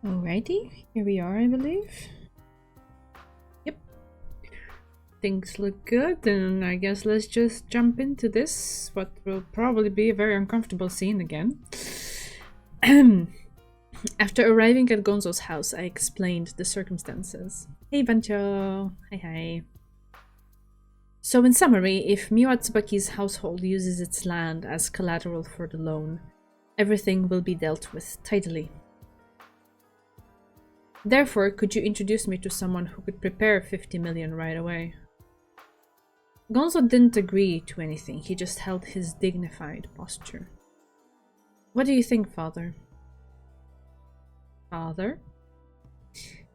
Alrighty, here we are, I believe. Yep. Things look good, and I guess let's just jump into this, what will probably be a very uncomfortable scene again. After arriving at Gonzo's house, I explained the circumstances. Hey Bancho! Hi. So in summary, if Miwa Tsubaki's household uses its land as collateral for the loan, everything will be dealt with tidily. Therefore, could you introduce me to someone who could prepare 50 million right away? Gonzo didn't agree to anything, he just held his dignified posture. What do you think, father? Father?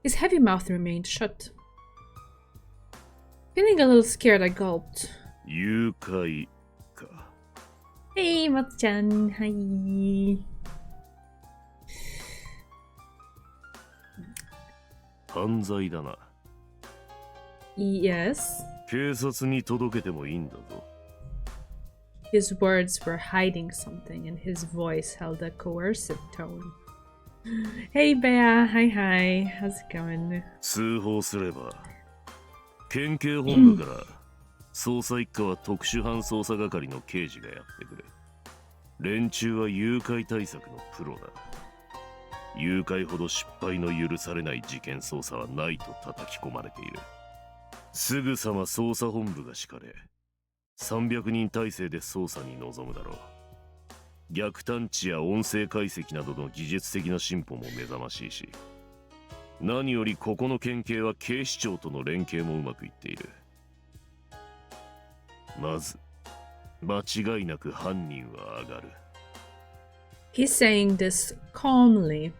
His heavy mouth remained shut. Feeling a little scared, I gulped. Yukai ka. Hey, Matsu-chan. Hi. 犯罪だな。Yes. 警察に届けてもいいんだぞ。His words were hiding something, and his voice held a coercive tone. Hey, Bea. Hi. How's it going? 通報すれば、県警本部から捜査一課は特殊犯捜査係の刑事がやってくれ。連中は誘拐対策のプロだ。誘拐ほど失敗の許されない事件捜査はないと叩き込まれている。すぐさま捜査本部が敷かれ、300人体制で捜査に臨むだろう。逆探知や音声解析などの技術的な進歩も目覚ましいし、何よりここの県警は警視庁との連携もうまくいっている。まず、間違いなく犯人は上がる。He's saying this calmly,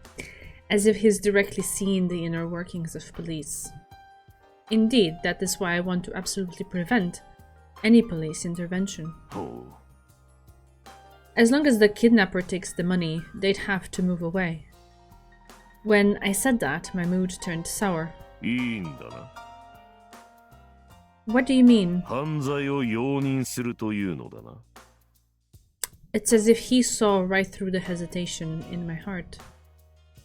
as if he's directly seen the inner workings of police. Indeed, that is why I want to absolutely prevent any police intervention. Oh. As long as the kidnapper takes the money, they'd have to move away. When I said that, my mood turned sour. いいんだな。What do you mean? 犯罪を容認するというのだな。It's as if he saw right through the hesitation in my heart.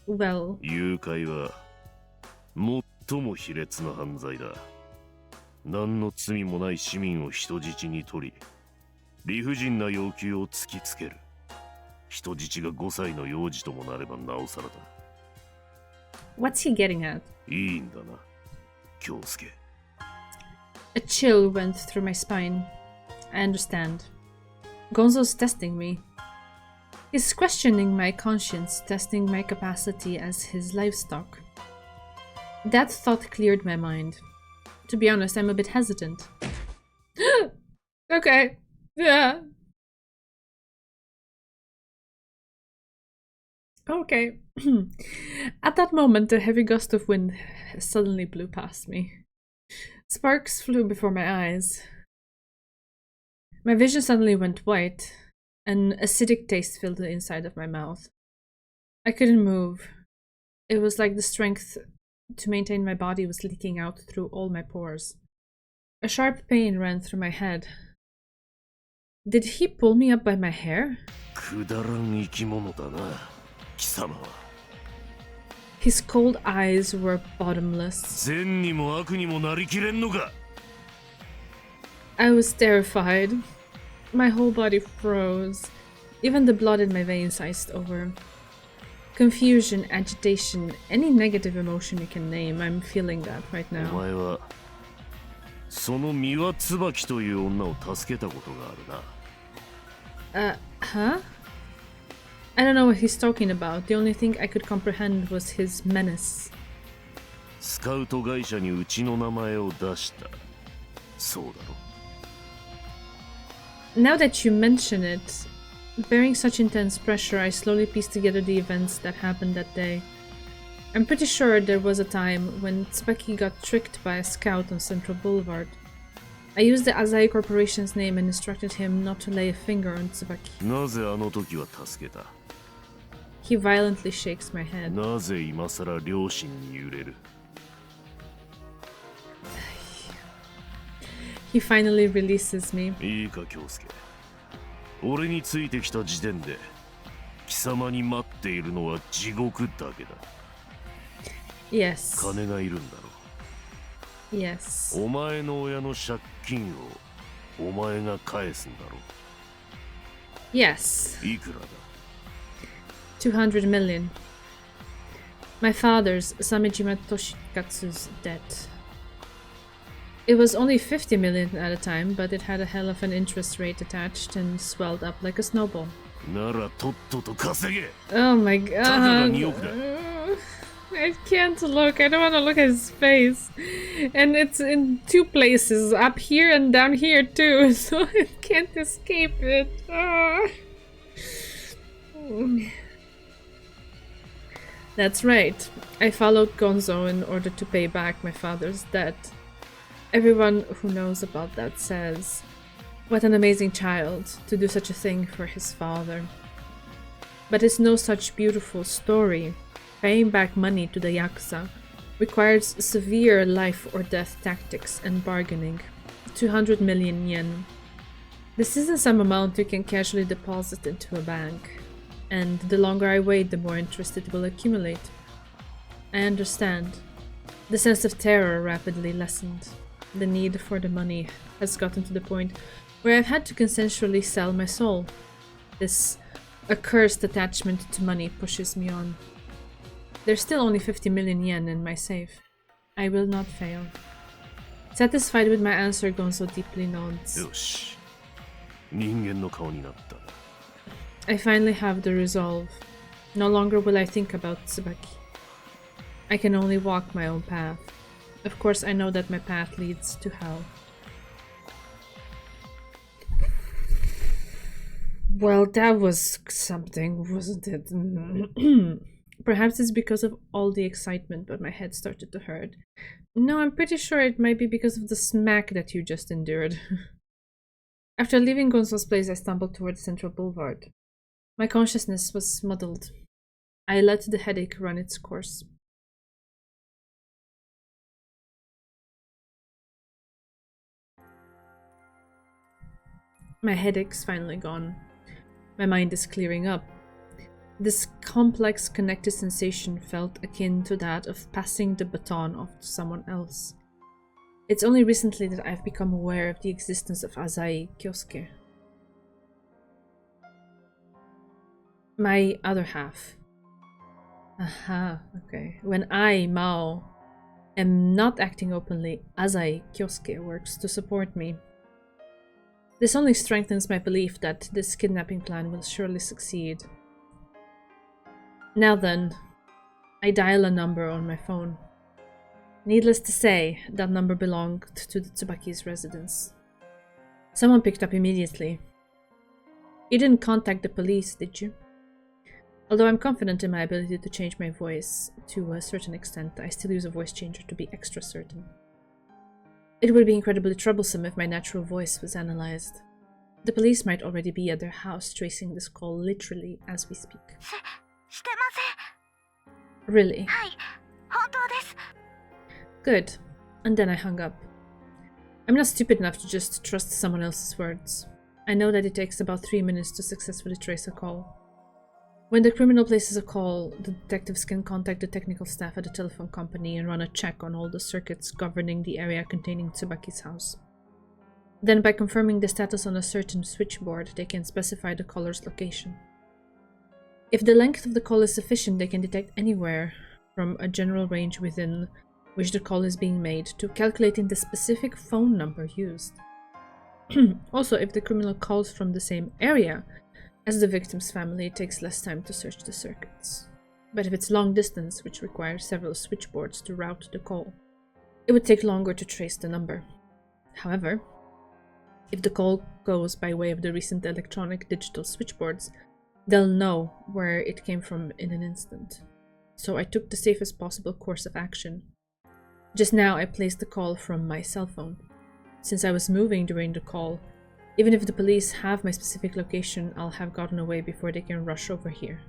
Well... 誘拐は最も卑劣な犯罪だ。何の罪もない市民を人質に取り、理不尽な要求を突きつける。人質が5歳の幼児ともなればなおさらだ。What's he getting at? いいんだな、京介。A chill went through my spine. I understand. Gonzo's testing me. He's questioning my conscience, testing my capacity as his livestock. That thought cleared my mind. To be honest, I'm a bit hesitant. Okay. Yeah. Okay. At that moment, a heavy gust of wind suddenly blew past me. Sparks flew before my eyes. My vision suddenly went white. An acidic taste filled the inside of my mouth. I couldn't move. It was like the strength to maintain my body was leaking out through all my pores. A sharp pain ran through my head. Did he pull me up by my hair? くだらん生き物だな、貴様は。His cold eyes were bottomless. 善にも悪にもなりきれんのか。I was terrified. My whole body froze. Even the blood in my veins iced over. Confusion, agitation, any negative emotion you can name, I'm feeling that right お now. 前はその三輪椿という女を助けたことがあるな。Huh? I don't know what he's talking about. The only thing I could comprehend was his menace. スカウト会社にうちの名前を出した。そうだろ。Now that you mention it, bearing such intense pressure, I slowly pieced together the events that happened that day. I'm pretty sure there was a time when Tsubaki got tricked by a scout on Central Boulevard. I used the Asahi Corporation's name and instructed him not to lay a finger on Tsubaki. なぜあの時は助けた。 He violently shakes my head. なぜ今さら両親に揺れる。 He finally releases me. いいか京介。俺についてきた時点で貴様に待っているのは地獄だけだ。Yes. 金がいるんだろう。 Yes. お前の親の借金をお前が返すんだろう。 Yes. いくらだ。 200 million. My father's, Samejima Toshikatsu's debt. It was only 50 million at a time, but it had a hell of an interest rate attached and swelled up like a snowball. ならとっとと稼げ。 Oh my たかが god. 2億だ。 I can't look. I don't want to look at his face. And it's in two places, up here and down here too, so I can't escape it. That's right. I followed Gonzo in order to pay back my father's debt. Everyone who knows about that says, what an amazing child to do such a thing for his father. But it's no such beautiful story. Paying back money to the Yakuza requires severe life or death tactics and bargaining. 200 million yen. This isn't some amount you can casually deposit into a bank. And the longer I wait, the more interest it will accumulate. I understand. The sense of terror rapidly lessened. The need for the money has gotten to the point where I've had to consensually sell my soul. This accursed attachment to money pushes me on. There's still only 50 million yen in my safe. I will not fail. Satisfied with my answer, Gonzo deeply nods. よし。人間の顔になった。 I finally have the resolve. No longer will I think about Tsubaki. I can only walk my own path. Of course, I know that my path leads to hell. Well, that was something, wasn't it? Perhaps it's because of all the excitement, but my head started to hurt. No, I'm pretty sure it might be because of the smack that you just endured. After leaving Gonzo's place, I stumbled towards Central Boulevard. My consciousness was muddled. I let the headache run its course. My headache's finally gone. My mind is clearing up. This complex connected sensation felt akin to that of passing the baton off to someone else. It's only recently that I've become aware of the existence of Azai Kyosuke. My other half. Aha, okay. When I, Maou, am not acting openly, Azai Kyosuke works to support me. This only strengthens my belief that this kidnapping plan will surely succeed. Now then, I dial a number on my phone. Needless to say, that number belonged to the Tsubaki's residence. Someone picked up immediately. You didn't contact the police, did you? Although I'm confident in my ability to change my voice to a certain extent, I still use a voice changer to be extra certain. It would be incredibly troublesome if my natural voice was analyzed. The police might already be at their house tracing this call literally as we speak. Really? Good. And then I hung up. I'm not stupid enough to just trust someone else's words. I know that it takes about 3 minutes to successfully trace a call. When the criminal places a call, the detectives can contact the technical staff at the telephone company and run a check on all the circuits governing the area containing Tsubaki's house. Then, by confirming the status on a certain switchboard, they can specify the caller's location. If the length of the call is sufficient, they can detect anywhere from a general range within which the call is being made to calculating the specific phone number used. Also, if the criminal calls from the same area as the victim's family, it takes less time to search the circuits. But if it's long distance, which requires several switchboards to route the call, it would take longer to trace the number. However, if the call goes by way of the recent electronic digital switchboards, they'll know where it came from in an instant. So I took the safest possible course of action. Just now I placed the call from my cell phone. Since I was moving during the call, even if the police have my specific location, I'll have gotten away before they can rush over here.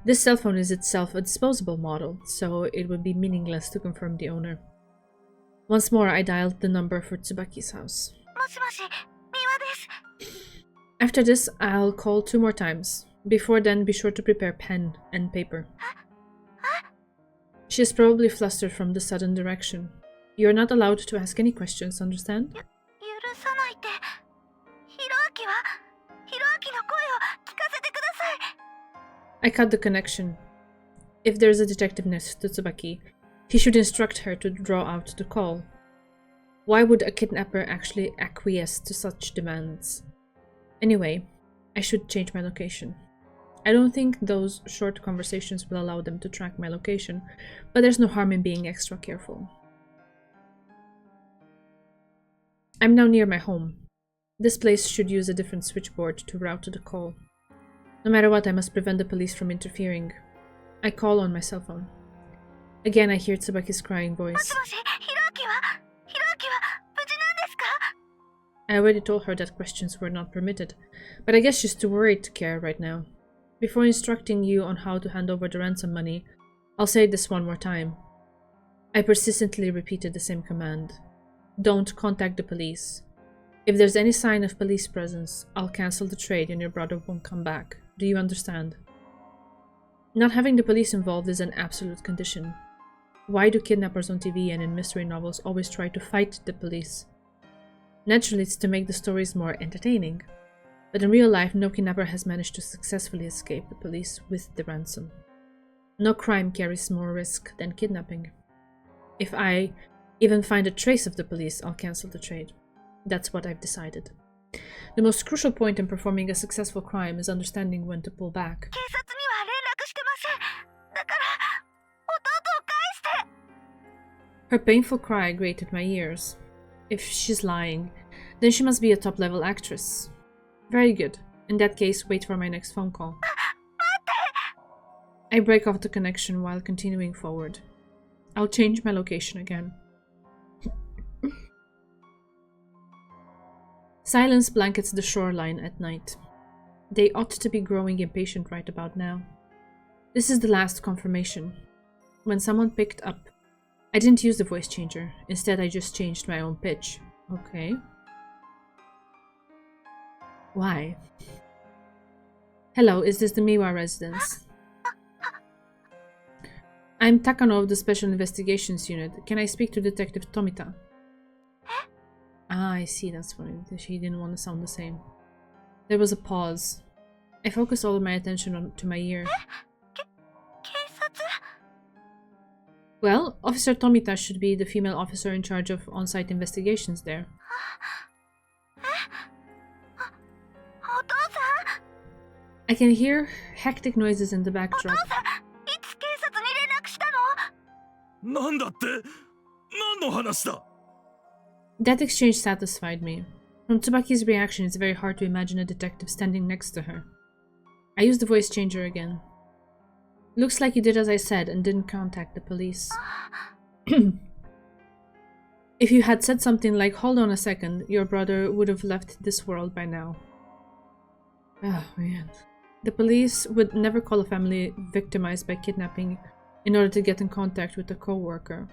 This cell phone is itself a disposable model, so it would be meaningless to confirm the owner. Once more, I dialed the number for Tsubaki's house. After this, I'll call 2 more times. Before then, be sure to prepare pen and paper. She is probably flustered from the sudden direction. You are not allowed to ask any questions, understand? 許さないって。ひろあきはひろあきの声を聞かせてください。 I cut the connection. If there is a detective next to Tsubaki, he should instruct her to draw out the call. Why would a kidnapper actually acquiesce to such demands? Anyway, I should change my location. I don't think those short conversations will allow them to track my location, but there's no harm in being extra careful. I'm now near my home. This place should use a different switchboard to route the call. No matter what, I must prevent the police from interfering. I call on my cell phone. Again, I hear Tsubaki's crying voice. I already told her that questions were not permitted, but I guess she's too worried to care right now. Before instructing you on how to hand over the ransom money, I'll say this one more time. I persistently repeated the same command. Don't contact the police. If there's any sign of police presence, I'll cancel the trade and your brother won't come back. Do you understand? Not having the police involved is an absolute condition. Why do kidnappers on TV and in mystery novels always try to fight the police? Naturally, it's to make the stories more entertaining. But in real life, no kidnapper has managed to successfully escape the police with the ransom. No crime carries more risk than kidnapping. If I even find a trace of the police, I'll cancel the trade. That's what I've decided. The most crucial point in performing a successful crime is understanding when to pull back. Her painful cry grated my ears. If she's lying, then she must be a top-level actress. Very good. In that case, wait for my next phone call. I break off the connection while continuing forward. I'll change my location again. Silence blankets the shoreline at night. They ought to be growing impatient right about now. This is the last confirmation. When someone picked up, I didn't use the voice changer. Instead, I just changed my own pitch. Okay. Why? Hello, is this the Miwa residence? I'm Takano of the Special Investigations Unit. Can I speak to Detective Tomita? Ah, I see, that's why she didn't want to sound the same. There was a pause. I focused all of my attention to my ear. Well, Officer Tomita should be the female officer in charge of on-site investigations there. I can hear hectic noises in the backdrop. That exchange satisfied me. From Tsubaki's reaction, it's very hard to imagine a detective standing next to her. I used the voice changer again. Looks like you did as I said and didn't contact the police. If you had said something like, hold on a second, your brother would have left this world by now. Oh, man. The police would never call a family victimized by kidnapping in order to get in contact with a co-worker.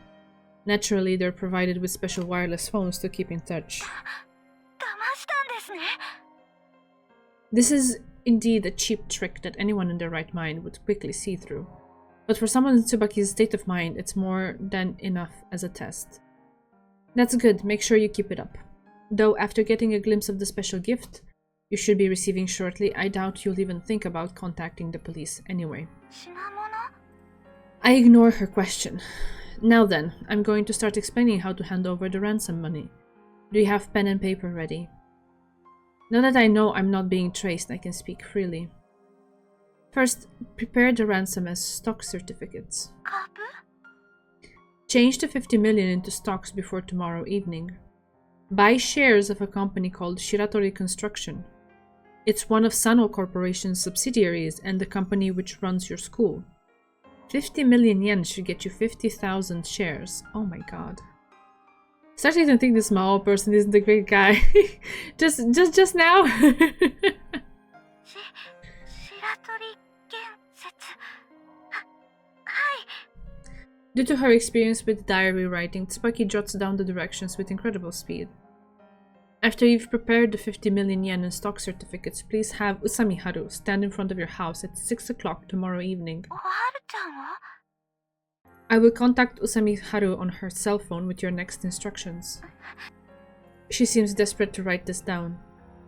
Naturally, they're provided with special wireless phones to keep in touch. This is indeed a cheap trick that anyone in their right mind would quickly see through. But for someone in Tsubaki's state of mind, it's more than enough as a test. That's good, make sure you keep it up. Though after getting a glimpse of the special gift you should be receiving shortly, I doubt you'll even think about contacting the police anyway. I ignore her question. Now then, I'm going to start explaining how to hand over the ransom money. Do you have pen and paper ready? Now that I know I'm not being traced, I can speak freely. First, prepare the ransom as stock certificates. Change the 50 million into stocks before tomorrow evening. Buy shares of a company called Shiratori Construction. It's one of Sano Corporation's subsidiaries and the company which runs your school. 50 million yen should get you 50,000 shares. Oh my god. Starting to think this Maou person isn't a great guy. just now. Due to her experience with diary writing, Tsubaki jots down the directions with incredible speed. After you've prepared the 50 million yen in stock certificates, please have Usami-haru stand in front of your house at 6 o'clock tomorrow evening. I will contact Usami Haru on her cell phone with your next instructions. She seems desperate to write this down.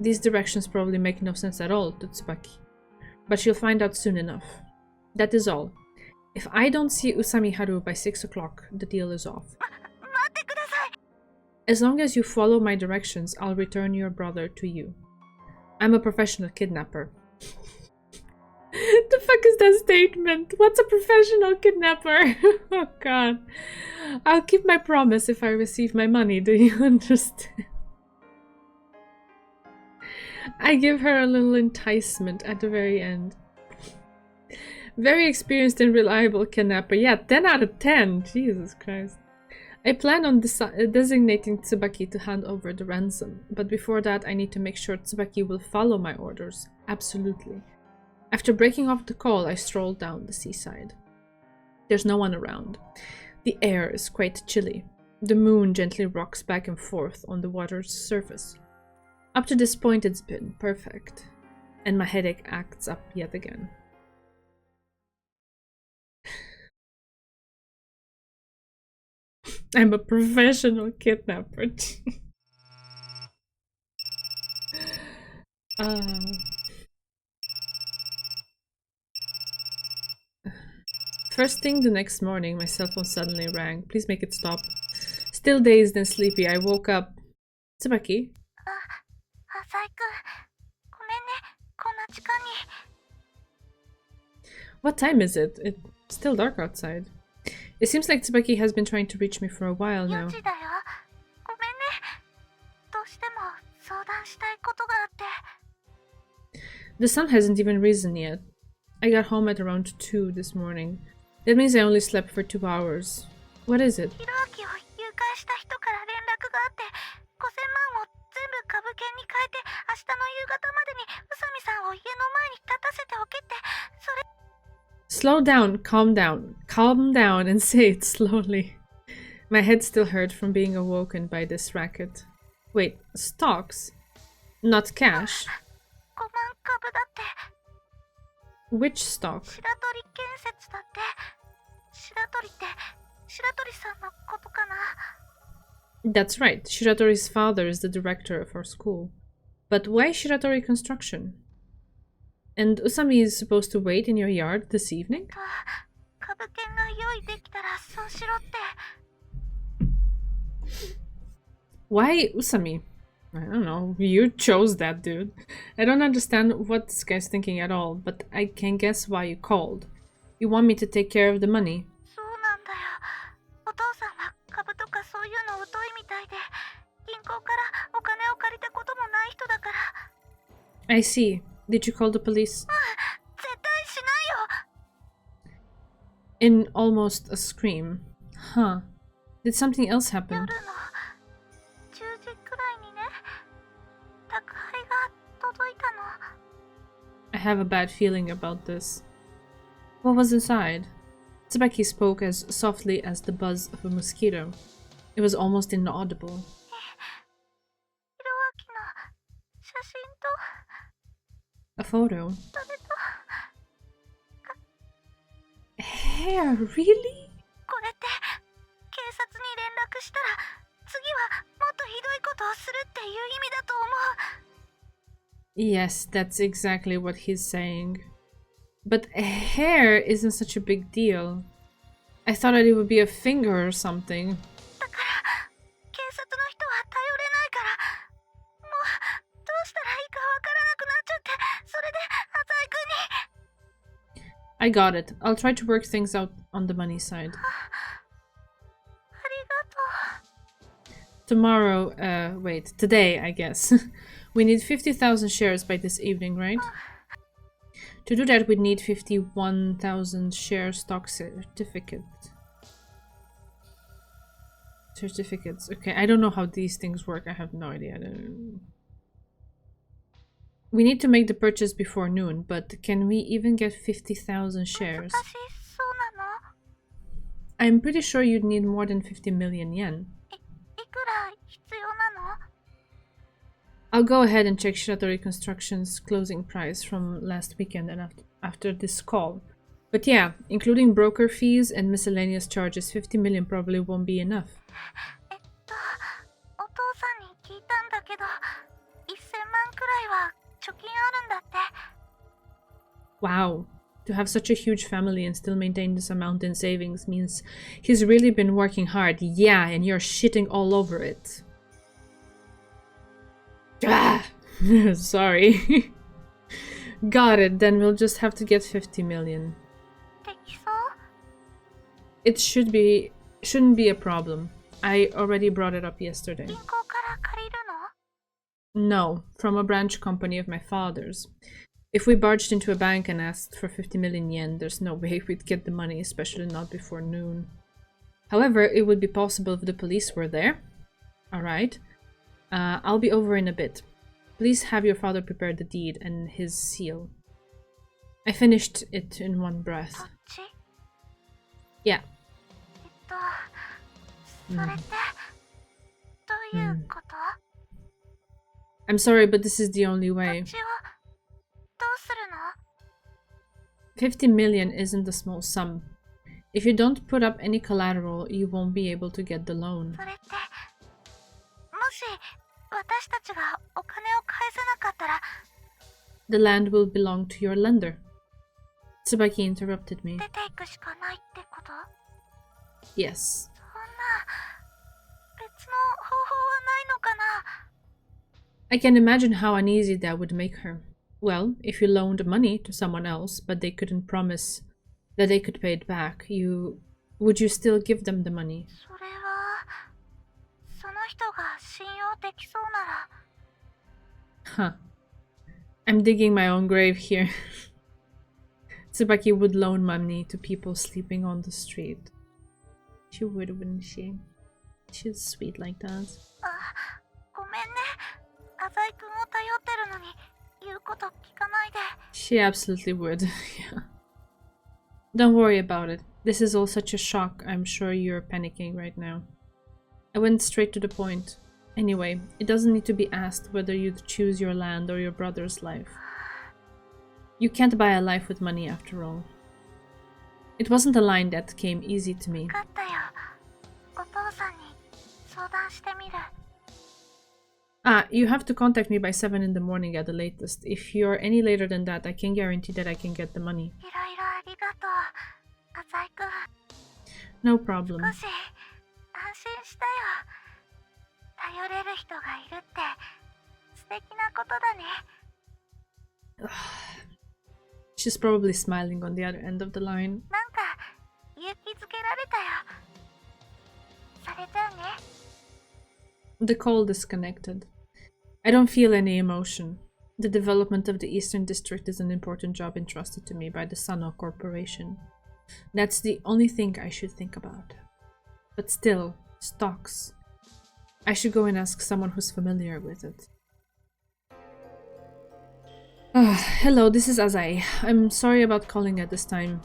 These directions probably make no sense at all to Tsubaki, but she'll find out soon enough. That is all. If I don't see Usami Haru by 6 o'clock, the deal is off. As long as you follow my directions, I'll return your brother to you. I'm a professional kidnapper. The fuck is that statement? What's a professional kidnapper? Oh god. I'll keep my promise if I receive my money, do you understand? I give her a little enticement at the very end. Very experienced and reliable kidnapper. Yeah, 10 out of 10. Jesus Christ. I plan on designating Tsubaki to hand over the ransom, but before that I need to make sure Tsubaki will follow my orders. Absolutely. After breaking off the call, I stroll down the seaside. There's no one around. The air is quite chilly. The moon gently rocks back and forth on the water's surface. Up to this point it's been perfect, and my headache acts up yet again. I'm a professional kidnapper. First thing the next morning, my cell phone suddenly rang. Please make it stop. Still dazed and sleepy, I woke up. Tsubaki? What time is it? It's still dark outside. It seems like Tsubaki has been trying to reach me for a while now. The sun hasn't even risen yet. I got home at around 2 this morning. That means I only slept for 2 hours. What is it? Slow down, calm down and say it slowly. My head still hurt from being awoken by this racket. Wait, stocks? Not cash? Which stock? That's right, Shiratori's father is the director of our school. But why Shiratori Construction? And Usami is supposed to wait in your yard this evening? Why Usami? I don't know, you chose that dude. I don't understand what this guy's thinking at all, but I can guess why you called. You want me to take care of the money. I see. Did you call the police? In almost a scream. Huh. Did something else happen? I have a bad feeling about this. What was inside? Tsubaki spoke as softly as the buzz of a mosquito. It was almost inaudible. A photo. Hair, really? Yes, that's exactly what he's saying. But hair isn't such a big deal. I thought that it would be a finger or something. I got it. I'll try to work things out on the money side. Tomorrow, wait, today, I guess. We need 50,000 shares by this evening, right? To do that, we'd need 51,000 share stock certificates. Okay, I don't know how these things work. I have no idea. We need to make the purchase before noon, but can we even get 50,000 shares? I'm pretty sure you'd need more than 50 million yen. I'll go ahead and check Shiratori Construction's closing price from last weekend and after this call. But yeah, including broker fees and miscellaneous charges, 50 million probably won't be enough. お父さんに聞いたんだけど、1000万くらいは貯金あるんだって。 Wow. To have such a huge family and still maintain this amount in savings means he's really been working hard. Yeah, and you're shitting all over it. Ah, sorry. Got it, then we'll just have to get 50 million. できそう？ It shouldn't be a problem. I already brought it up yesterday. 銀行から借りるの？ No, from a branch company of my father's. If we barged into a bank and asked for 50 million yen, there's no way we'd get the money, especially not before noon. However, it would be possible if the police were there. Alright. I'll be over in a bit. Please have your father prepare the deed and his seal. I finished it in one breath. そっち？ Yeah. それって、どういうこと？ I'm sorry, but this is the only こ way. っちをどうするの？ 50 million isn't a small sum. If you don't put up any collateral, you won't be able to get the loan. それって、もし私たちがお金を返せなかったら、 The land will belong to your lender. Tsubaki interrupted me. 出ていくしかないってこと？ Yes. そんな、別の方法はないのかな？ I can imagine how uneasy that would make her. Well, if you loaned money to someone else, but they couldn't promise that they could pay it back, would you still give them the money? それは、その人が信用できそうなら。 Huh. I'm digging my own grave here. Tsubaki would loan money to people sleeping on the street. She would, wouldn't she? She's sweet like that. あ、ごめんね。浅井くんを頼ってるのに言うこと聞かないで。 She absolutely would. Yeah. Don't worry about it. This is all such a shock. I'm sure you're panicking right now. I went straight to the point. Anyway, it doesn't need to be asked whether you'd choose your land or your brother's life. You can't buy a life with money after all. It wasn't a line that came easy to me. 分かったよ。お父さんに相談してみる。 Ah, you have to contact me by 7 in the morning at the latest. If you're any later than that, I can guarantee that I can get the money. いろいろありがとう。浅井くん。 No problem. 少し安心したよ。頼れる人がいるって素敵なことだね。 She's probably smiling on the other end of the line. なんか勇気づけられたよ。それじゃあね。 The call disconnected. I don't feel any emotion. The development of the Eastern District is an important job entrusted to me by the Sano Corporation. That's the only thing I should think about. But still, stocks. I should go and ask someone who's familiar with it. Hello, this is Azai. I'm sorry about calling at this time.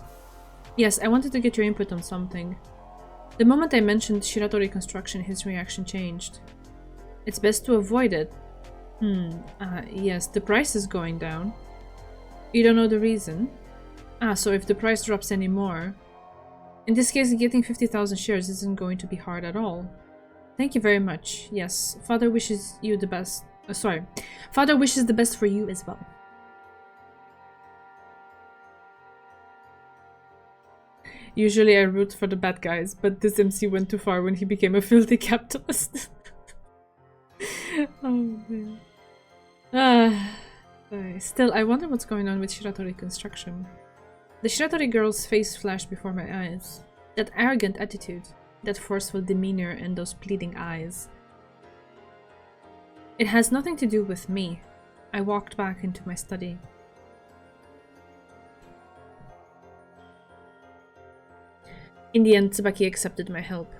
Yes, I wanted to get your input on something. The moment I mentioned Shiratori construction, his reaction changed. It's best to avoid it. Yes, the price is going down. You don't know the reason? So if the price drops any more... In this case, getting 50,000 shares isn't going to be hard at all. Thank you very much. Yes, Father wishes you the best. Father wishes the best for you as well. Usually I root for the bad guys, but this MC went too far when he became a filthy capitalist. Oh man. Still, I wonder what's going on with Shiratori construction. The Shiratori girl's face flashed before my eyes. That arrogant attitude, that forceful demeanor, and those pleading eyes. It has nothing to do with me. I walked back into my study. In the end, Tsubaki accepted my help.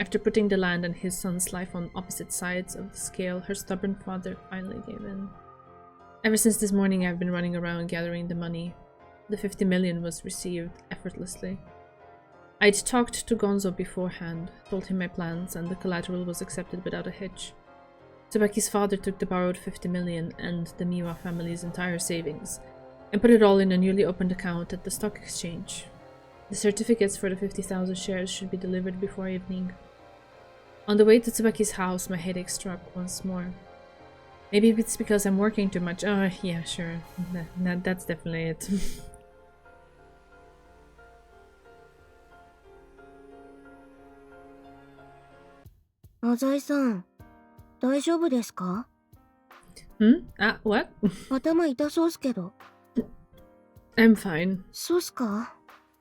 After putting the land and his son's life on opposite sides of the scale, her stubborn father finally gave in. Ever since this morning, I've been running around gathering the money. The 50 million was received effortlessly. I'd talked to Gonzo beforehand, told him my plans, and the collateral was accepted without a hitch. Tsubaki's father took the borrowed 50 million and the Miwa family's entire savings. and put it all in a newly opened account at the stock exchange. The certificates for the 50,000 shares should be delivered before evening. On the way to Tsubaki's house, my headache struck once more. Maybe it's because I'm working too much. Oh, yeah, sure. That's definitely it. 浅井さん、大丈夫ですか？ What? 頭痛そうっすけど。I'm fine. そうっすか？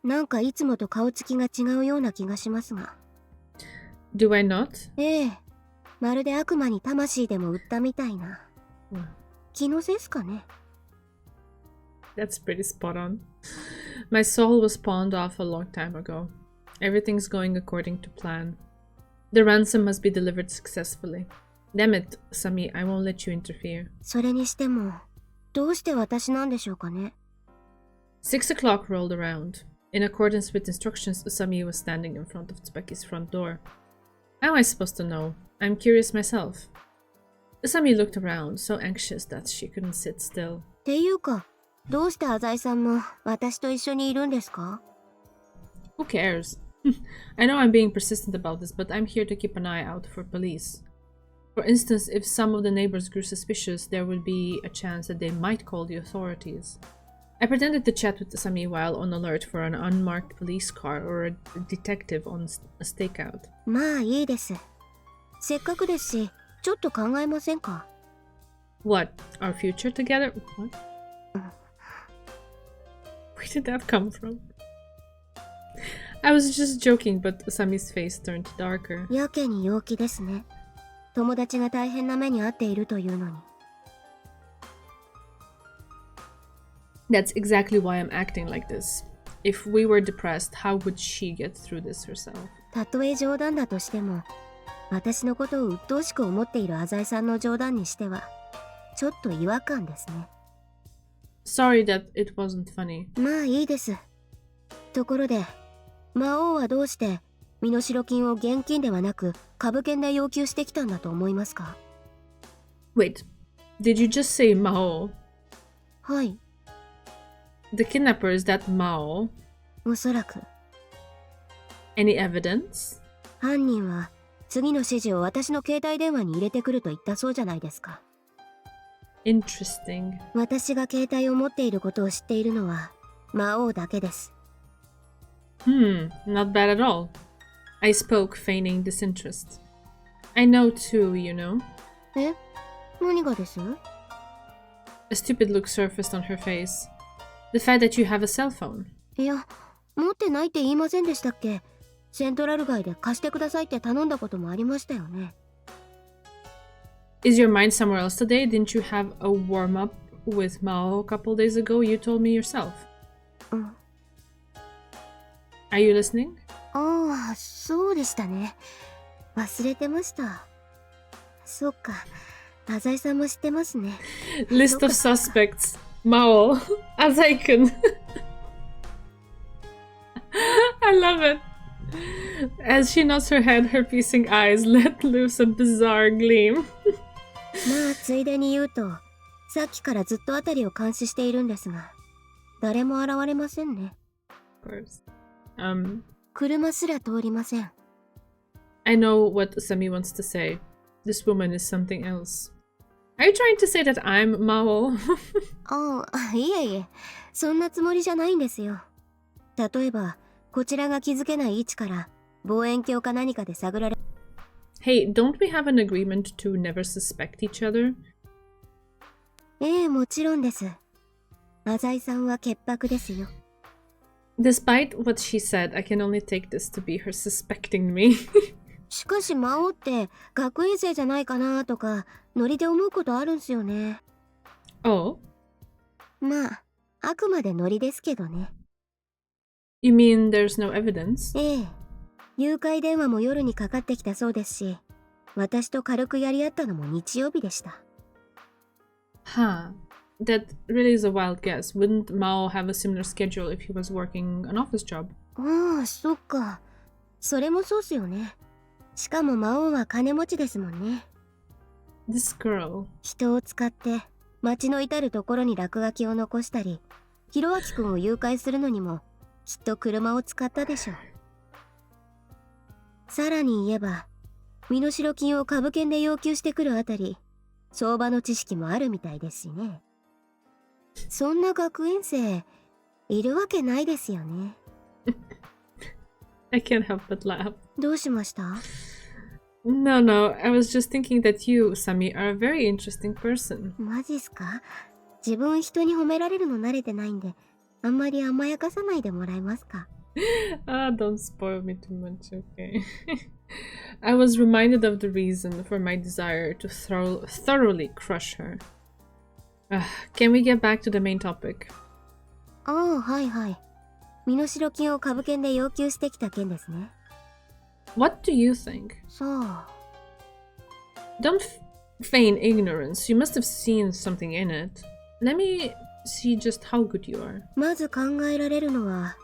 なんかいつもと顔つきが違うような気がしますが。Do I not? ええ、まるで悪魔に魂でも売ったみたいな。気のせいっすかね。That's pretty spot on. My soul was pawned off a long time ago. Everything's going according to plan. The ransom must be delivered successfully. Damn it, Sami, I won't let you interfere. それにしても、どうして私なんでしょうかね。6 o'clock rolled around. In accordance with instructions, Usami was standing in front of Tsubaki's front door. How am I supposed to know? I'm curious myself. Usami looked around, so anxious that she couldn't sit still. っていうか、どうして浅井さんも私と一緒にいるんですか？ Who cares? I know I'm being persistent about this, but I'm here to keep an eye out for police. For instance, if some of the neighbors grew suspicious, there would be a chance that they might call the authorities. I pretended to chat with Usami while on alert for an unmarked police car or a detective on a stakeout. まあいいです。せっかくですし、ちょっと考えませんか？ What? Our future together? What? Where did that come from? I was just joking, but Usami's face turned darker. やけに陽気ですね。友達が大変な目に遭っているというのに。That's exactly why I'm acting like this. If we were depressed, how would she get through this herself? たとえ冗談だとしても、私のことを鬱陶しく思っている浅井さんの冗談にしては、ちょっと違和感ですね。Sorry that it wasn't funny. まあいいです。ところで、魔王はどうして身代金を現金ではなく株券で要求してきたんだと思いますか？ Wait, did you just say Maou? はい、The kidnapper is that Maou? おそらく。Any evidence? 犯人は次の指示を私の携帯電話に入れてくると言ったそうじゃないですか。Interesting. 私が携帯を持っていることを知っているのは魔王だけです。Not bad at all. I spoke, feigning disinterest. I know too, you know. え？何がです？ A stupid look surfaced on her face. The fact that you have a cell phone. いや、持ってないって言いませんでしたっけ？セントラル街で貸してくださいって頼んだこともありましたよね。Is your mind somewhere else today? Didn't you have a warm-up with Mao a couple days ago? You told me yourself. うん。Are you listening? ああ、そうでしたね。忘れてました。そっか。浅井さんも知ってますね。List of suspects. Mao. Azai-kun. I love it. As she nods her head, her piercing eyes let loose a bizarre gleam. まあ、ついでに言うと、さっきからずっとあたりを監視しているんですが、誰も現れませんね。Of course. 車すら通りません。I know what Sami wants to say. This woman is something else. Are you trying to say that I'm Mao? ああ、いえいえ、そんなつもりじゃないんですよ。例えば、こちらが気づけない位置から望遠鏡か何かで探られ。Hey, don't we have an agreement to never suspect each other? ええ、もちろんです。浅井さんは潔白ですよ。Despite what she said, I can only take this to be her suspecting me. しかし魔王って学園生じゃないかなとかノリで思うことあるんすよね。Oh? まあ、あくまでノリですけどね。You mean there's no evidence? ええ、誘拐電話も夜にかかってきたそうですし、私と軽くやり合ったのも日曜日でした。Huh. That really is a wild guess. Wouldn't Mao have a similar schedule if he was working an office job? ああ、そっか。それもそうっすよね。しかも魔王は金持ちですもんね。This girl. 人を使って街の至るところに落書きを残したり、ひろあきくんを誘拐するのにもきっと車を使ったでしょう。さらに言えば身代金を株券で要求してくるあたり相場の知識もあるみたいですしね。そんな学園生いるわけないですよね。I can't help but laugh. どうしました？ No, no, I was just thinking that you, Sami, are a very interesting person. マジっすか？自分人に褒められるの慣れてないんで、あんまり甘やかさないでもらえますか？ Ah, don't spoil me too much, okay? I was reminded of the reason for my desire to thoroughly crush her. Can we get back to the main topic? ああ、はいはい。身代金を株券で要求してきた件ですね。What do you think? そう。Don't feign ignorance. You must have seen something in it. Let me see just how good you are. まず考えられるのは、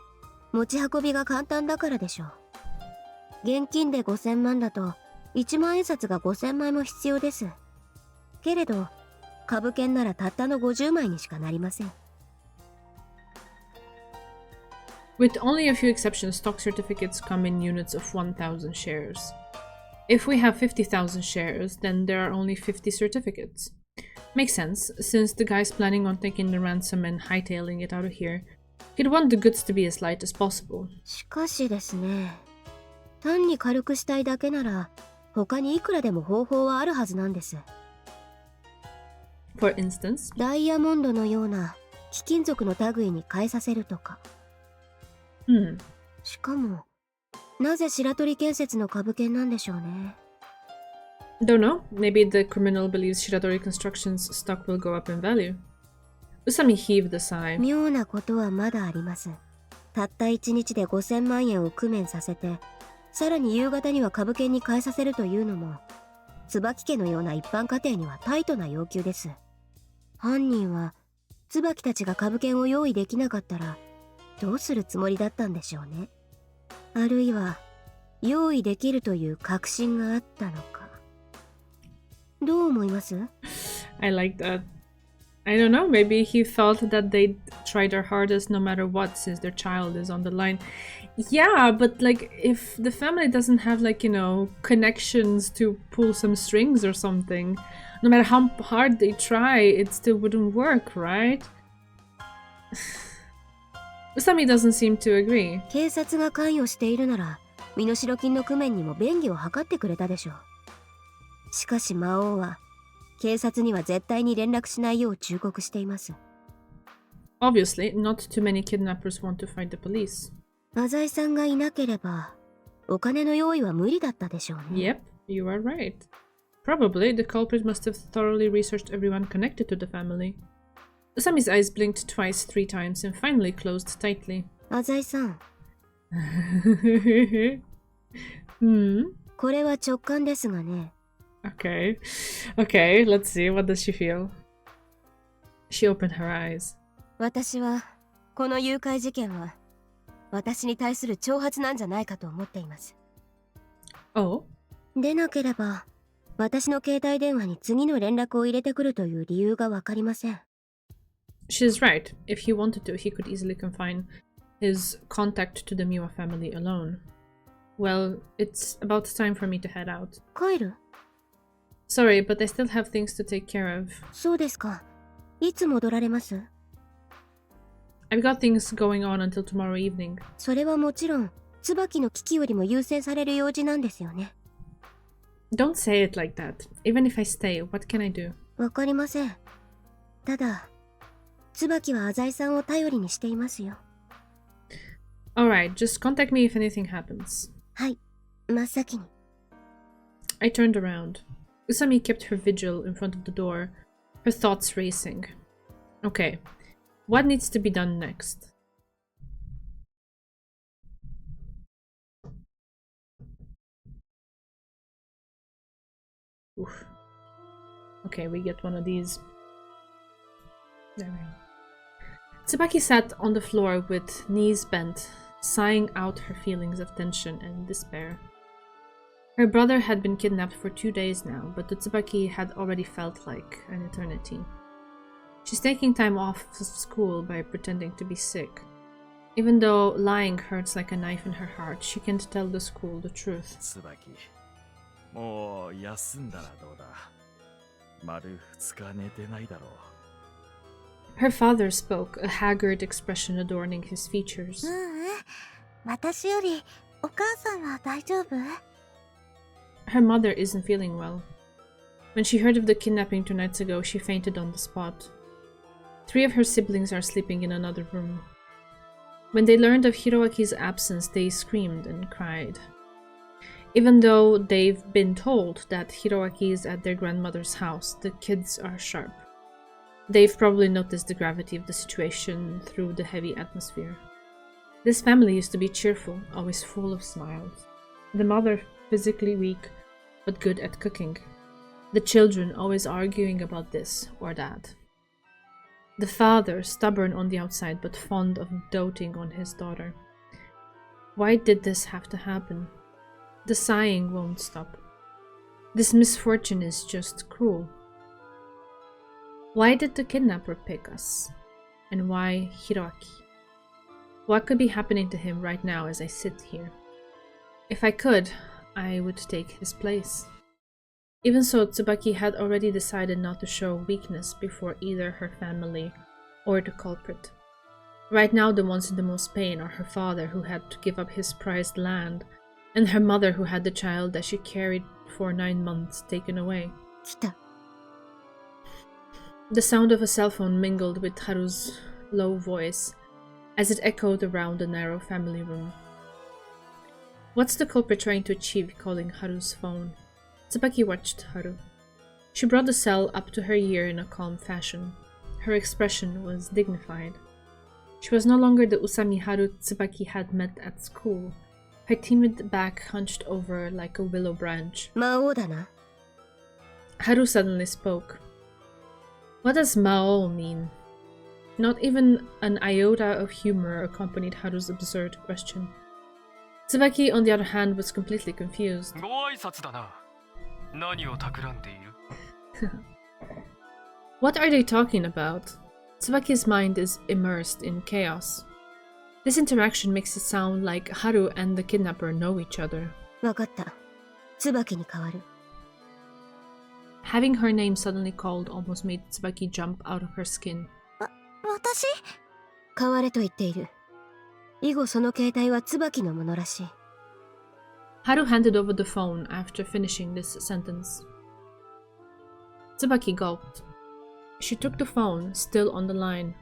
持ち運びが簡単だからでしょう。現金で5000万だと、1万円札が5000枚も必要です。けれど、株券ならたったの50枚にしかなりません。With only a few exceptions, stock certificates come in units of 1,000 shares. If we have 50,000 shares, then there are only 50 certificates. Makes sense, since the guy's planning on taking the ransom and hightailing it out of here. He'd want the goods to be as light as possible. しかしですね、単に軽くしたいだけなら、他にいくらでも方法はあるはずなんです。For instance, ダイヤモンドのような貴金属の類に変えさせるとか。しかも、なぜ白鳥建設の株券なんでしょうね。Don't know. Maybe the criminal believes Shiratori Construction's stock will go up in value. Usami heaved a sigh. 妙なことはまだあります。たった1日で5000万円を工面させて、さらに夕方には株券に変えさせるというのも、椿家のような一般家庭にはタイトな要求です。犯人は、椿たちが株券を用意できなかったら、どうするつもりだったんでしょうね。あるいは、用意できるという確信があったのか。どう思います？ I like that. I don't know, maybe he thought that they'd try their hardest no matter what since their child is on the line. Yeah, but like if the family doesn't have like, you know, connections to pull some strings or something, no matter how hard they try, it still wouldn't work, right? Usami doesn't seem to agree. 警察が関与しているなら、身代金の工面にも便宜を図ってくれたでしょう。しかし魔王は、警察には絶対に連絡しないよう忠告しています。Obviously, not too many kidnappers want to fight the police. 浅井さんがいなければ、お金の用意は無理だったでしょうね。Yep, you are right. Probably the culprit must have thoroughly researched everyone connected to the family. Usami's eyes blinked twice, 3 times, and finally closed tightly. 浅井さん。これは直感ですがね。Okay. Okay, let's see. What does she feel? She opened her eyes. 私は、この誘拐事件は、私に対する挑発なんじゃないかと思っています。Oh? でなければ、私の携帯電話に次の連絡を入れてくるという理由がわかりません。She's right. If he wanted to, he could easily confine his contact to the Miwa family alone. Well, it's about time for me to head out. 帰る？ Sorry, but I still have things to take care of. そうですか。いつ戻られます？ I've got things going on until tomorrow evening. それはもちろん、椿の危機よりも優先される用事なんですよね。Don't say it like that. Even if I stay, what can I do? わかりません。ただ、椿は浅井さんを頼りにしていますよ。Alright, just contact me if anything happens. はい、真っ先に。I turned around. Usami kept her vigil in front of the door, her thoughts racing. Okay, what needs to be done next? Oof. Okay, we get one of these. There we go. Tsubaki sat on the floor with knees bent, sighing out her feelings of tension and despair. Her brother had been kidnapped for 2 days now, but to Tsubaki had already felt like an eternity. She's taking time off school by pretending to be sick. Even though lying hurts like a knife in her heart, she can't tell the school the truth. 椿、もう休んだらどうだ。丸2日寝てないだろう。Her father spoke, a haggard expression adorning his features. 私よりお母さんは大丈夫？ Her mother isn't feeling well. When she heard of the kidnapping 2 nights ago, she fainted on the spot. 3 of her siblings are sleeping in another room. When they learned of Hiroaki's absence, they screamed and cried. Even though they've been told that Hiroaki is at their grandmother's house, the kids are sharp. They've probably noticed the gravity of the situation through the heavy atmosphere. This family used to be cheerful, always full of smiles. The mother physically weak, but good at cooking. The children always arguing about this or that. The father stubborn on the outside, but fond of doting on his daughter. Why did this have to happen? The sighing won't stop. This misfortune is just cruel. Why did the kidnapper pick us? And why Hiroaki? What could be happening to him right now as I sit here? If I could, I would take his place. Even so, Tsubaki had already decided not to show weakness before either her family or the culprit. Right now, the ones in the most pain are her father, who had to give up his prized land, and her mother, who had the child that she carried for 9 months taken away. 来た。 The sound of a cell phone mingled with Haru's low voice as it echoed around the narrow family room. What's the culprit trying to achieve calling Haru's phone? Tsubaki watched Haru. She brought the cell up to her ear in a calm fashion. Her expression was dignified. She was no longer the Usami Haru Tsubaki had met at school. Her timid back hunched over like a willow branch. Maouだな。 Haru suddenly spoke. What does Maou mean? Not even an iota of humor accompanied Haru's absurd question. Tsubaki, on the other hand, was completely confused. ご挨拶だな。何を企んでいる？ What are they talking about? Tsubaki's mind is immersed in chaos. This interaction makes it sound like Haru and the kidnapper know each other. わかった。椿に変わる。 Having her name suddenly called almost made Tsubaki jump out of her skin. 私？変われと言っている。以後その携帯は椿のものらしい。 Haru handed over the phone after finishing this sentence. Tsubaki gulped. She took the phone, still on the line.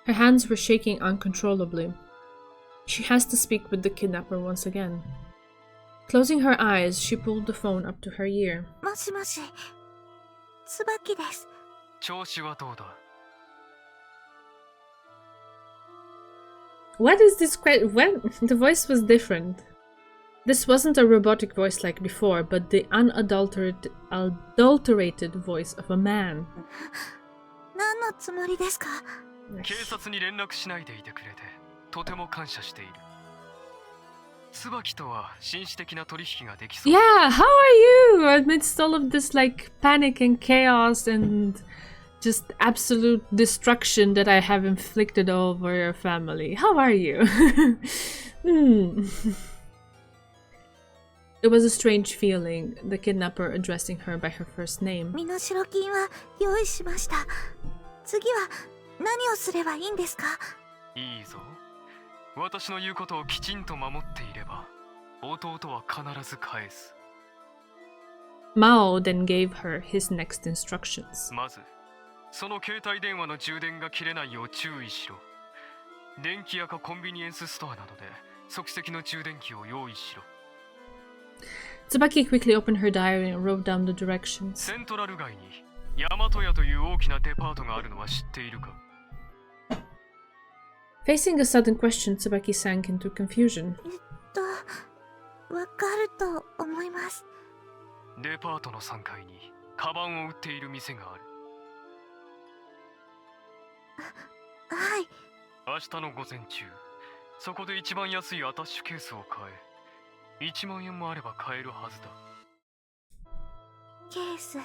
Her hands were shaking uncontrollably. She has to speak with the kidnapper once again. Closing her eyes, she pulled the phone up to her ear. もしもし。椿です。調子はどうだ？ What is this when the voice was different. This wasn't a robotic voice like before, but the unadulterated voice of a man. 何のつもりですか？警察に連絡しないでいてくれてとても感謝している。椿とは紳士的な取引ができそう。 Yeah, how are you amidst all of this like panic and chaos and just absolute destruction that I have inflicted over your family? How are you? It was a strange feeling, the kidnapper addressing her by her first name. 身代金は用意しました。次は何をすればいいんですか？いいぞ。私の言うことをきちんと守っていれば、弟は必ず返す。 Mao then gave her his next instructions. まず、その携帯電話の充電が切れないよう注意しろ。電気屋かコンビニエンスストアなどで即席の充電器を用意しろ。 Tsubaki quickly opened her diary and wrote down the directions. セントラル街に大和屋という大きなデパートがあるのは知っているか？ Facing a sudden question, Tsubaki sank into confusion. わかると思います。デパートの3階にカバンを売っている店がある。はい。明日の午前中、そこで一番安いアタッシュケースを買え。1万円もあれば買えるはずだ。ケース。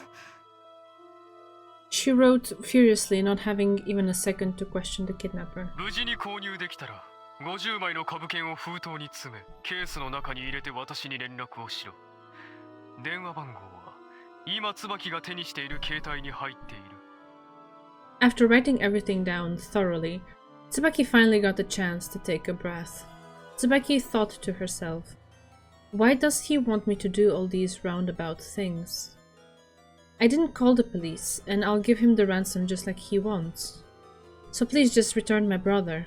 She She wrote furiously, not having even a second to question the kidnapper. 無事に購入できたら50枚の株券を封筒に詰めケースの中に入れて私に連絡をしろ。電話番号は今椿が手にしている携帯に入っている。 After writing everything down thoroughly, Tsubaki finally got the chance to take a breath. Tsubaki thought to herself, why does he want me to do all these roundabout things? I didn't call the police, and I'll give him the ransom just like he wants. So please just return my brother.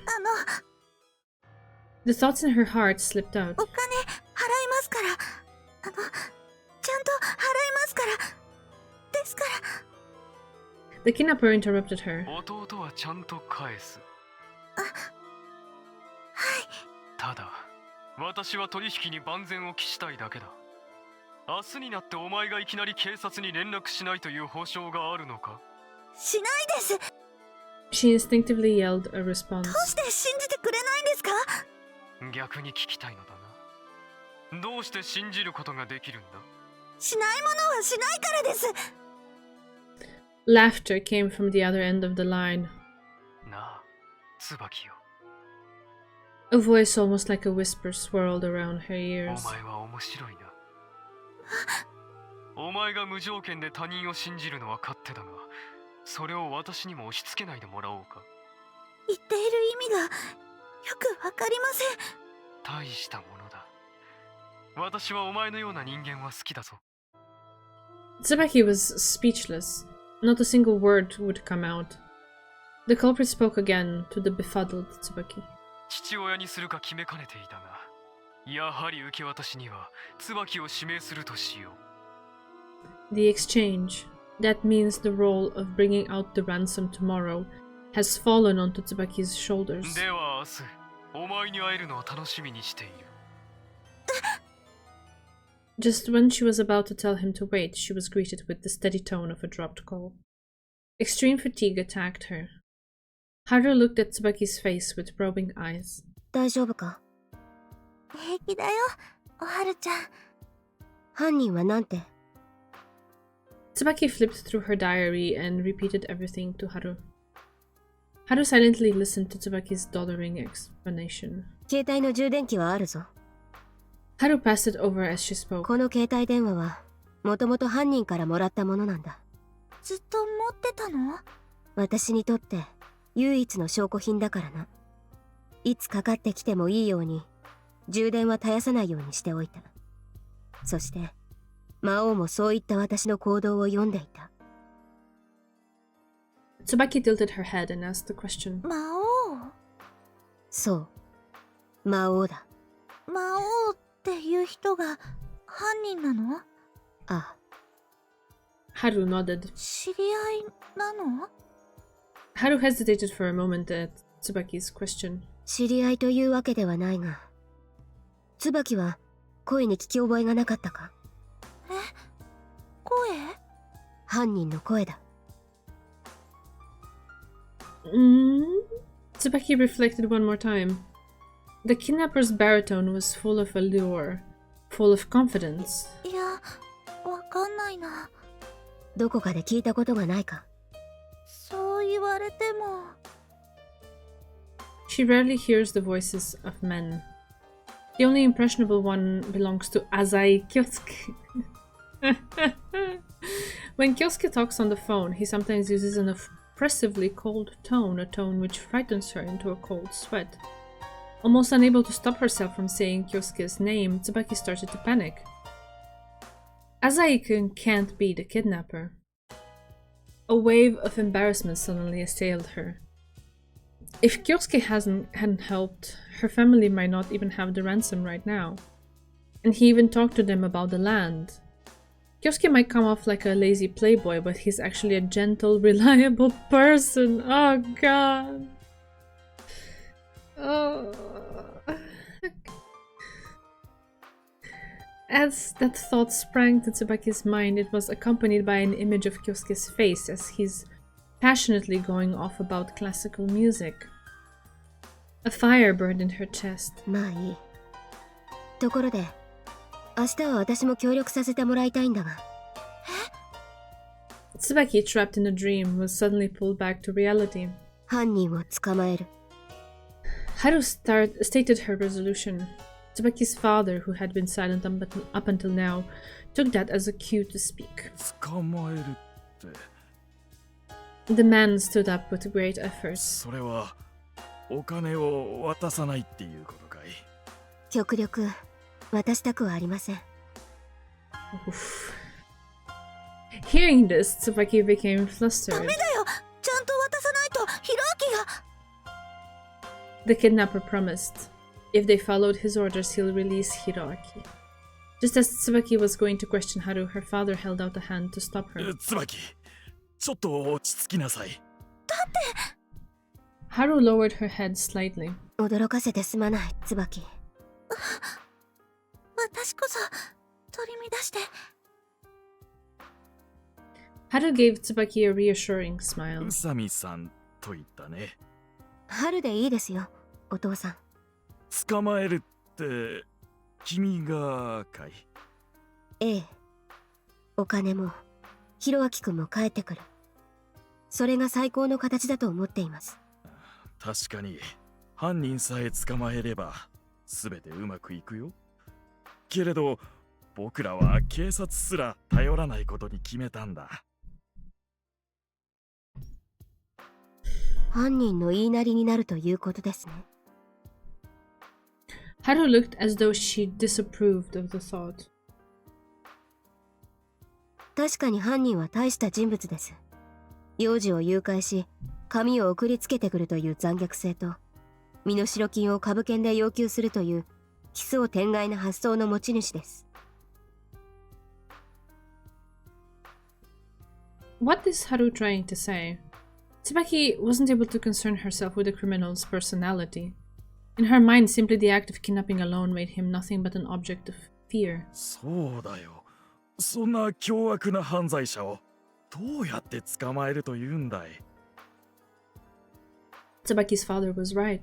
The thoughts in her heart slipped out. お金払いますから。ちゃんと払いますから。ですから。The kidnapper interrupted her. 弟はちゃんと返す。はい。ただ、私は取引に万全を期したいだけだ。明日になってお前がいきなり警察に連絡しないという保証があるのか？しないです。 She instinctively yelled a response. どうして信じてくれないんですか？逆に聞きたいのだな。どうして信じることができるんだ？しないものはしないからです。 Laughter came from the other end of the line. なあ、椿よ。 A voice almost like a whisper swirled around her お ears. 前は面白いな。お前が無条件で他人を信じるのは勝手だが、それを私にも押し付けないでもらおうか。言っている意味がよくわかりません。大したものだ。私はお前のような人間は好きだぞ。 Tsubaki was speechless. Not a single word would come out. The culprit spoke again to the befuddled Tsubaki. 父親にするか決めかねていたが、やはり受け渡しには椿を指名するとしよう。 The exchange, that means the role of bringing out the ransom tomorrow, has fallen onto Tsubaki's shoulders. では明日、お前に会えるのを楽しみにしている。 Just when she was about to tell him to wait, she was greeted with the steady tone of a dropped call. Extreme fatigue attacked her. Haru looked at Tsubaki's face with probing eyes. 大丈夫か？平気だよ、おはるちゃん。犯人はなんて？ Tsubaki flipped through her diary and repeated everything to Haru. Haru silently listened to Tsubaki's doddering explanation. 携帯の充電器はあるぞ。 Haru passed it over as she spoke. この携帯電話はもともと犯人からもらったものなんだ。ずっと持ってたの？私にとって唯一の証拠品だからな。いつかかってきてもいいように充電は絶やさないようにしておいた。そして魔王もそういった私の行動を読んでいた。 Tsubaki tilted her head and asked the question. 魔王？そう、魔王だ。魔王っていう人が犯人なの？ああ。 Haru nodded. 知り合いなの？ Haru hesitated for a moment at Tsubaki's question. 知り合いというわけではないが、椿は声に聞き覚えがなかったか？え？声？犯人の声だ。Tsubaki reflected one more time. The kidnapper's baritone was full of allure, full of confidence. いや、わかんないな。どこかで聞いたことがないか？そう言われても。 She rarely hears the voices of men. The only impressionable one belongs to Azai Kyosuke. When Kyosuke talks on the phone, he sometimes uses an oppressively cold tone, a tone which frightens her into a cold sweat. Almost unable to stop herself from saying Kyosuke's name, Tsubaki started to panic. Azai-kun can't be the kidnapper. A wave of embarrassment suddenly assailed her. If Kyosuke hadn't helped, her family might not even have the ransom right now. And he even talked to them about the land. Kyosuke might come off like a lazy playboy, but he's actually a gentle, reliable person. Oh god. Oh. As that thought sprang to Tsubaki's mind, it was accompanied by an image of Kyosuke's face as he's passionately going off about classical music. A fire burned in her chest. まあいい。ところで、明日は私も協力させてもらいたいんだが。Tsubaki, trapped in a dream, was suddenly pulled back to reality. 犯人を捕まえる。 Haru stated her resolution. Tsubaki's father, who had been silent up until now, took that as a cue to speak. 捕まえるって The man stood up with great effort. それはお金を渡さないっていうことかい？極力渡したくはありません。 Oof. Hearing this, Tsubaki became flustered. ちゃんと渡さないとヒロアキが。 The kidnapper promised. If they followed his orders, he'll release Hiroaki. Just as Tsubaki was going to question Haru, her father held out a hand to stop her. 椿、ちょっと落ち着きなさい。 Haru lowered her head slightly. 驚かせてすまない、椿。私こそ取り乱して。 Haru gave Tsubaki a reassuring smile. 宇佐美さんと言ったね。春でいいですよ、お父さん。捕まえるって君がかい？ええ。お金もヒロアキくんも帰ってくる。それが最高の形だと思っています。確かに犯人さえ捕まえれば全てうまくいくよ。けれど僕らは警察すら頼らないことに決めたんだ。犯人の言いなりになるということですね。 Haru looked as though she disapproved of the thought. 確かに犯人は大した人物です。幼児を誘拐し、紙を送りつけてくるという残虐性と、身代金を株券で要求するという奇想天外な発想の持ち主です。 What is Haru trying to say? Tsubaki wasn't able to concern herself with the criminal's personality. In her mind, simply the act of kidnapping alone made him nothing but an object of fear. そうだよ。そんな凶悪な犯罪者をどうやって捕まえるというんだい？ Tsubaki's father was right.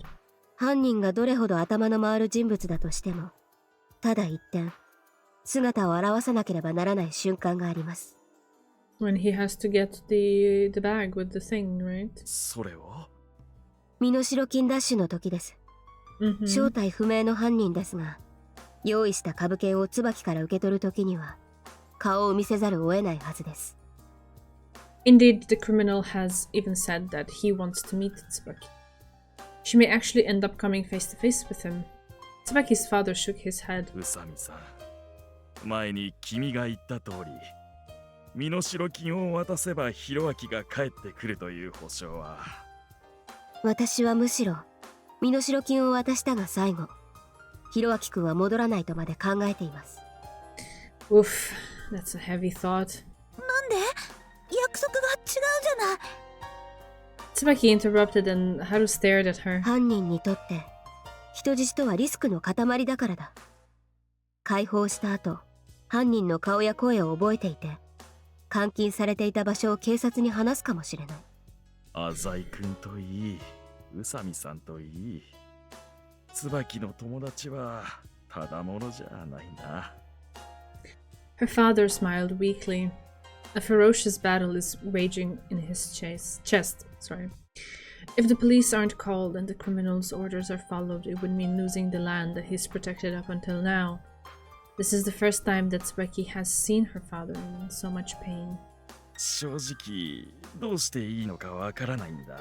犯人がどれほど頭の回る人物だとしても、ただ一点、姿を現さなければならない瞬間があります。 When he has to get the bag with the thing, right? それは？身代金ダッシュの時です。正体不明の犯人ですが、用意した株券を椿から受け取る時には、顔を見せざるを得ないはずです。 Indeed, the criminal has even said that he wants to meet Tsubaki. She may actually end up coming face to face with him. Tsubaki's father shook his head. 宇佐美さん、前に君が言った通り、身代金を渡せばヒロアキが帰ってくるという保証は。私はむしろ身代金を渡したが最後、ヒロアキ君は戻らないとまで考えています。 Oof, that's a heavy thought. なんで？約束が違うじゃない。 Tsubaki interrupted and Haru stared at her. 犯人にとって人質とはリスクの塊だからだ。解放した後、犯人の顔や声を覚えていて、監禁されていた場所を警察に話すかもしれない。浅井君といい、宇佐美さんといい、椿の友達はただものじゃないな。 Her father smiled weakly. A ferocious battle is raging in his chest. If the police aren't called and the criminal's orders are followed, it would mean losing the land that he's protected up until now. This is the first time that Tsubaki has seen her father in so much pain. 正直どうしていいのかわからないんだ。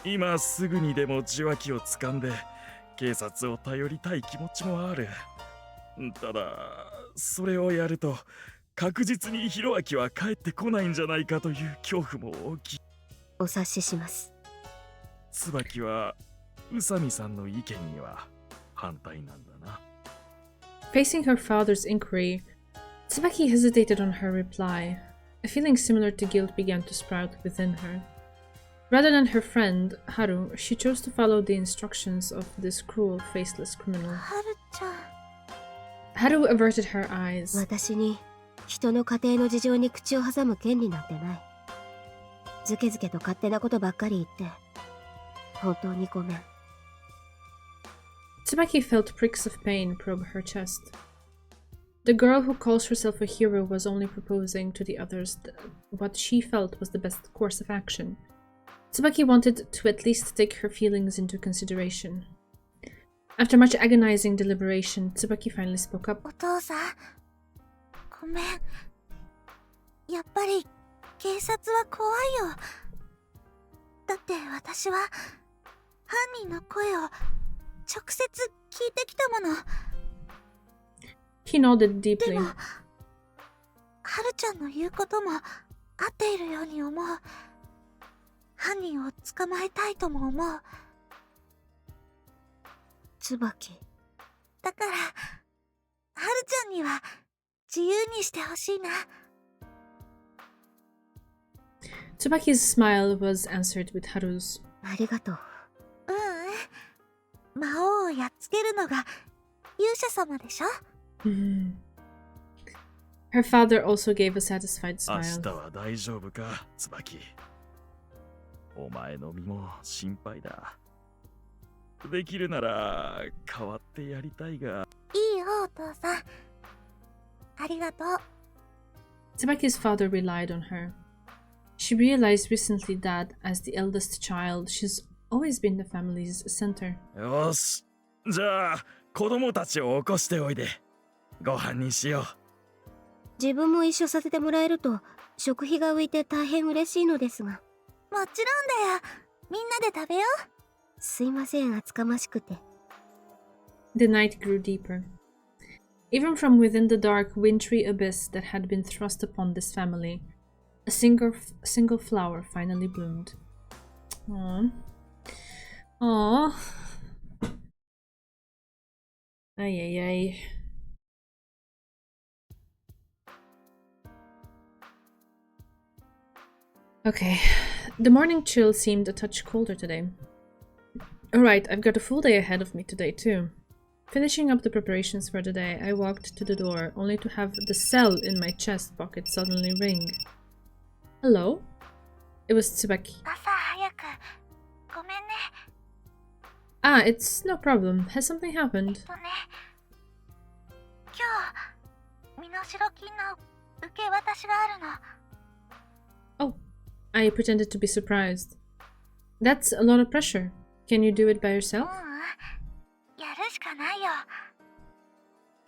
今すぐにでも受話器を掴んで警察を頼りたい気持ちもある。ただそれをやると確実にヒロアキは帰ってこないんじゃないかという恐怖も大きい。お察しします。椿は宇佐美さんの意見には反対なんだな。 Facing her father's inquiry, Tsubaki hesitated on her reply. A feeling similar to guilt began to sprout within her. Rather than her friend, Haru, she chose to follow the instructions of this cruel, faceless criminal. ハルちゃん。 Haru averted her eyes. 私に人の家庭の事情に口を挟む権利なんてない。ずけずけと勝手なことばっかり言って本当にごめん。 Tsubaki felt pricks of pain probe her chest. The girl who calls herself a hero was only proposing to the others what she felt was the best course of action. Tsubaki wanted to at least take her feelings into consideration. After much agonizing deliberation, Tsubaki finally spoke up. お父さん、ごめん。やっぱり警察は怖いよ。だって私は犯人の声を直接聞いてきたもの。He nodded で deeply. も、はるちゃんの言うことも合っているように思う。犯人を捕まえたいとも思う。椿。だから、はるちゃんには自由にしてほしいな。Tsubaki's smile was answered with Haru's. ありがとう。魔王をやっつけるのが勇者様でしょ。Her father also gave a satisfied 明 smile. 日は大丈夫か、椿。お前の身も心配だ。できるなら代わってやりたいが。いいよ、お父さん。ありがとう。Tsubaki's father relied on her. She realized recently that, as the eldest child, she's always been the family's center. よし。じゃあ、子供たちを起こしておいで。ご飯にしよう。自分も一緒させてもらえると食費が浮いて大変嬉しいのですが。もちろんだよ。みんなで食べよう。すいません、厚かましくて。The night grew deeper. Even from within the dark, wintry abyss that had been thrust upon this family, a single flower finally bloomed. Aww. Aww. Ay, ay, ay. Okay, the morning chill seemed a touch colder today. Alright, I've got a full day ahead of me today too. Finishing up the preparations for the day, I walked to the door, only to have the cell in my chest pocket suddenly ring. Hello? It was Tsubaki. Ah, it's no problem. Has something happened? Oh, I pretended to be surprised. That's a lot of pressure. Can you do it by yourself?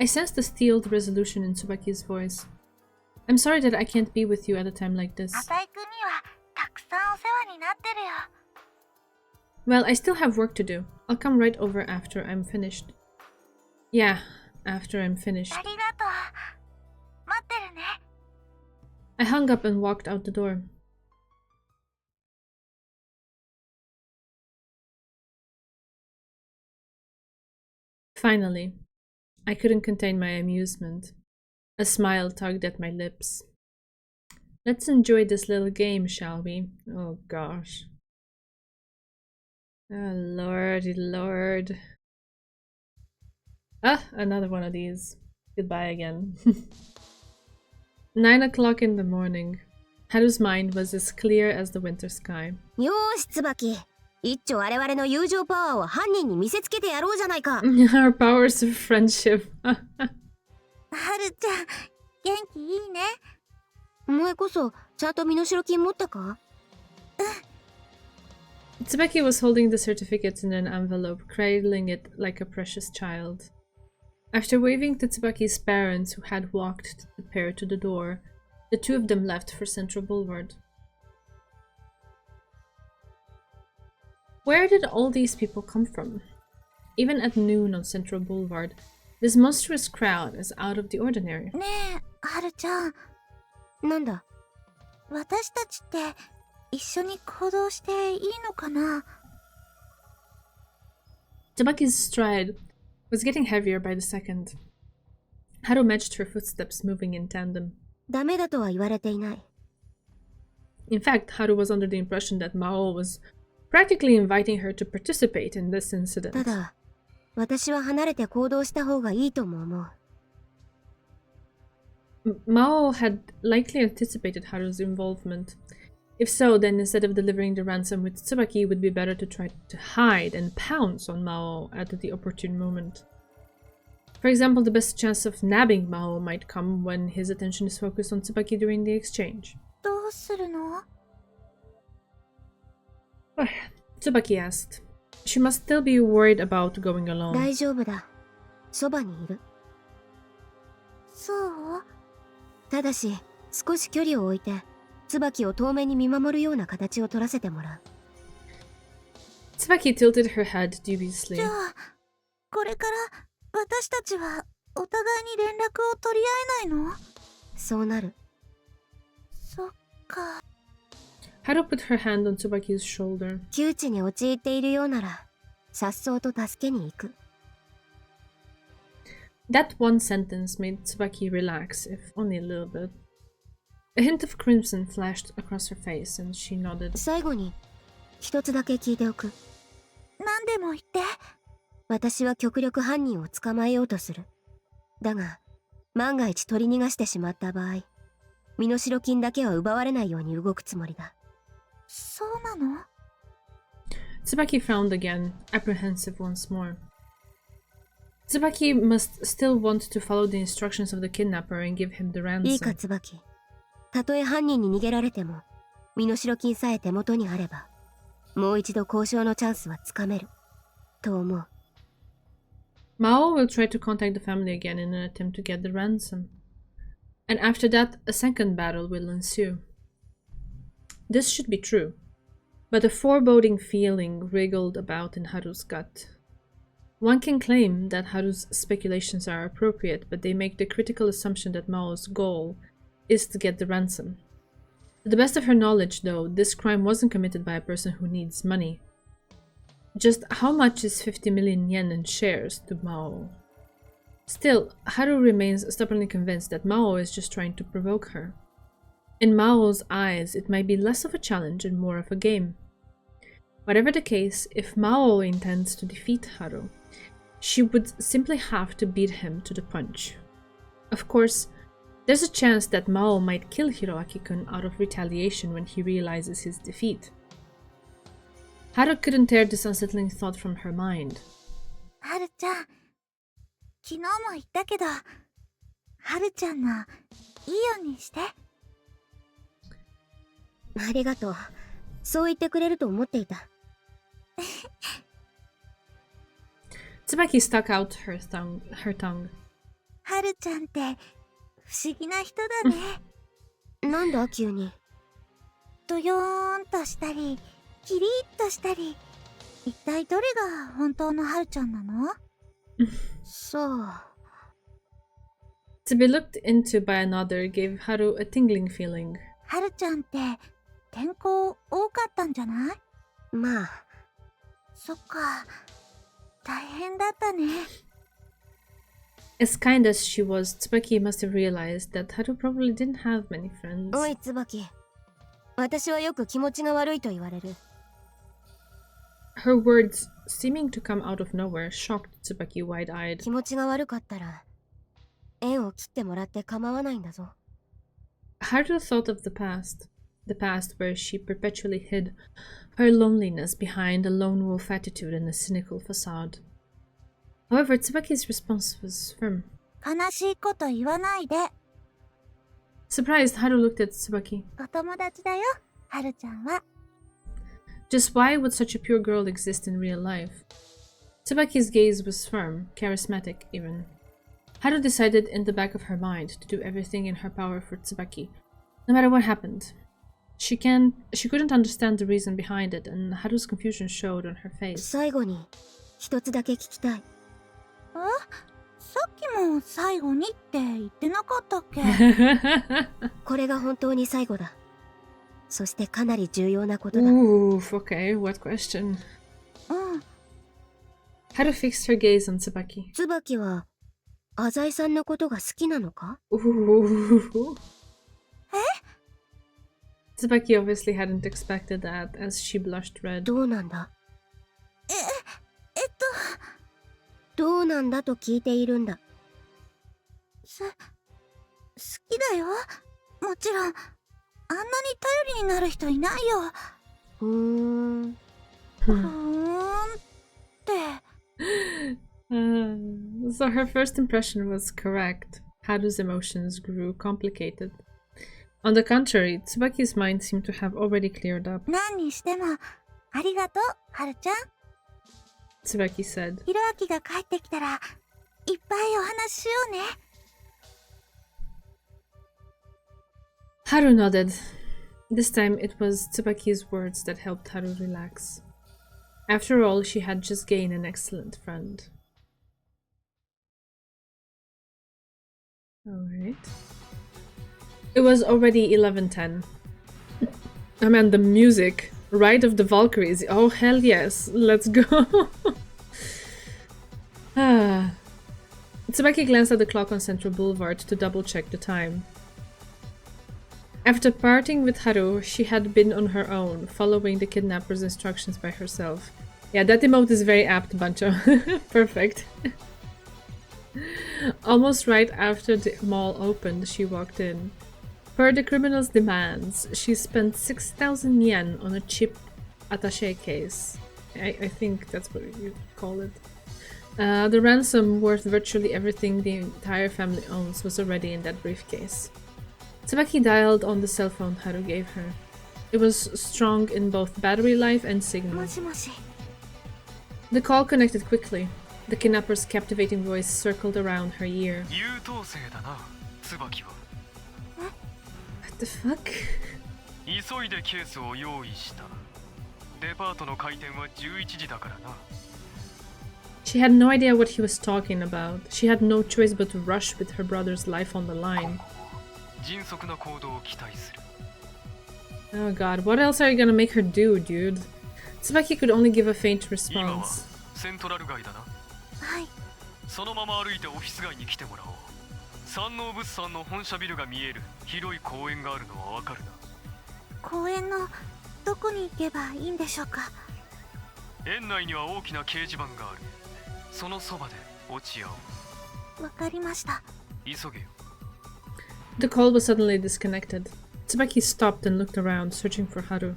I sensed the steeled resolution in Tsubaki's voice. I'm sorry that I can't be with you at a time like this. Well, I still have work to do. I'll come right over after I'm finished. Yeah, after I'm finished. I hung up and walked out the door. Finally, I couldn't contain my amusement. A smile tugged at my lips. Let's enjoy this little game, shall we? Oh gosh. Oh lordy lord. Ah, another one of these. Goodbye again. 9 o'clock in the morning. Haru's mind was as clear as the winter sky. よーし、椿。一丁我々の友情パワーを犯人に見せつけてやろうじゃないか。Our powers of friendship. はるちゃん、元気いいね。お前こそ、ちゃんと身代金持ったか？ Tsubaki was holding the certificate in an envelope, cradling it like a precious child. After waving to Tsubaki's parents, who had walked the pair to the door, the two of them left for Central Boulevard. Where did all these people come from? Even at noon on Central Boulevard, this monstrous crowd is out of the ordinary. ねえ、はるちゃん。なんだ？私たちって一緒に行動していいのかな？ Tsubaki's stride was getting heavier by the second. Haru matched her footsteps, moving in tandem. ダメだとは言われていない。In fact, Haru was under the impression that Maou was practically inviting her to participate in this incident. ただ、私は離れて行動した方がいいとも思う。Maou had likely anticipated Haru's involvement. If so, then instead of delivering the ransom with Tsubaki, it would be better to try to hide and pounce on Maou at the opportune moment. For example, the best chance of nabbing Mao might come when his attention is focused on Tsubaki during the exchange. どうするの？ Tsubaki asked. She must still be worried about going alone. 大丈夫だ。そばにいる。そう？ただし、少し距離を置いて、椿を遠目に見守るような形を取らせてもらう。Tsubaki tilted her head dubiously. じゃあ、これから私たちはお互いに連絡を取り合えないの？そうなる。そっか。Haru put her hand on Tsubaki's shoulder. 窮地に陥っているようなら、颯爽と助けに行く。That one sentence made Tsubaki relax, if only a little bit. A hint of crimson flashed across her face, and she nodded. 最後に、一つだけ聞いておく。何でも言って。私は極力犯人を捕まえようとする。だが、万が一取り逃がしてしまった場合、身代金だけは奪われないように動くつもりだ。そうなの？ Tsubaki frowned again, apprehensive once more. Tsubaki must still want to follow the instructions of the kidnapper and give him the いいか、 ransom. 椿。たとえ犯人に逃げられても、身代金さえ手元にあれば、もう一度交渉のチャンスはつかめる。と思う。Mao will try to contact the family again in an attempt to get the ransom. And after that, a second battle will ensue. This should be true, but a foreboding feeling wriggled about in Haru's gut. One can claim that Haru's speculations are appropriate, but they make the critical assumption that Mao's goal is to get the ransom. To the best of her knowledge, though, this crime wasn't committed by a person who needs money. Just how much is 50 million yen in shares to Mao? Still, Haru remains stubbornly convinced that Mao is just trying to provoke her. In Mao's eyes, it might be less of a challenge and more of a game. Whatever the case, if Mao intends to defeat Haru, she would simply have to beat him to the punch. Of course, there's a chance that Mao might kill Hiroaki-kun out of retaliation when he realizes his defeat. Haru couldn't tear this unsettling thought from her mind. はるちゃん、昨日も言ったけど、はるちゃんのいいようにして。ありがとう。そう言ってくれると思っていた。Tsubaki stuck out her tongue. はるちゃんって不思議な人だね。なんだ急に。ドヨーンとしたり、キリッとしたり。一体どれが本当のはるちゃんなの？そう。To be looked into by another gave Haru a tingling feeling. はるちゃんって転校多かったんじゃない？まあ。そっか。大変だったね。As kind as she was, Tsubaki must have realized that Haru probably didn't have many friends. おい、椿。私はよく気持ちが悪いと言われる。Her words, seeming to come out of nowhere, shocked Tsubaki wide-eyed. 気持ちが悪かったら、縁を切ってもらって構わないんだぞ。Haru thought of the past where she perpetually hid her loneliness behind a lone wolf attitude and a cynical facade. However, Tsubaki's response was firm. 悲しいこと言わないで。 Surprised, Haru looked at Tsubaki. お友達だよ、はるちゃんは。Just why would such a pure girl exist in real life? Tsubaki's gaze was firm, charismatic even. Haru decided in the back of her mind to do everything in her power for Tsubaki, no matter what happened. She couldn't understand the reason behind it, and Haru's confusion showed on her face. 最後に一つだけ聞きたい。さっきも最後にって言ってなかったっけ？これが本当に最後だ。そしてかなり重要なことだ。Oof, okay, what question? うん。 Haru fixed her gaze on Tsubaki. 椿は浅井さんのことが好きなのか？ Ooh. Tsubaki obviously hadn't expected that, as she blushed red. どうなんだ？どうなんだと聞いているんだ。好きだよ。もちろん。あんなに頼りになる人いないよ。ふーん。ふーんって。So her first impression was correct. Haru's emotions grew complicated. On the contrary, Tsubaki's mind seemed to have already cleared up. 何にしてもありがとう、はるちゃん。 Tsubaki said. ひろあきが帰ってきたらいっぱいお話ししようね。 Haru nodded. This time it was Tsubaki's words that helped Haru relax. After all, she had just gained an excellent friend. Alright. It was already 11:10. I mean, the music. Ride of the Valkyries. Oh, hell yes. Let's go. Tsubaki glanced at the clock on Central Boulevard to double-check the time. After parting with Haru, she had been on her own, following the kidnapper's instructions by herself. Yeah, that emote is very apt, Bancho. Perfect. Almost right after the mall opened, she walked in. Per the criminal's demands, she spent 6,000 yen on a cheap attaché case. I think that's what you call it. The ransom, worth virtually everything the entire family owns, was already in that briefcase. Tsubaki dialed on the cell phone Haru gave her. It was strong in both battery life and signal. もしもし。 The call connected quickly. The kidnapper's captivating voice circled around her ear. 優等生だな、椿は。 What the fuck? 急いでケースを用意した。デパートの開店は11時だからな。 She had no idea what he was talking about. She had no choice but to rush with her brother's life on the line. 迅速な行動を期待する。 Oh god, what else are you gonna make her do, dude? Tsubaki could only give a faint 今は response. セントラル街だな。はい。そのまま歩いてオフィス街に来てもらおう。山王物産の本社ビルが見える広い公園があるのはわかるな。公園のどこに行けばいいんでしょうか。園内には大きな掲示板がある。そのそばで落ち合おう。わかりました。急げよ。 The call was suddenly disconnected. Tsubaki stopped and looked around, searching for Haru.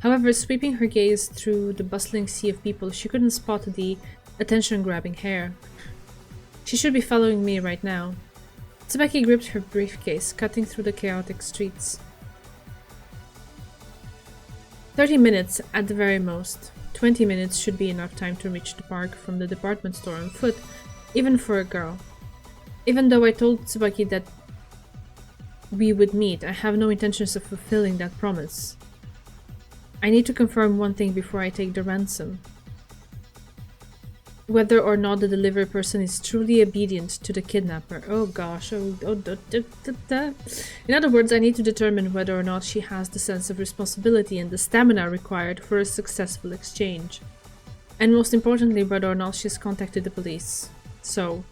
However, sweeping her gaze through the bustling sea of people, she couldn't spot the attention-grabbing hair. She should be following me right now. Tsubaki gripped her briefcase, cutting through the chaotic streets. 30 minutes at the very most. 20 minutes should be enough time to reach the park from the department store on foot, even for a girl. Even though I told Tsubaki that we would meet, I have no intentions of fulfilling that promise. I need to confirm one thing before I take the ransom. Whether or not the delivery person is truly obedient to the kidnapper. Oh gosh. In other words, I need to determine whether or not she has the sense of responsibility and the stamina required for a successful exchange. And most importantly, whether or not she's contacted the police. So,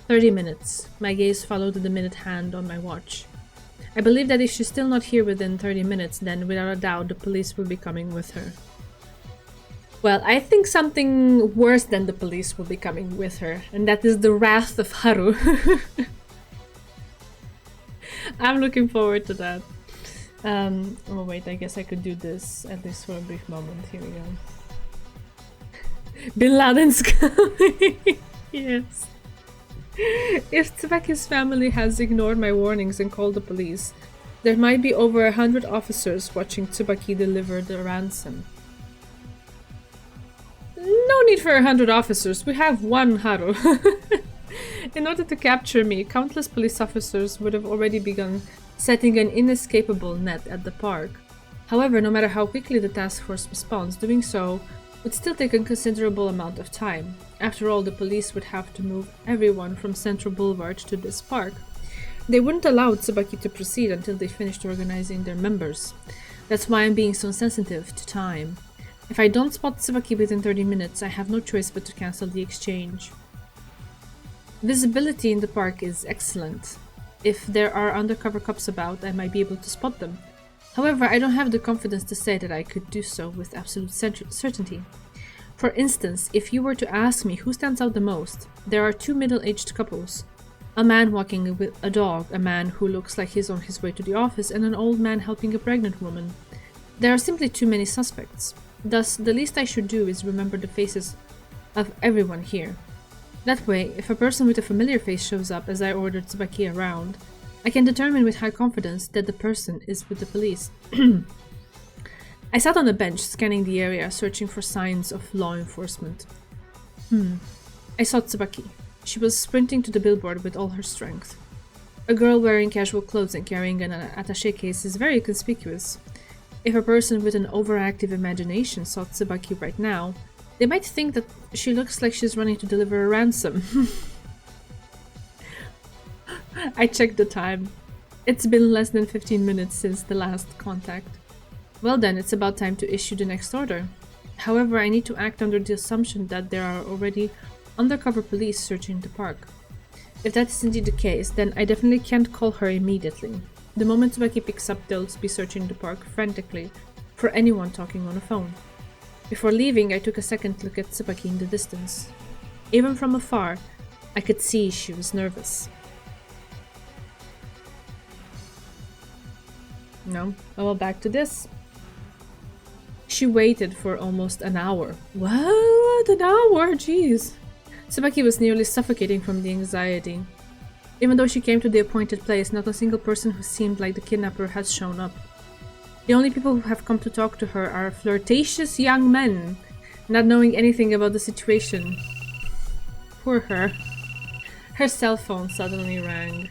30 minutes. My gaze followed the minute hand on my watch. I believe that if she's still not here within 30 minutes, then without a doubt the police will be coming with her. Well, I think something worse than the police will be coming with her, and that is the wrath of Haru. I'm looking forward to that. Oh wait, I guess I could do this at least for a brief moment. Here we go. Bin Laden's coming! Yes. If Tsubaki's family has ignored my warnings and called the police, there might be over 100 officers watching Tsubaki deliver the ransom. No need for 100 officers, we have one Haru. In order to capture me, countless police officers would have already begun setting an inescapable net at the park. However, no matter how quickly the task force responds, doing so would still take a considerable amount of time. After all, the police would have to move everyone from Central Boulevard to this park. They wouldn't allow Tsubaki to proceed until they finished organizing their members. That's why I'm being so sensitive to time. If I don't spot Tsubaki within 30 minutes, I have no choice but to cancel the exchange. Visibility in the park is excellent. If there are undercover cops about, I might be able to spot them. However, I don't have the confidence to say that I could do so with absolute certainty. For instance, if you were to ask me who stands out the most, there are two middle-aged couples. A man walking with a dog, a man who looks like he's on his way to the office, and an old man helping a pregnant woman. There are simply too many suspects. Thus, the least I should do is remember the faces of everyone here. That way, if a person with a familiar face shows up as I ordered Tsubaki around, I can determine with high confidence that the person is with the police. I sat on a bench, scanning the area, searching for signs of law enforcement. I saw Tsubaki. She was sprinting to the billboard with all her strength. A girl wearing casual clothes and carrying an attaché case is very conspicuous. If a person with an overactive imagination saw Tsubaki right now, they might think that she looks like she's running to deliver a ransom. I checked the time. It's been less than 15 minutes since the last contact. Well then, it's about time to issue the next order. However, I need to act under the assumption that there are already undercover police searching the park. If that is indeed the case, then I definitely can't call her immediately. The moment Tsubaki picks up, they'll be searching the park frantically for anyone talking on a phone. Before leaving, I took a second look at Tsubaki in the distance. Even from afar, I could see she was nervous. No, well, back to this. She waited for almost an hour. What? An hour? Jeez. Tsubaki was nearly suffocating from the anxiety. Even though she came to the appointed place, not a single person who seemed like the kidnapper has shown up. The only people who have come to talk to her are flirtatious young men, not knowing anything about the situation. Poor her. Her cell phone suddenly rang.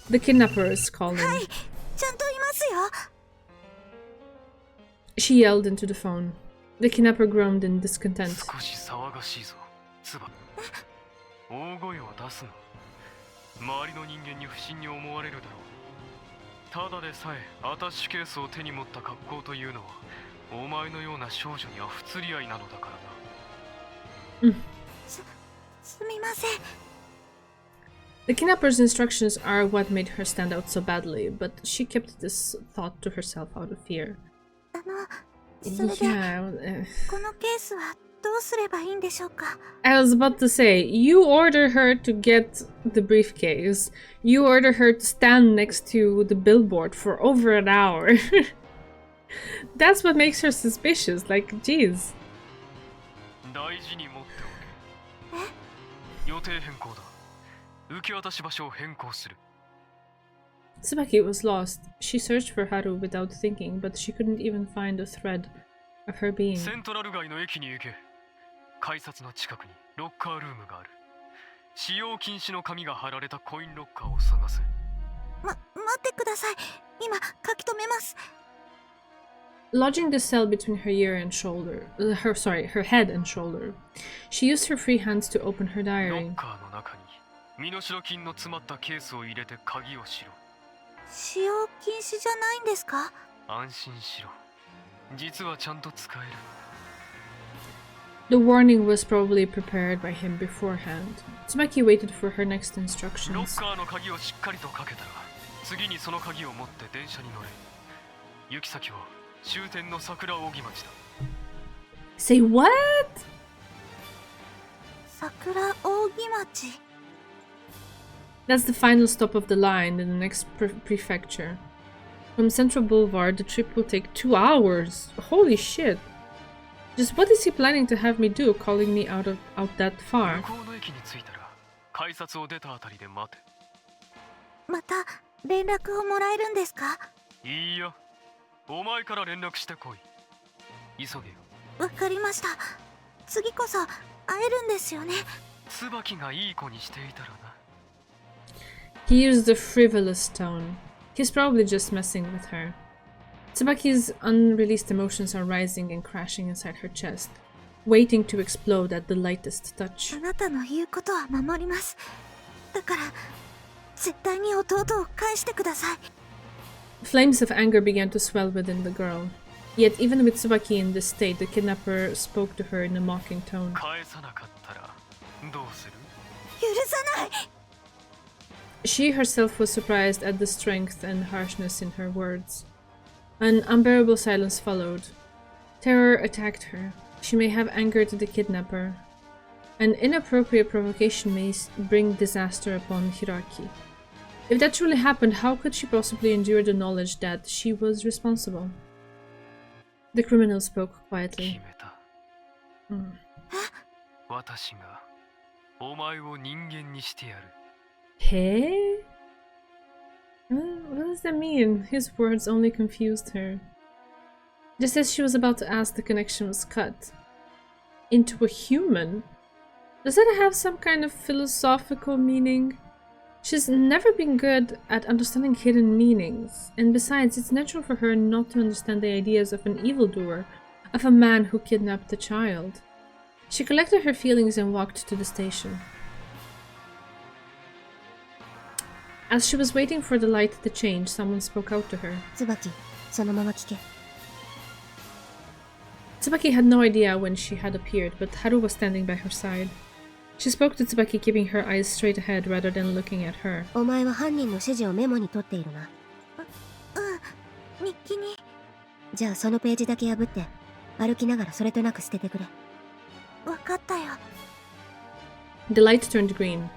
The kidnapper is calling. She yelled into the phone. The kidnapper groaned in discontent. 少し騒がしいぞ、つば。大声を出すな。周りの人間に不審に思われるだろう。ただでさえアタッシュケースを手に持った格好というのは、お前のような少女には不釣り合いなのだからな。すみません。 The kidnapper's instructions are what made her stand out so badly, but she kept this thought to herself out of fear. それで、 Yeah, このケースはどうすればいいんでしょうか。 I was about to say, you order her to get the briefcase. You order her to stand next to the billboard for over an hour. That's what makes her suspicious, like, jeez. 大事に持っておけ。予定変更だ。受け渡し場所を変更する。 Tsubaki was lost. She searched for Haru without thinking, but she couldn't even find a thread of her being. セントラル街の駅に行け。改札の近くにロッカールームがある。使用禁止の紙が貼られたコインロッカーを探せ。待ってください。今書き留めます。 Lodging the cell between her ear and shoulder, her head and shoulder, she used her free hands to open her ロ diary. ッカーの中に身代金の詰まったケースを入れて鍵をしろ。使用禁止じゃないんですか。安心しろ。実はちゃんと使える。 The warning was probably prepared by him beforehand. Tsubaki waited for her next ロッ instructions. カーの鍵をしっかりとかけたら、次にその鍵を持って電車に乗れ。行き先は終点の桜扇町だ。 Say what? 桜扇町。 That's the final stop of the line in the next prefecture. From Central Boulevard, the trip will take 2 hours. Holy shit. Just what is he planning to have me do, calling me out that far? 向こうの駅に着いたら、改札を出たあたりで待て。また連絡をもらえるんですか。いいや、お前から連絡してこい。急げよ。わかりました。次こそ会えるんですよね。椿がいい子にしていたらな。 He used a frivolous tone. He's probably just messing with her. Tsubaki's unreleased emotions are rising and crashing inside her chest, waiting to explode at the lightest touch. あなたの言うことは守ります。だから絶対に弟を返してください。 Flames of anger began to swell within the girl. Yet even with Tsubaki in this state, the kidnapper spoke to her in a mocking tone. 返さなかったらどうする？許さない。 She herself was surprised at the strength and harshness in her words. An unbearable silence followed. Terror attacked her. She may have angered the kidnapper. An inappropriate provocation may bring disaster upon Hiraki. If that truly happened, how could she possibly endure the knowledge that she was responsible? The criminal spoke 決 quietly. めた。 Mm. 私がお前を人間にしてやる。 Hey? What does that mean? His words only confused her. Just as she was about to ask, the connection was cut. Into a human? Does that have some kind of philosophical meaning? She's never been good at understanding hidden meanings, and besides, it's natural for her not to understand the ideas of an evildoer, of a man who kidnapped a child. She collected her feelings and walked to the station. As she was waiting for the light to change, someone spoke out to her. 椿、そのまま聞け。 Tsubaki had no idea when she had appeared, but Haru was standing by her side. She spoke to Tsubaki, keeping her eyes straight ahead rather than looking at her. お前は犯人の指示をメモに取っているな。日記に。じゃあそのページだけ破って、歩きながらそれとなく捨ててくれ。わかったよ。 The light turned green.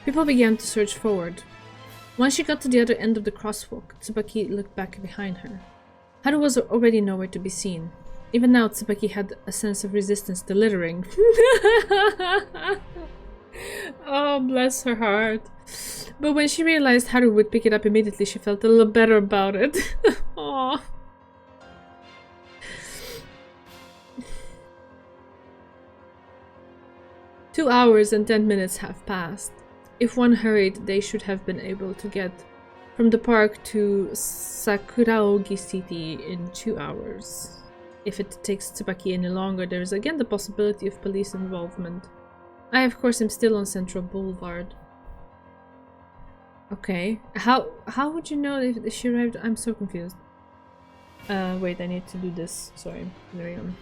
People began to surge forward. Once she got to the other end of the crosswalk, Tsubaki looked back behind her. Haru was already nowhere to be seen. Even now, Tsubaki had a sense of resistance delirium. Oh, bless her heart. But when she realized Haru would pick it up immediately, she felt a little better about it. Aww. "2 hours and 10 minutes have passed. If one hurried, they should have been able to get from the park to Sakuraogi City in 2 hours. If it takes Tsubaki any longer, there is again the possibility of police involvement. I, of course, am still on Central Boulevard." Okay. How would you know if she arrived? I'm so confused. Wait, I need to do this. Sorry. There we go.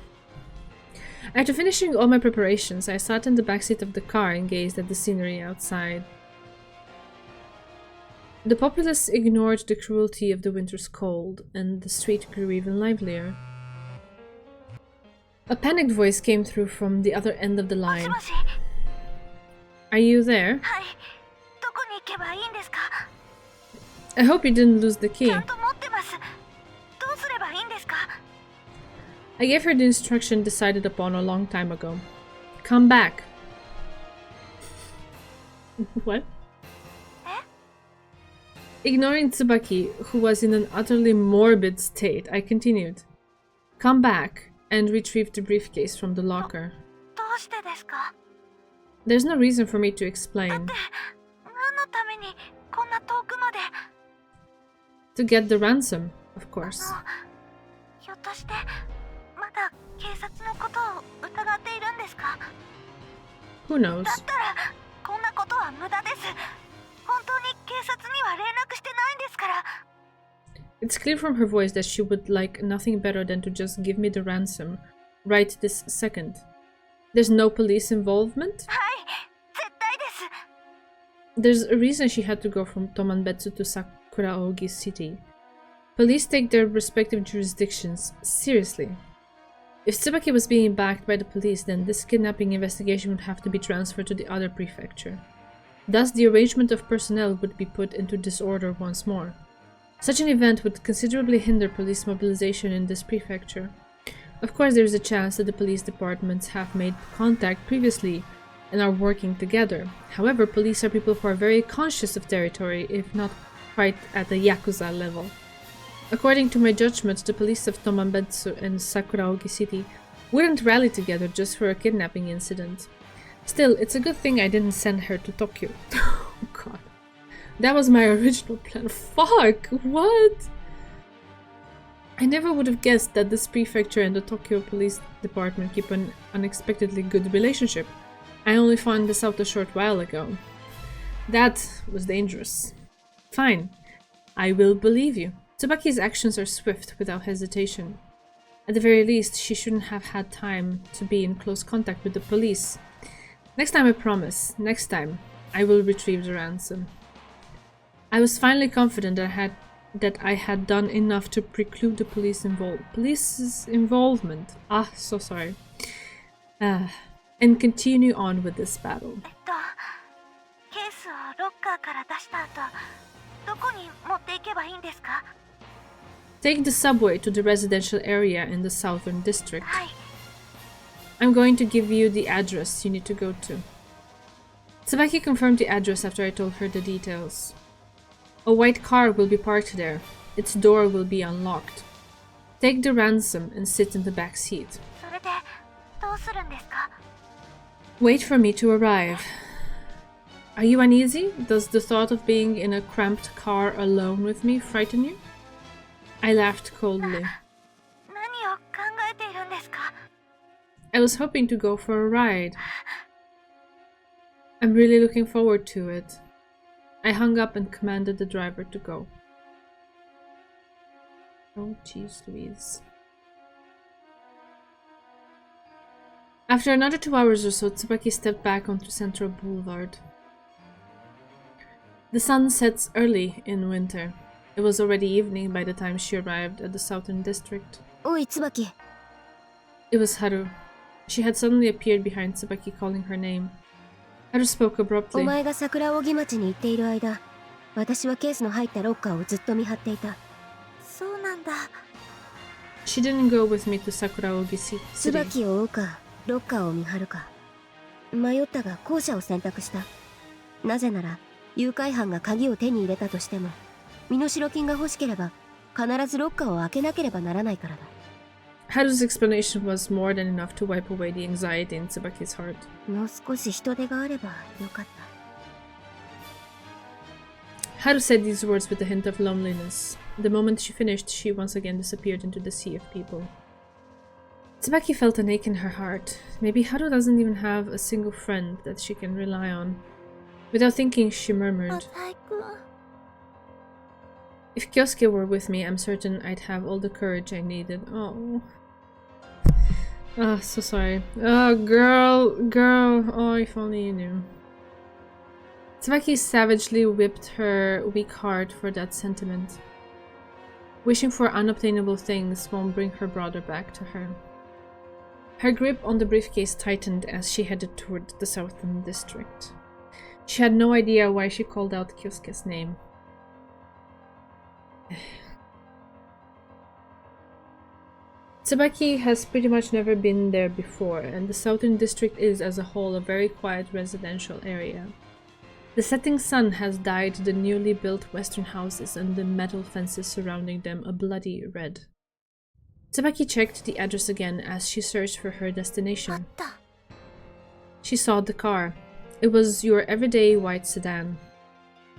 After finishing all my preparations, I sat in the backseat of the car and gazed at the scenery outside. The populace ignored the cruelty of the winter's cold, and the street grew even livelier. A panicked voice came through from the other end of the もし line. もし。 Are you there? はい。どこに行けばいいんですか？ I hope you didn't lose the ち key. ゃんと持ってます。どうすればいいんですか？ I gave her the instruction decided upon a long time ago. Come back. What? Ignoring Tsubaki, who was in an utterly morbid state, I continued. Come back and retrieve the briefcase from the locker. どうしてですか？ There's no reason for me to だ explain. って何のためにこんな遠くまで。 To get the ransom, of course. ひょっとしてまだ警察のことを疑っているんですか？ Who knows? だったらこんなことは無駄です。本当に警察には連絡してないんですから。 It's clear from her voice that she would like nothing better than to just give me the ransom right this second. There's no police involvement? はい絶対です。 There's a reason she had to go from Tomanbetsu to Sakuraogi City. Police take their respective jurisdictions seriously. If Tsubaki was being backed by the police, then this kidnapping investigation would have to be transferred to the other prefecture. Thus, the arrangement of personnel would be put into disorder once more. Such an event would considerably hinder police mobilization in this prefecture. Of course, there is a chance that the police departments have made contact previously and are working together. However, police are people who are very conscious of territory, if not quite at the Yakuza level. According to my judgment, the police of Tomanbetsu and Sakuraogi City wouldn't rally together just for a kidnapping incident. Still, it's a good thing I didn't send her to Tokyo. Oh god. That was my original plan. Fuck! What? I never would have guessed that this prefecture and the Tokyo Police Department keep an unexpectedly good relationship. I only found this out a short while ago. That was dangerous. Fine. I will believe you. Tsubaki's actions are swift, without hesitation. At the very least, she shouldn't have had time to be in close contact with the police. Next time, I promise. Next time, I will retrieve the ransom. I was finally confident that I had done enough to preclude the police's involvement. Ah, so sorry. And continue on with this battle. ケースをロッカーから出した後、どこに持っていけばいいんですか？ Take the subway to the residential area in the southern district. はい。 I'm going to give you the address you need to go to. Tsubaki confirmed the address after I told her the details. A white car will be parked there. Its door will be unlocked. Take the ransom and sit in the back seat. それでどうするんですか？ Wait for me to arrive. Are you uneasy? Does the thought of being in a cramped car alone with me frighten you? I laughed coldly. 何を考えているんですか？ I was hoping to go for a ride. I'm really looking forward to it. I hung up and commanded the driver to go. Oh, jeez Louise. After another 2 hours or so, Tsubaki stepped back onto Central Boulevard. The sun sets early in winter. It was already evening by the time she arrived at the Southern District. おい椿 It was Haru. She had suddenly appeared behind Tsubaki, calling her name. Haru spoke お abruptly. 前が桜荻町に行っている間私はケースの入ったロッカーをずっと見張っていたそうなんだ。 She didn't go with me to Sakuraogi City. 椿を追うかロッカーを見張るか迷ったが後者を選択したなぜなら誘拐犯が鍵を手に入れたとしても身代金が欲しければ必ずロッカーを開けなければならないからだ Haru's explanation was more than enough to wipe away the anxiety in Tsubaki's heart. もう少し人手があればよかった Haru said these words with a hint of loneliness. The moment she finished, she once again disappeared into the sea of people. Tsubaki felt an ache in her heart. Maybe Haru doesn't even have a single friend that she can rely on. Without thinking, she 浅 murmured, 井くん。 If Kyosuke were with me, I'm certain I'd have all the courage I needed. Oh. Oh, so sorry. Oh, girl. Oh, if only you knew. Tsubaki savagely whipped her weak heart for that sentiment. Wishing for unobtainable things won't bring her brother back to her. Her grip on the briefcase tightened as she headed toward the Southern District. She had no idea why she called out Kyosuke's name. Tsubaki has pretty much never been there before, and the Southern District is as a whole a very quiet residential area. The setting sun has dyed the newly built western houses and the metal fences surrounding them a bloody red. Tsubaki checked the address again as she searched for her あっ destination. た。 She saw the car. It was your everyday white sedan.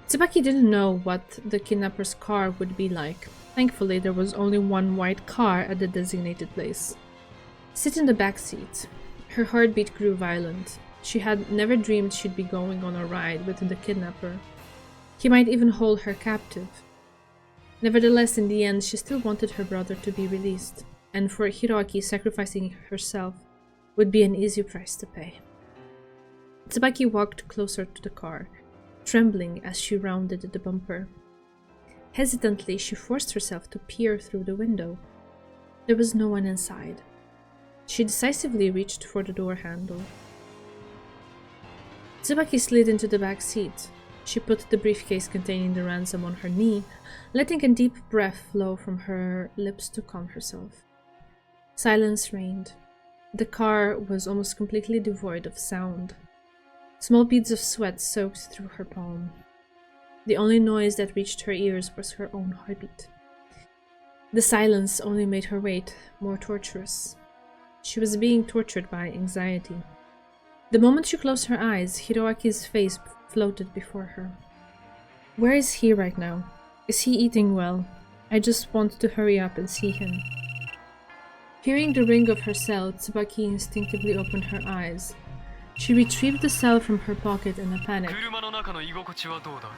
Tsubaki didn't know what the kidnapper's car would be like. Thankfully, there was only one white car at the designated place. Sit in the back seat. Her heartbeat grew violent. She had never dreamed she'd be going on a ride with the kidnapper. He might even hold her captive. Nevertheless, in the end, she still wanted her brother to be released, and for Hiroaki, sacrificing herself would be an easy price to pay. Tsubaki walked closer to the car, trembling as she rounded the bumper. Hesitantly, she forced herself to peer through the window. There was no one inside. She decisively reached for the door handle. Tsubaki slid into the back seat. She put the briefcase containing the ransom on her knee, letting a deep breath flow from her lips to calm herself. Silence reigned. The car was almost completely devoid of sound. Small beads of sweat soaked through her palm. The only noise that reached her ears was her own heartbeat. The silence only made her wait more torturous. She was being tortured by anxiety. The moment she closed her eyes, Hiroaki's face floated before her. Where is he right now? Is he eating well? I just want to hurry up and see him. Hearing the ring of her cell, Tsubaki instinctively opened her eyes. She retrieved the cell from her pocket in a panic. 車の中の居心地はどうだ？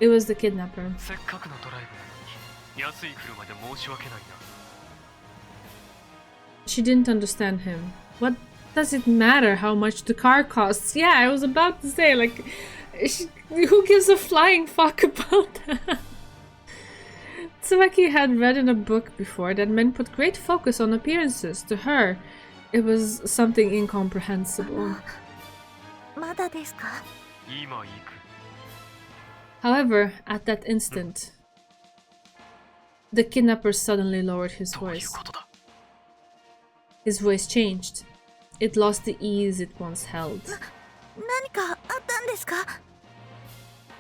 It was the kidnapper. せっかくのドライブなのに安い車で申し訳ないな。 She didn't understand him. What does it matter how much the car costs? Yeah, I was about to say, like, who gives a flying fuck about that? Tsubaki had read in a book before that men put great focus on appearances. To her, it was something incomprehensible. まだですか？ 今行く。 However, at that instant, the kidnapper suddenly lowered his どういう voice. ことだ？ His voice changed. It lost the ease it once held. 何かあったんですか？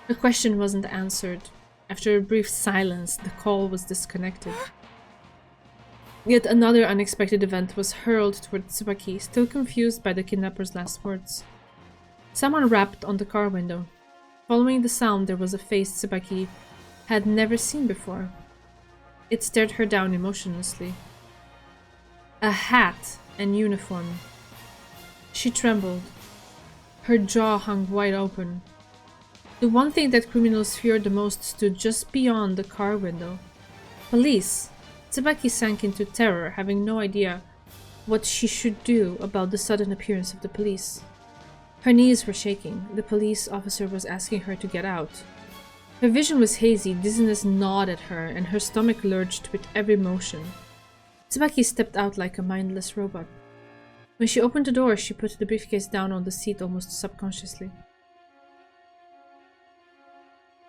The question wasn't answered. After a brief silence, the call was disconnected. Yet another unexpected event was hurled toward Tsubaki, still confused by the kidnapper's last words. Someone rapped on the car window. Following the sound, there was a face Tsubaki had never seen before. It stared her down emotionlessly. A hat and uniform. She trembled. Her jaw hung wide open. The one thing that criminals feared the most stood just beyond the car window. Police. Tsubaki sank into terror, having no idea what she should do about the sudden appearance of the police. Her knees were shaking. The police officer was asking her to get out. Her vision was hazy, dizziness gnawed at her, and her stomach lurched with every motion. Tsubaki stepped out like a mindless robot. When she opened the door, she put the briefcase down on the seat almost subconsciously.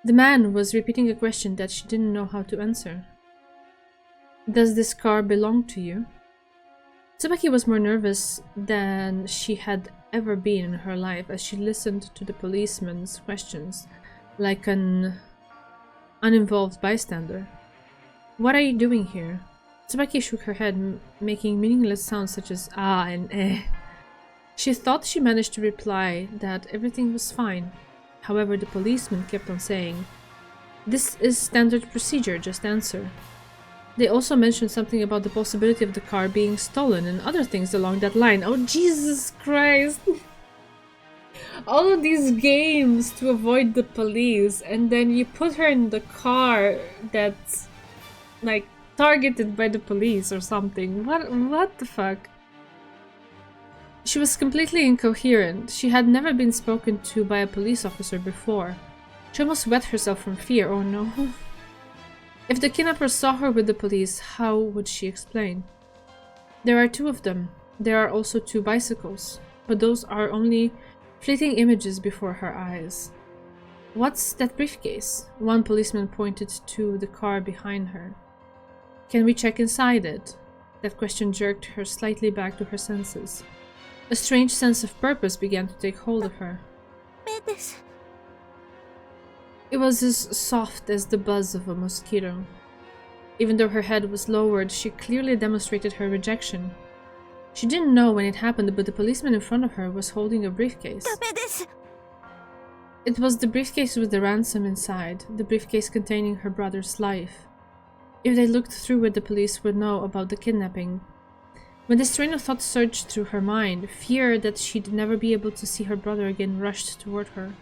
The man was repeating a question that she didn't know how to answer. Does this car belong to you? Tsubaki was more nervous than she had ever been in her life as she listened to the policeman's questions like an uninvolved bystander. What are you doing here? Tsubaki shook her head, making meaningless sounds such as ah and eh. She thought she managed to reply that everything was fine. However, the policeman kept on saying, "This is standard procedure, just answer." They also mentioned something about the possibility of the car being stolen and other things along that line. Oh, Jesus Christ! All of these games to avoid the police, and then you put her in the car that's, like, targeted by the police or something. What the fuck? She was completely incoherent. She had never been spoken to by a police officer before. She almost wet herself from fear. Oh no. If the kidnappers saw her with the police, how would she explain? There are two of them. There are also two bicycles, but those are only fleeting images before her eyes. What's that briefcase? One policeman pointed to the car behind her. Can we check inside it? That question jerked her slightly back to her senses. A strange sense of purpose began to take hold of her. It was as soft as the buzz of a mosquito. Even though her head was lowered, she clearly demonstrated her rejection. She didn't know when it happened, but the policeman in front of her was holding a briefcase. It was the briefcase with the ransom inside, the briefcase containing her brother's life. If they looked through it, the police would know about the kidnapping. When this train of thought surged through her mind, fear that she'd never be able to see her brother again rushed toward her.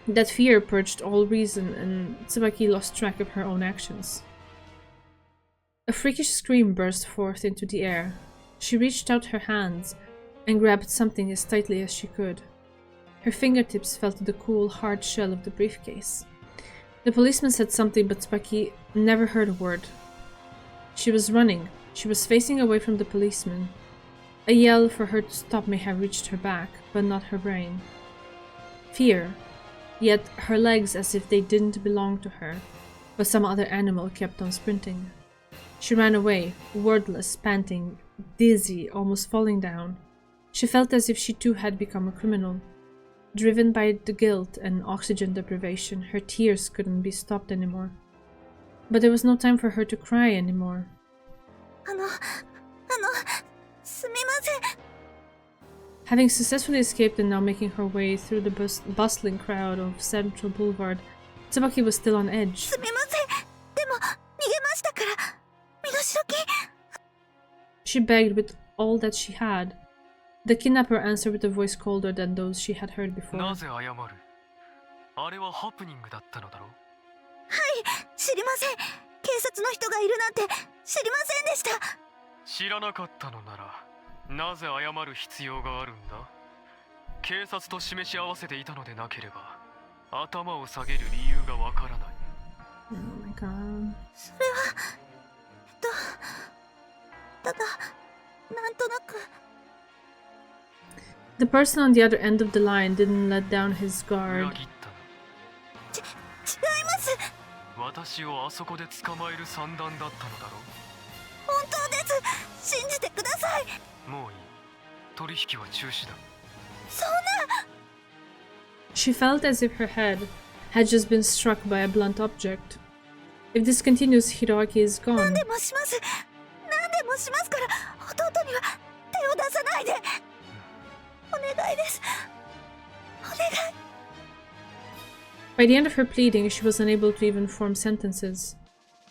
That fear purged all reason, and Tsubaki lost track of her own actions. A freakish scream burst forth into the air. She reached out her hands and grabbed something as tightly as she could. Her fingertips felt the cool, hard shell of the briefcase. The policeman said something, but Tsubaki never heard a word. She was running. She was facing away from the policeman. A yell for her to stop may have reached her back, but not her brain. Fear. Yet her legs as if they didn't belong to her, but some other animal kept on sprinting. She ran away, wordless, panting, dizzy, almost falling down. She felt as if she too had become a criminal. Driven by the guilt and oxygen deprivation, her tears couldn't be stopped anymore. But there was no time for her to cry anymore. すみません。 Having successfully escaped and now making her way through the bustling crowd of Central Boulevard, Tsubaki was still on edge. すみません。でも、逃げましたから。身代金。 She begged with all that she had. The kidnapper answered with a voice colder than those she had heard before. なぜ謝る？あれはハプニングだったのだろう？はい、知りません。警察の人がいるなんて知りませんでした。知らなかったのなら、なぜ謝る必要があるんだ？警察と示し合わせていたのでなければ、頭を下げる理由がわからない。Oh my god. それは、ただ、なんとなく。The person on the other end of the line didn't let down his guard. 裏切った違います。の。私をあそこで捕まえる算段だったのだろう。本当です。信じてください。もういい。取引は中止だ。そんな。 She felt as if her head had just been struck by a blunt object. If this continues, Hiroaki is 何 gone. でもします。何でもしますから弟には手を出さないで。お願いです。お願い。 By the end of her pleading, she was unable to even form sentences.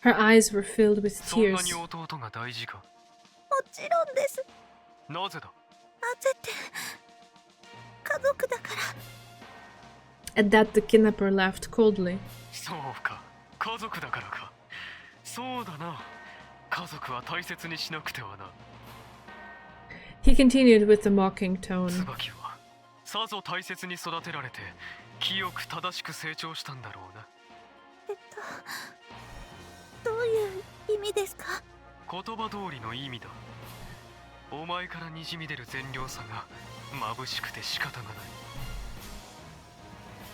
Her eyes were filled with そんな tears. に弟が大事か。もちろんです。なぜだ。焦って家族だから。 At that, the kidnapper laughed coldly. そうか、家族だからか。そうだな。家族は大切にしなくてはな。 He continued with a mocking tone. 椿はさぞ大切に育てられて清く正しく成長したんだろうな。どういう意味ですか？言葉通りの意味だ。お前からにじみ出る善良さが眩しくて仕方がない。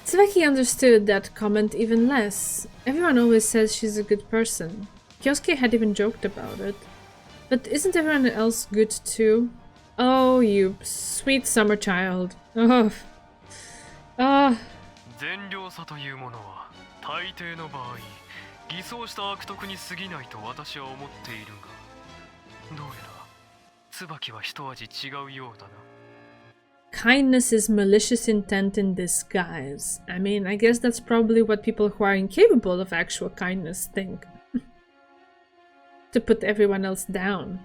Tsubaki understood that comment even less. Everyone always says she's a good person. Kyosuke had even joked about it. But isn't everyone else good too? Oh, you sweet summer child. Oh. Ah. 善良さというものは大抵の場合偽装した悪徳に過ぎないと私は思っているが、どうやら椿は一味違うようだな。 Kindness is malicious intent in disguise. I mean, I guess that's probably what people who are incapable of actual kindness think. To put everyone else down.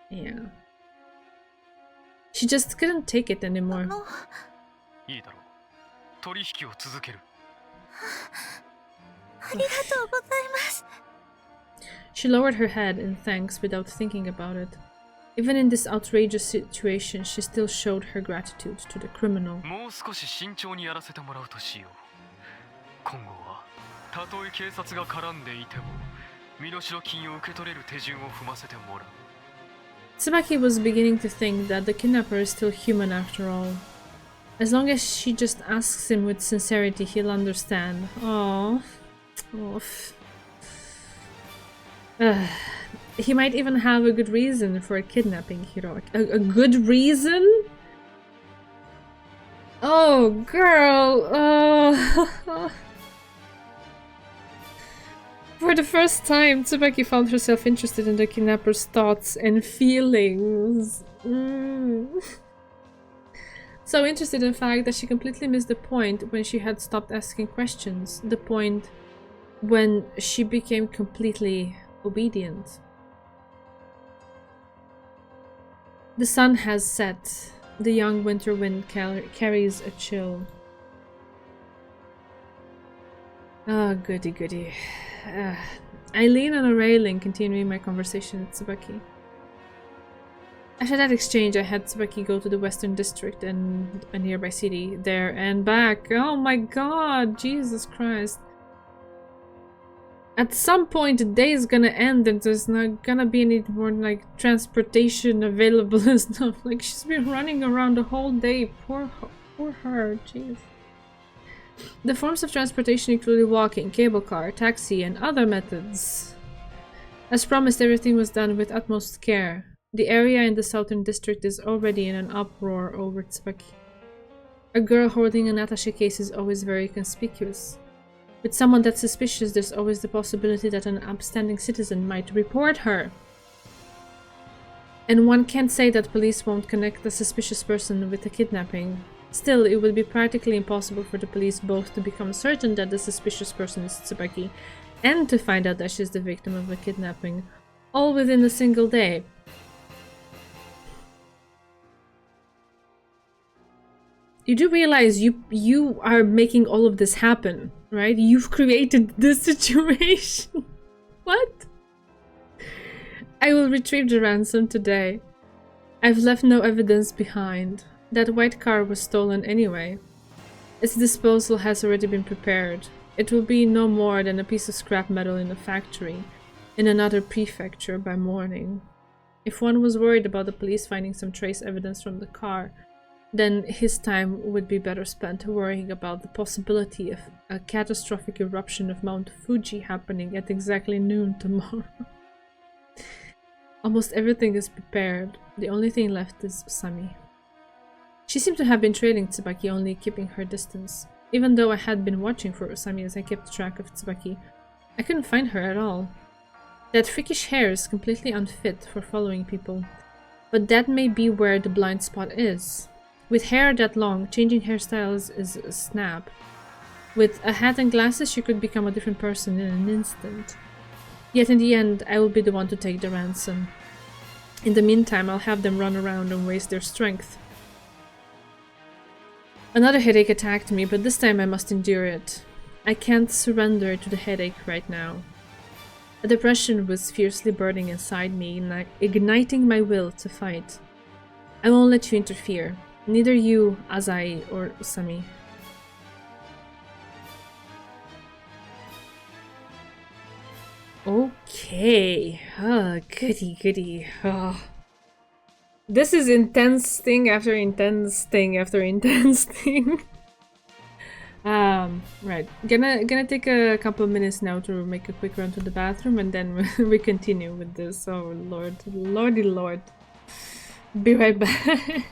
Yeah. She just couldn't take it anymore. いいだろう。取引を続ける。ありがとうございます。 She lowered her head in thanks without thinking about it. Even in this outrageous situation, she still showed her gratitude to the criminal. もう少し慎重にやらせてもらうとしよう。今後はたとえ警察が絡んでいても身代金を受け取れる手順を踏ませてもらう。 Tsubaki was beginning to think that the kidnapper is still human after all. As long as she just asks him with sincerity, he'll understand. Aww. He might even have a good reason for kidnapping Hiroaki. A good reason? Oh, girl. Oh. For the first time, Tsubaki found herself interested in the kidnapper's thoughts and feelings. So interested, in fact, that she completely missed the point when she had stopped asking questions. The point when she became completely obedient. The sun has set. The young winter wind carries a chill. Oh, goody goody. I lean on a railing, continuing my conversation with Tsubaki. After that exchange, I had Tsubaki go to the Western District and a nearby city, there and back. Oh my god, Jesus Christ. At some point, the day is gonna end and there's not gonna be any more, like, transportation available and stuff. Like, she's been running around the whole day. Poor her, jeez. The forms of transportation included walking, cable car, taxi, and other methods. As promised, everything was done with utmost care. The area in the Southern District is already in an uproar over Tsubaki. A girl holding an attaché case is always very conspicuous. With someone that's suspicious, there's always the possibility that an upstanding citizen might report her. And one can't say that police won't connect a suspicious person with a kidnapping. Still, it would be practically impossible for the police both to become certain that the suspicious person is Tsubaki and to find out that she's the victim of a kidnapping, all within a single day. You do realize you are making all of this happen, right? You've created this situation. What? I will retrieve the ransom today. I've left no evidence behind. That white car was stolen anyway. Its disposal has already been prepared. It will be no more than a piece of scrap metal in a factory, in another prefecture by morning. If one was worried about the police finding some trace evidence from the car, then his time would be better spent worrying about the possibility of a catastrophic eruption of Mount Fuji happening at exactly noon tomorrow. Almost everything is prepared. The only thing left is Usami. She seemed to have been trailing Tsubaki, only keeping her distance. Even though I had been watching for Usami as I kept track of Tsubaki, I couldn't find her at all. That freakish hair is completely unfit for following people, but that may be where the blind spot is. With hair that long, changing hairstyles is a snap. With a hat and glasses, she could become a different person in an instant. Yet in the end, I will be the one to take the ransom. In the meantime, I'll have them run around and waste their strength. Another headache attacked me, but this time I must endure it. I can't surrender to the headache right now. A depression was fiercely burning inside me, igniting my will to fight. I won't let you interfere. Neither you, Azai, or Usami. Okay. Goody goody. This is intense thing after intense thing after intense thing. Right. Gonna take a couple of minutes now to make a quick run to the bathroom, and then we continue with this. Oh lord, lordy lord. Be right back.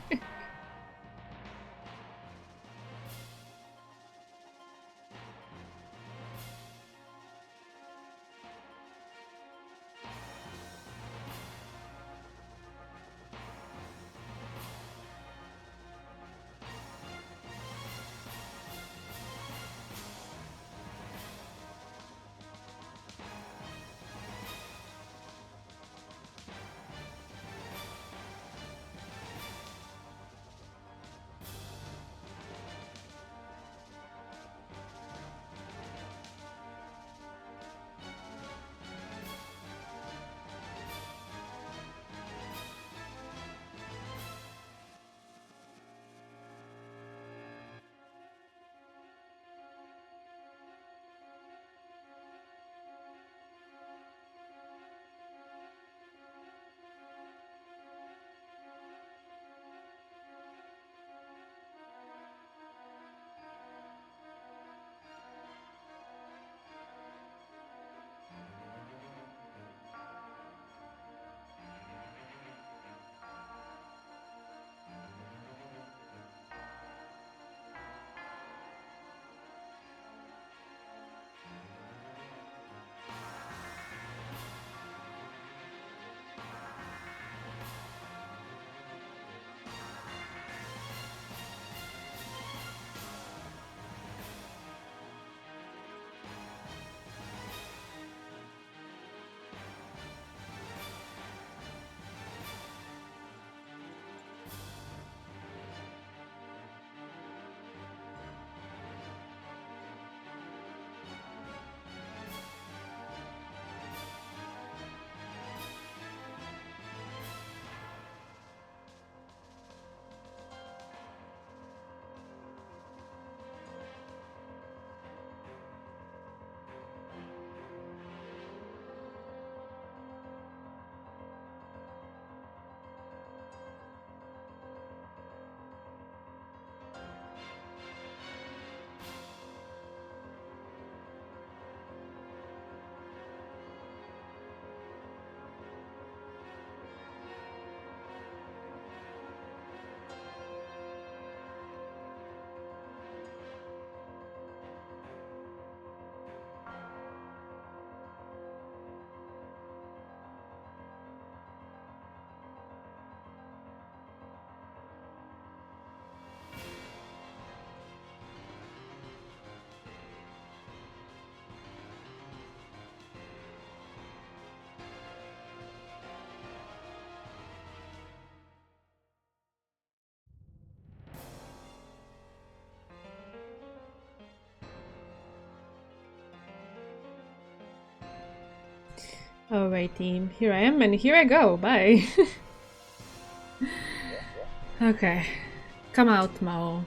Alright team, here I am and here I go, bye! Okay, come out Maou.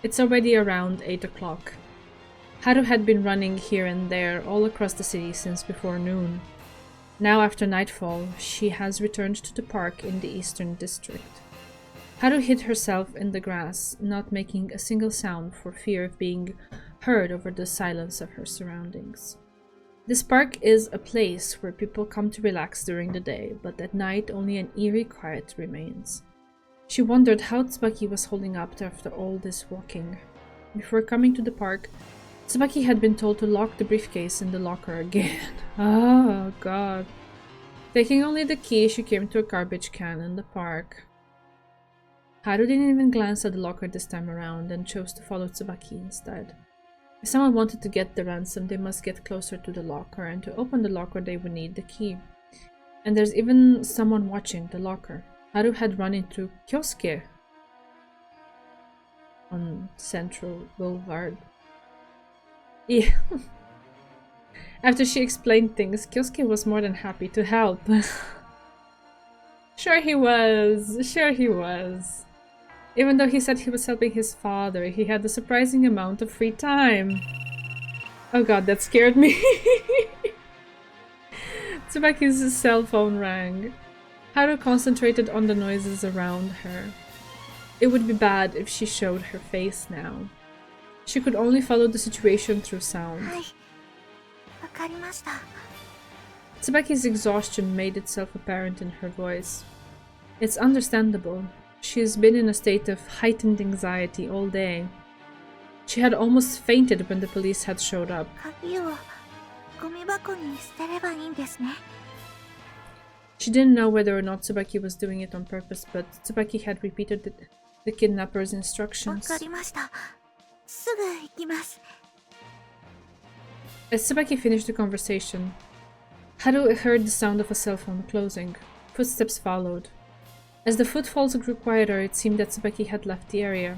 It's already around 8 o'clock. Haru had been running here and there all across the city since before noon. Now after nightfall, she has returned to the park in the eastern district. Haru hid herself in the grass, not making a single sound for fear of being heard over the silence of her surroundings. This park is a place where people come to relax during the day, but at night only an eerie quiet remains. She wondered how Tsubaki was holding up after all this walking. Before coming to the park, Tsubaki had been told to lock the briefcase in the locker again. Oh god. Taking only the key, she came to a garbage can in the park. Haru didn't even glance at the locker this time around and chose to follow Tsubaki instead. If someone wanted to get the ransom, they must get closer to the locker, and to open the locker they would need the key. And there's even someone watching the locker. Haru had run into Kyosuke on Central Boulevard. Yeah. After she explained things, Kyosuke was more than happy to help. Sure he was. Sure he was. Even though he said he was helping his father, he had a surprising amount of free time. Oh god, that scared me. Tsubaki's cell phone rang. Haru concentrated on the noises around her. It would be bad if she showed her face now. She could only follow the situation through sound. はい、わかりました。 Tsubaki's exhaustion made itself apparent in her voice. It's understandable. She has been in a state of heightened anxiety all day. She had almost fainted when the police had showed up. 鍵をゴミ箱に捨てればいいんですね。 She didn't know whether or not Tsubaki was doing it on purpose, but Tsubaki had repeated the kidnapper's わ instructions. かりました。すぐ行きます。 As Tsubaki finished the conversation, Haru heard the sound of a cell phone closing. Footsteps followed. As the footfalls grew quieter, it seemed that Tsubaki had left the area.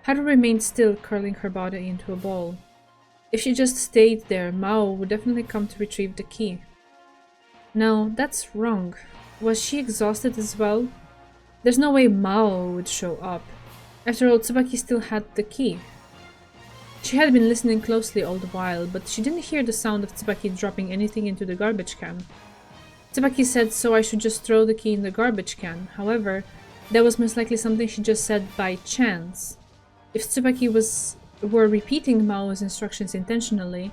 Haru remained still, curling her body into a ball. If she just stayed there, Maou would definitely come to retrieve the key. No, that's wrong. Was she exhausted as well? There's no way Maou would show up. After all, Tsubaki still had the key. She had been listening closely all the while, but she didn't hear the sound of Tsubaki dropping anything into the garbage can. Tsubaki said so I should just throw the key in the garbage can. However, that was most likely something she just said by chance. If Tsubaki were repeating Mao's instructions intentionally,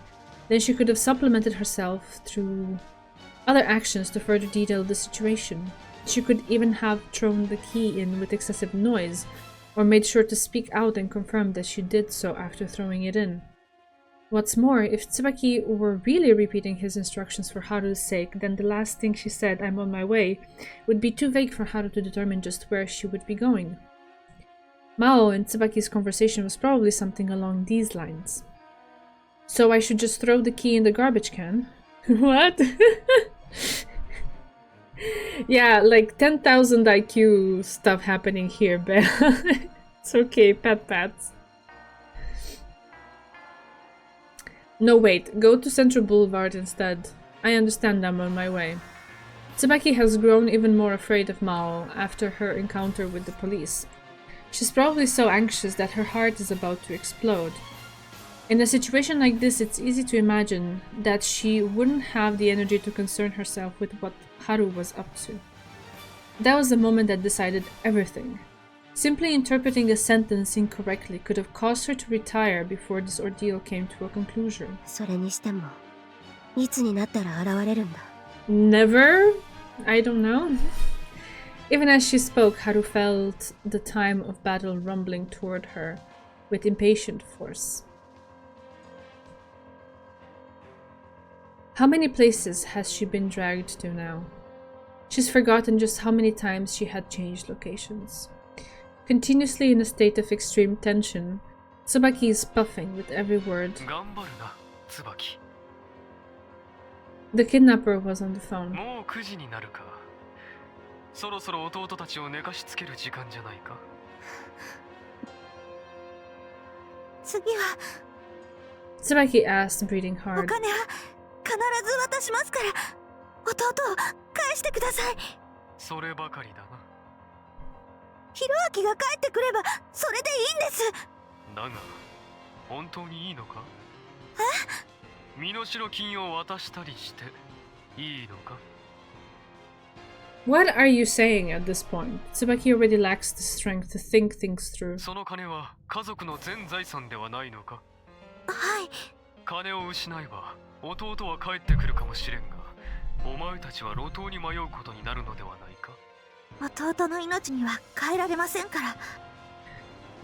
then she could have supplemented herself through other actions to further detail the situation. She could even have thrown the key in with excessive noise, or made sure to speak out and confirm that she did so after throwing it in. What's more, if Tsubaki were really repeating his instructions for Haru's sake, then the last thing she said, "I'm on my way," would be too vague for Haru to determine just where she would be going. Mao and Tsubaki's conversation was probably something along these lines. So I should just throw the key in the garbage can? What? Yeah, like 10,000 IQ stuff happening here, but it's okay, pats. No, wait, go to Central Boulevard instead. I understand I'm on my way. Tsubaki has grown even more afraid of Mao after her encounter with the police. She's probably so anxious that her heart is about to explode. In a situation like this, it's easy to imagine that she wouldn't have the energy to concern herself with what Haru was up to. That was the moment that decided everything. Simply interpreting a sentence incorrectly could have caused her to retire before this ordeal came to a conclusion. それにしてもいつになったら現れるんだ。 Never? I don't know. Even as she spoke, Haru felt the time of battle rumbling toward her with impatient force. How many places has she been dragged to now? She's forgotten just how many times she had changed locations. Continuously in a state of extreme tension, Tsubaki is puffing with every word. 頑張るな、椿。 The kidnapper was on the phone. もう9時になるか。そろそろ弟たちを寝かしつける時間じゃないか。次は Tsubaki asked, breathing お hard. 金は必ず渡しますから弟を返してください。そればかりだな。ひろあきが帰ってくればそれでいいんです。だが本当にいいのか？身代金を渡したりしていいのか？ What are you saying at this point? Tsubaki already lacks the strength to think things through. その金は家族の全財産ではないのか？はい。金を失えば弟は帰ってくるかもしれんが、お前たちは路頭に迷うことになるのではないか？弟の命には変えられませんから。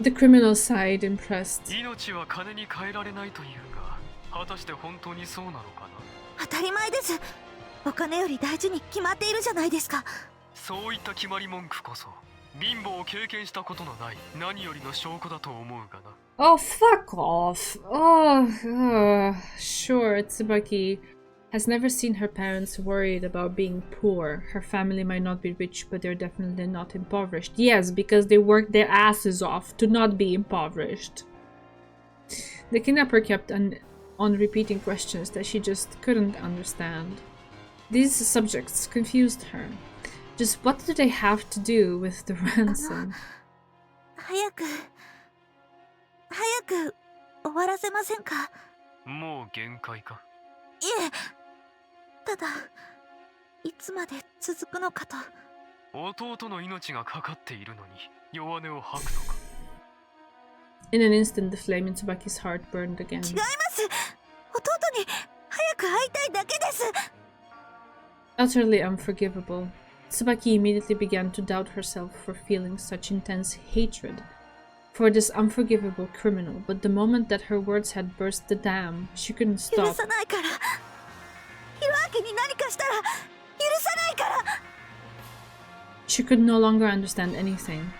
The criminal sighed, impressed. 命は金に換えられないというが、果たして本当にそうなのかな。当たり前です。お金より大事に決まっているじゃないですか。そういった決まり文句こそ貧乏を経験したことのない何よりの証拠だと思うがな。 Oh, fuck off. Oh, sure, Tsubaki has never seen her parents worried about being poor. Her family might not be rich, but they're definitely not impoverished. Yes, because they work their asses off to not be impoverished. The kidnapper kept on repeating questions that she just couldn't understand. These subjects confused her. Just what do they have to do with the ransom? 早く終わらせませんか。もう限界か。いえ、ただいつまで続くのかと。弟の命がかかっているのに弱音を吐くのか。 In an instant, the flame in Tsubaki's heart burned again. 違います。弟に早く会いたいだけです。 Utterly unforgivable. Tsubaki immediately began to doubt herself for feeling such intense hatred for this unforgivable criminal, but the moment that her words had burst the dam, she couldn't 許 stop. さないから。ヒロアキに何かしたら許さないから。 She could no longer understand anything.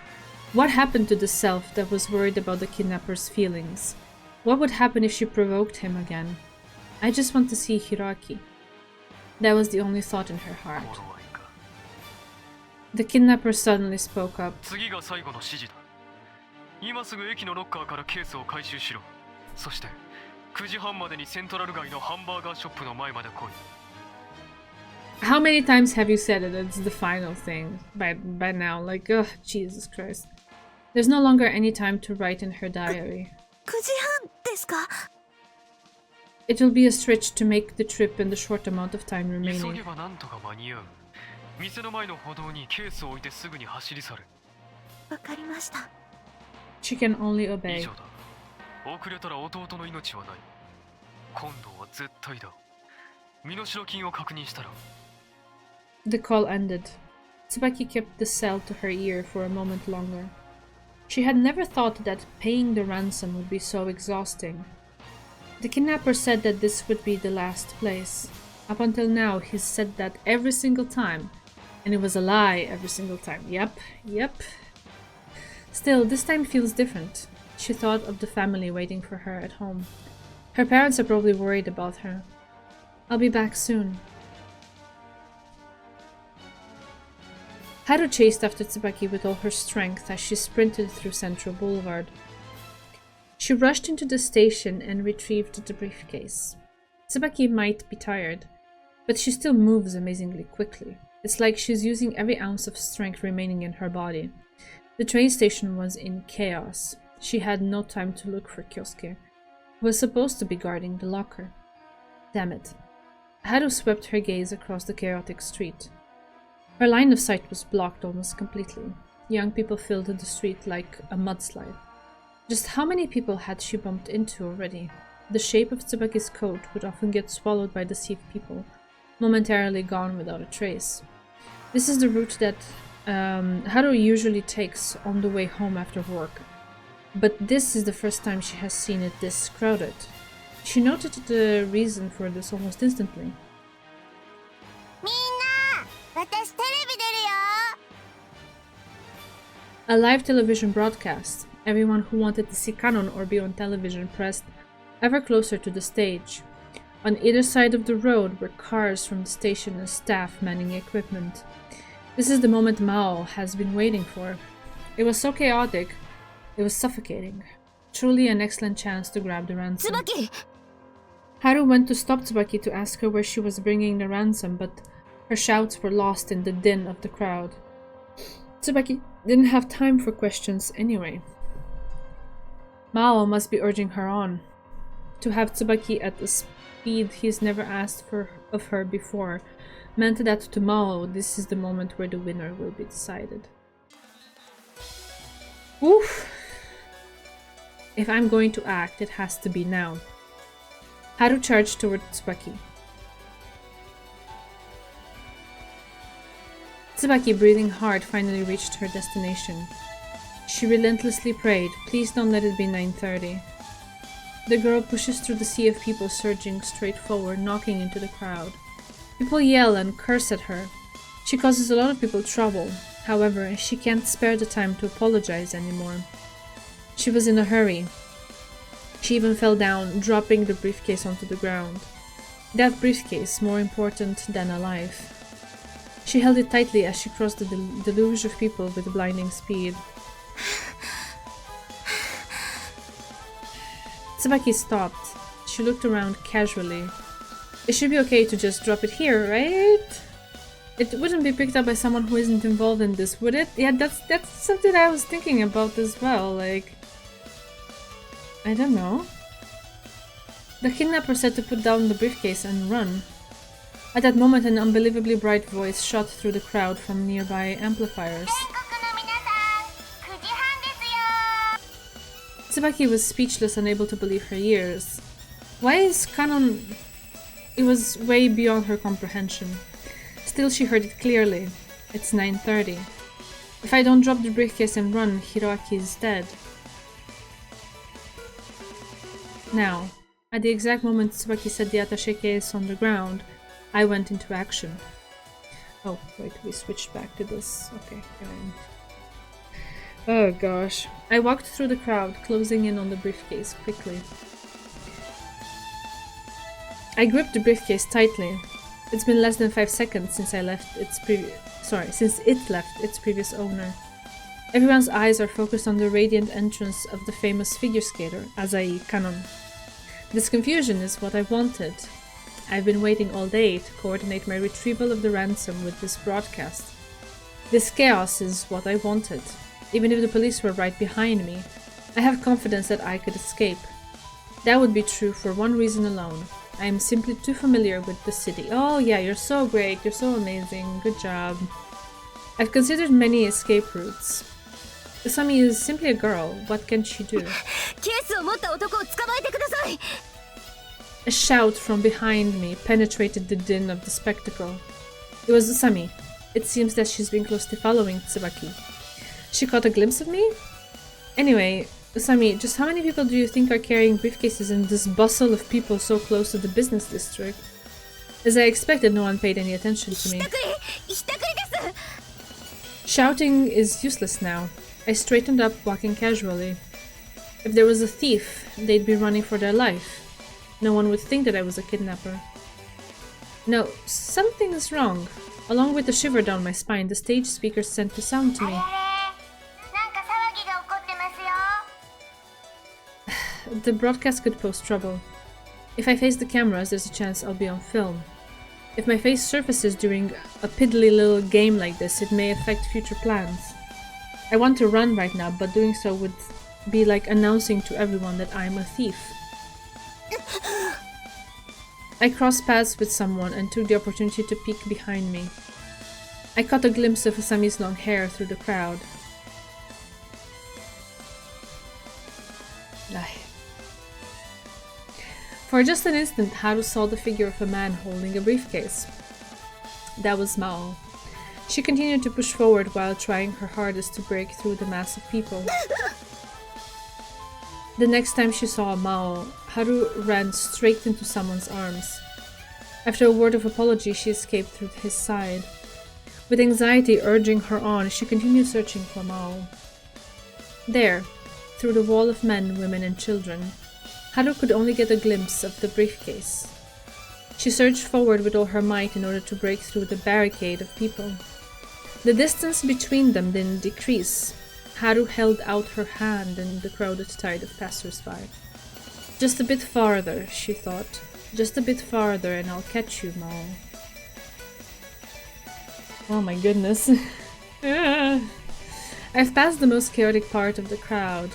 What happened to the self that was worried about the kidnapper's feelings? What would happen if she provoked him again? I just want to see Hiroaki. That was the only thought in her heart. 頃合いか。 The kidnapper suddenly spoke up. 次が最後の指示だ。今すぐ駅のロッカーからケースを回収しろ。そして9時半までにセントラル街のハンバーガーショップの前まで来い。 How many times have you said it? It's the final thing by now. Like, ugh, Jesus Christ. There's no longer any time to write in her diary. 9時半ですか。 It will be a stretch to make the trip in the short amount of time 急 remaining. げばなんとか間に合う。店の前の歩道にケースを置いてすぐに走り去る。わかりました。 She can only 以 obey. 上だ。遅れたら弟の命はない。今度は絶対だ。身代金を確認したら。 The call ended. Tsubaki kept the cell to her ear for a moment longer. She had never thought that paying the ransom would be so exhausting. The kidnapper said that this would be the last place. Up until now, he's said that every single time. And it was a lie every single time. Yep. Still, this time feels different. She thought of the family waiting for her at home. Her parents are probably worried about her. I'll be back soon. Haru chased after Tsubaki with all her strength as she sprinted through Central Boulevard. She rushed into the station and retrieved the briefcase. Tsubaki might be tired, but she still moves amazingly quickly. It's like she's using every ounce of strength remaining in her body. The train station was in chaos. She had no time to look for Kyosuke, who was supposed to be guarding the locker. Damn it. Haru swept her gaze across the chaotic street. Her line of sight was blocked almost completely. Young people filled the street like a mudslide. Just how many people had she bumped into already? The shape of Tsubaki's coat would often get swallowed by the sea of people, momentarily gone without a trace. This is the route that Haru usually takes on the way home after work, but this is the first time she has seen it this crowded. She noted the reason for this almost instantly. みんな、私テレビ出るよ。 A live television broadcast. Everyone who wanted to see Kanon or be on television pressed ever closer to the stage. On either side of the road were cars from the station and staff manning equipment. This is the moment Maou has been waiting for. It was so chaotic, it was suffocating. Truly an excellent chance to grab the ransom. 椿、 Haru went to stop Tsubaki to ask her where she was bringing the ransom, but her shouts were lost in the din of the crowd. Tsubaki didn't have time for questions anyway. Maou must be urging her on. To have Tsubaki at a speed he's never asked of her before meant that to Maou this is the moment where the winner will be decided. Oof! If I'm going to act, it has to be now. Haru charged toward Tsubaki. Tsubaki, breathing hard, finally reached her destination. She relentlessly prayed, please don't let it be 9:30. The girl pushes through the sea of people surging straight forward, knocking into the crowd. People yell and curse at her. She causes a lot of people trouble. However, she can't spare the time to apologize anymore. She was in a hurry. She even fell down, dropping the briefcase onto the ground. That briefcase, more important than a life. She held it tightly as she crossed the deluge of people with blinding speed. Tsubaki stopped. She looked around casually. It should be okay to just drop it here, right? It wouldn't be picked up by someone who isn't involved in this, would it? Yeah, that's something I was thinking about as well, like... I don't know. The kidnapper said to put down the briefcase and run. At that moment, an unbelievably bright voice shot through the crowd from nearby amplifiers. Tsubaki was speechless, unable to believe her ears. Why is canon... It was way beyond her comprehension. Still, she heard it clearly. It's 9:30. If I don't drop the briefcase and run, Hiroaki is dead. Now, at the exact moment Tsubaki set the attaché case on the ground, I went into action. Oh, wait, we switched back to this. Okay, fine. Oh gosh. I walked through the crowd, closing in on the briefcase quickly. I gripped the briefcase tightly. It's been less than 5 seconds since it left its previous owner. Everyone's eyes are focused on the radiant entrance of the famous figure skater, Azai Kanon. This confusion is what I wanted. I've been waiting all day to coordinate my retrieval of the ransom with this broadcast. This chaos is what I wanted. Even if the police were right behind me, I have confidence that I could escape. That would be true for one reason alone. I am simply too familiar with the city. Oh yeah, you're so great, you're so amazing, good job. I've considered many escape routes. Usami is simply a girl, what can she do? A shout from behind me penetrated the din of the spectacle. It was Usami. It seems that she's been closely following Tsubaki. She caught a glimpse of me? Anyway, Usami, just how many people do you think are carrying briefcases in this bustle of people so close to the business district? As I expected, no one paid any attention to me. Shouting is useless now. I straightened up, walking casually. If there was a thief, they'd be running for their life. No one would think that I was a kidnapper. No, something is wrong. Along with the shiver down my spine, the stage speakers sent the sound to me. The broadcast could pose trouble. If I face the cameras, there's a chance I'll be on film. If my face surfaces during a piddly little game like this, it may affect future plans. I want to run right now, but doing so would be like announcing to everyone that I'm a thief. I crossed paths with someone and took the opportunity to peek behind me. I caught a glimpse of Usami's long hair through the crowd. For just an instant, Haru saw the figure of a man holding a briefcase. That was Maou. She continued to push forward while trying her hardest to break through the mass of people. The next time she saw Maou, Haru ran straight into someone's arms. After a word of apology, she escaped through his side. With anxiety urging her on, she continued searching for Maou. There, through the wall of men, women, and children, Haru could only get a glimpse of the briefcase. She surged forward with all her might in order to break through the barricade of people. The distance between them didn't decrease. Haru held out her hand in the crowded tide of passers-by. Just a bit farther, she thought. Just a bit farther and I'll catch you, Maou. Oh my goodness. I've passed the most chaotic part of the crowd.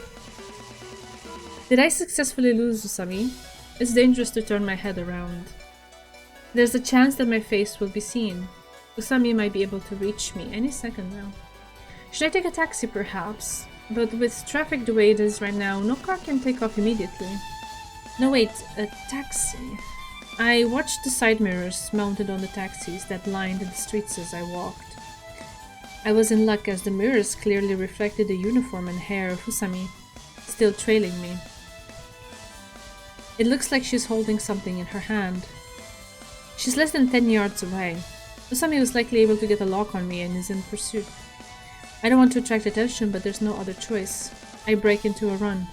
Did I successfully lose Usami? It's dangerous to turn my head around. There's a chance that my face will be seen. Usami might be able to reach me any second now. Should I take a taxi perhaps? But with traffic the way it is right now, no car can take off immediately. No wait, a taxi. I watched the side mirrors mounted on the taxis that lined the streets as I walked. I was in luck as the mirrors clearly reflected the uniform and hair of Usami, still trailing me. It looks like she's holding something in her hand. She's less than 10 yards away. Usami was likely able to get a lock on me and is in pursuit. I don't want to attract attention, but there's no other choice. I break into a run.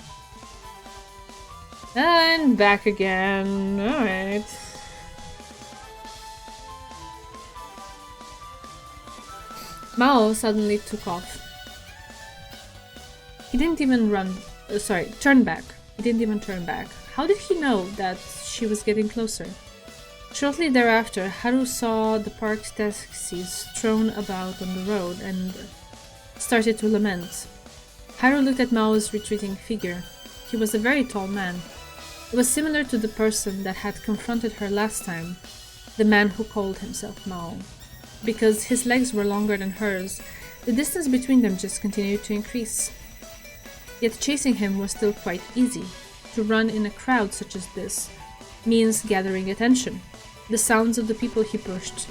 And back again. Alright. Maou suddenly took off. He didn't even turn back. He didn't even turn back. How did he know that she was getting closer? Shortly thereafter, Haru saw the parked taxis strewn about on the road and started to lament. Haru looked at Mao's retreating figure. He was a very tall man. It was similar to the person that had confronted her last time, the man who called himself Maou. Because his legs were longer than hers, the distance between them just continued to increase. Yet chasing him was still quite easy. To run in a crowd such as this means gathering attention. The sounds of the people he pushed,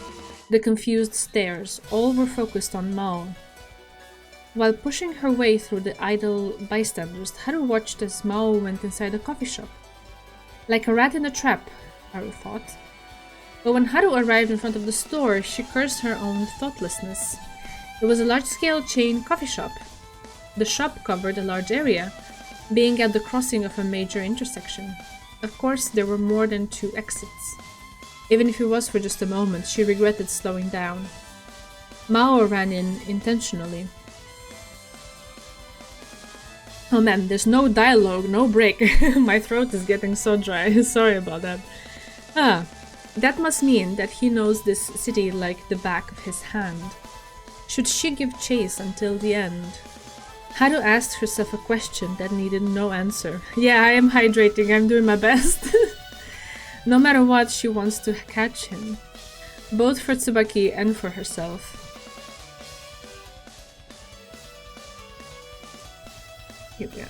the confused stares, all were focused on Maou. While pushing her way through the idle bystanders, Haru watched as Maou went inside a coffee shop. Like a rat in a trap, Haru thought. But when Haru arrived in front of the store, she cursed her own thoughtlessness. It was a large-scale chain coffee shop. The shop covered a large area, being at the crossing of a major intersection. Of course, there were more than 2 exits. Even if it was for just a moment, she regretted slowing down. Maou ran in intentionally. Oh man, there's no dialogue, no break. My throat is getting so dry. Sorry about that. That must mean that he knows this city like the back of his hand. Should she give chase until the end? Haru asked herself a question that needed no answer. Yeah, I am hydrating, I'm doing my best. No matter what, she wants to catch him. Both for Tsubaki and for herself. Here we go.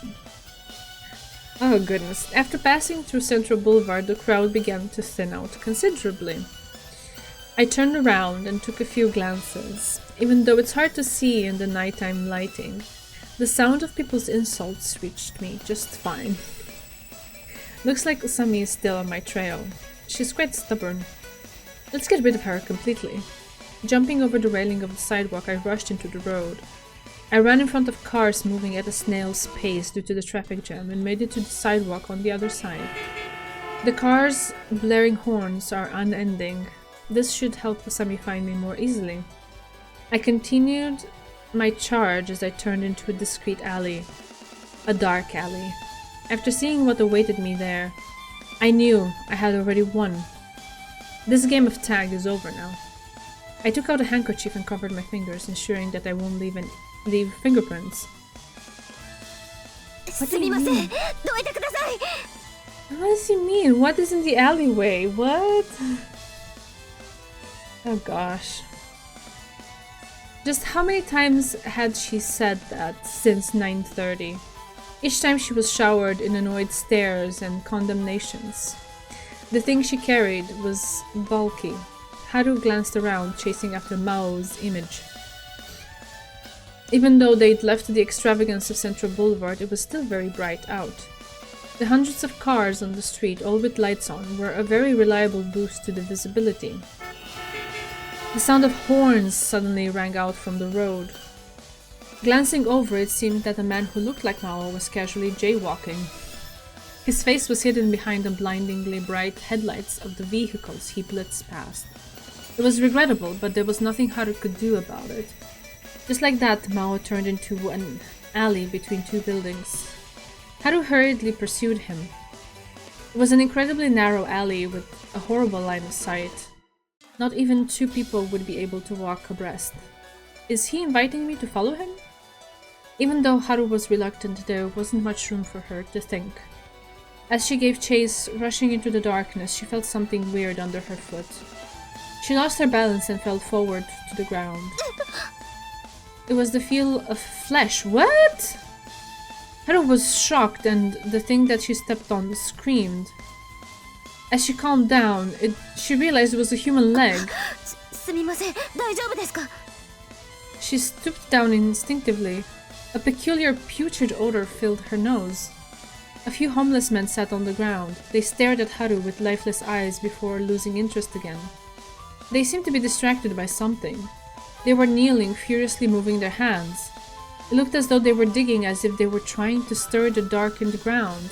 Oh goodness. After passing through Central Boulevard, the crowd began to thin out considerably. I turned around and took a few glances. Even though it's hard to see in the nighttime lighting, the sound of people's insults reached me just fine. Looks like Usami is still on my trail. She's quite stubborn. Let's get rid of her completely. Jumping over the railing of the sidewalk, I rushed into the road. I ran in front of cars moving at a snail's pace due to the traffic jam and made it to the sidewalk on the other side. The cars' blaring horns are unending. This should help Usami find me more easily. I continued my charge as I turned into a discreet alley. A dark alley. After seeing what awaited me there, I knew I had already won. This game of tag is over now. I took out a handkerchief and covered my fingers, ensuring that I won't leave fingerprints. What do you mean? What does he mean? What is in the alleyway? What? Oh gosh. Just how many times had she said that since 9:30? Each time she was showered in annoyed stares and condemnations. The thing she carried was bulky. Haru glanced around, chasing after Mao's image. Even though they'd left the extravagance of Central Boulevard, it was still very bright out. The hundreds of cars on the street, all with lights on, were a very reliable boost to the visibility. The sound of horns suddenly rang out from the road. Glancing over, it seemed that a man who looked like Maou was casually jaywalking. His face was hidden behind the blindingly bright headlights of the vehicles he blitzed past. It was regrettable, but there was nothing Haru could do about it. Just like that, Maou turned into an alley between 2 buildings. Haru hurriedly pursued him. It was an incredibly narrow alley with a horrible line of sight. Not even 2 people would be able to walk abreast. Is he inviting me to follow him? Even though Haru was reluctant, there wasn't much room for her to think. As she gave chase, rushing into the darkness, she felt something weird under her foot. She lost her balance and fell forward to the ground. It was the feel of flesh. What? Haru was shocked, and the thing that she stepped on screamed. As she calmed down, she realized it was a human leg. She stooped down instinctively. A peculiar putrid odor filled her nose. A few homeless men sat on the ground. They stared at Haru with lifeless eyes before losing interest again. They seemed to be distracted by something. They were kneeling, furiously moving their hands. It looked as though they were digging as if they were trying to stir the darkened ground.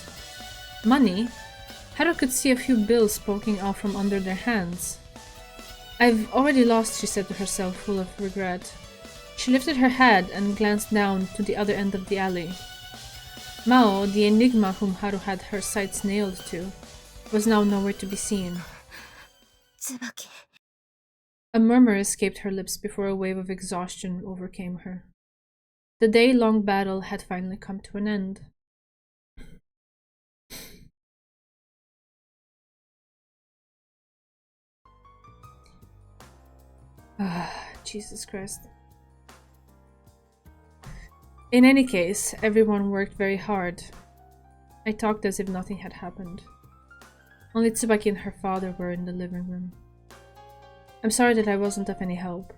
Money? Haru could see a few bills poking out from under their hands. I've already lost, she said to herself, full of regret. She lifted her head and glanced down to the other end of the alley. Maou, the enigma whom Haru had her sights nailed to, was now nowhere to be seen. Tsubaki. A murmur escaped her lips before a wave of exhaustion overcame her. The day-long battle had finally come to an end. Jesus Christ. In any case, everyone worked very hard. I talked as if nothing had happened. Only Tsubaki and her father were in the living room. I'm sorry that I wasn't of any help.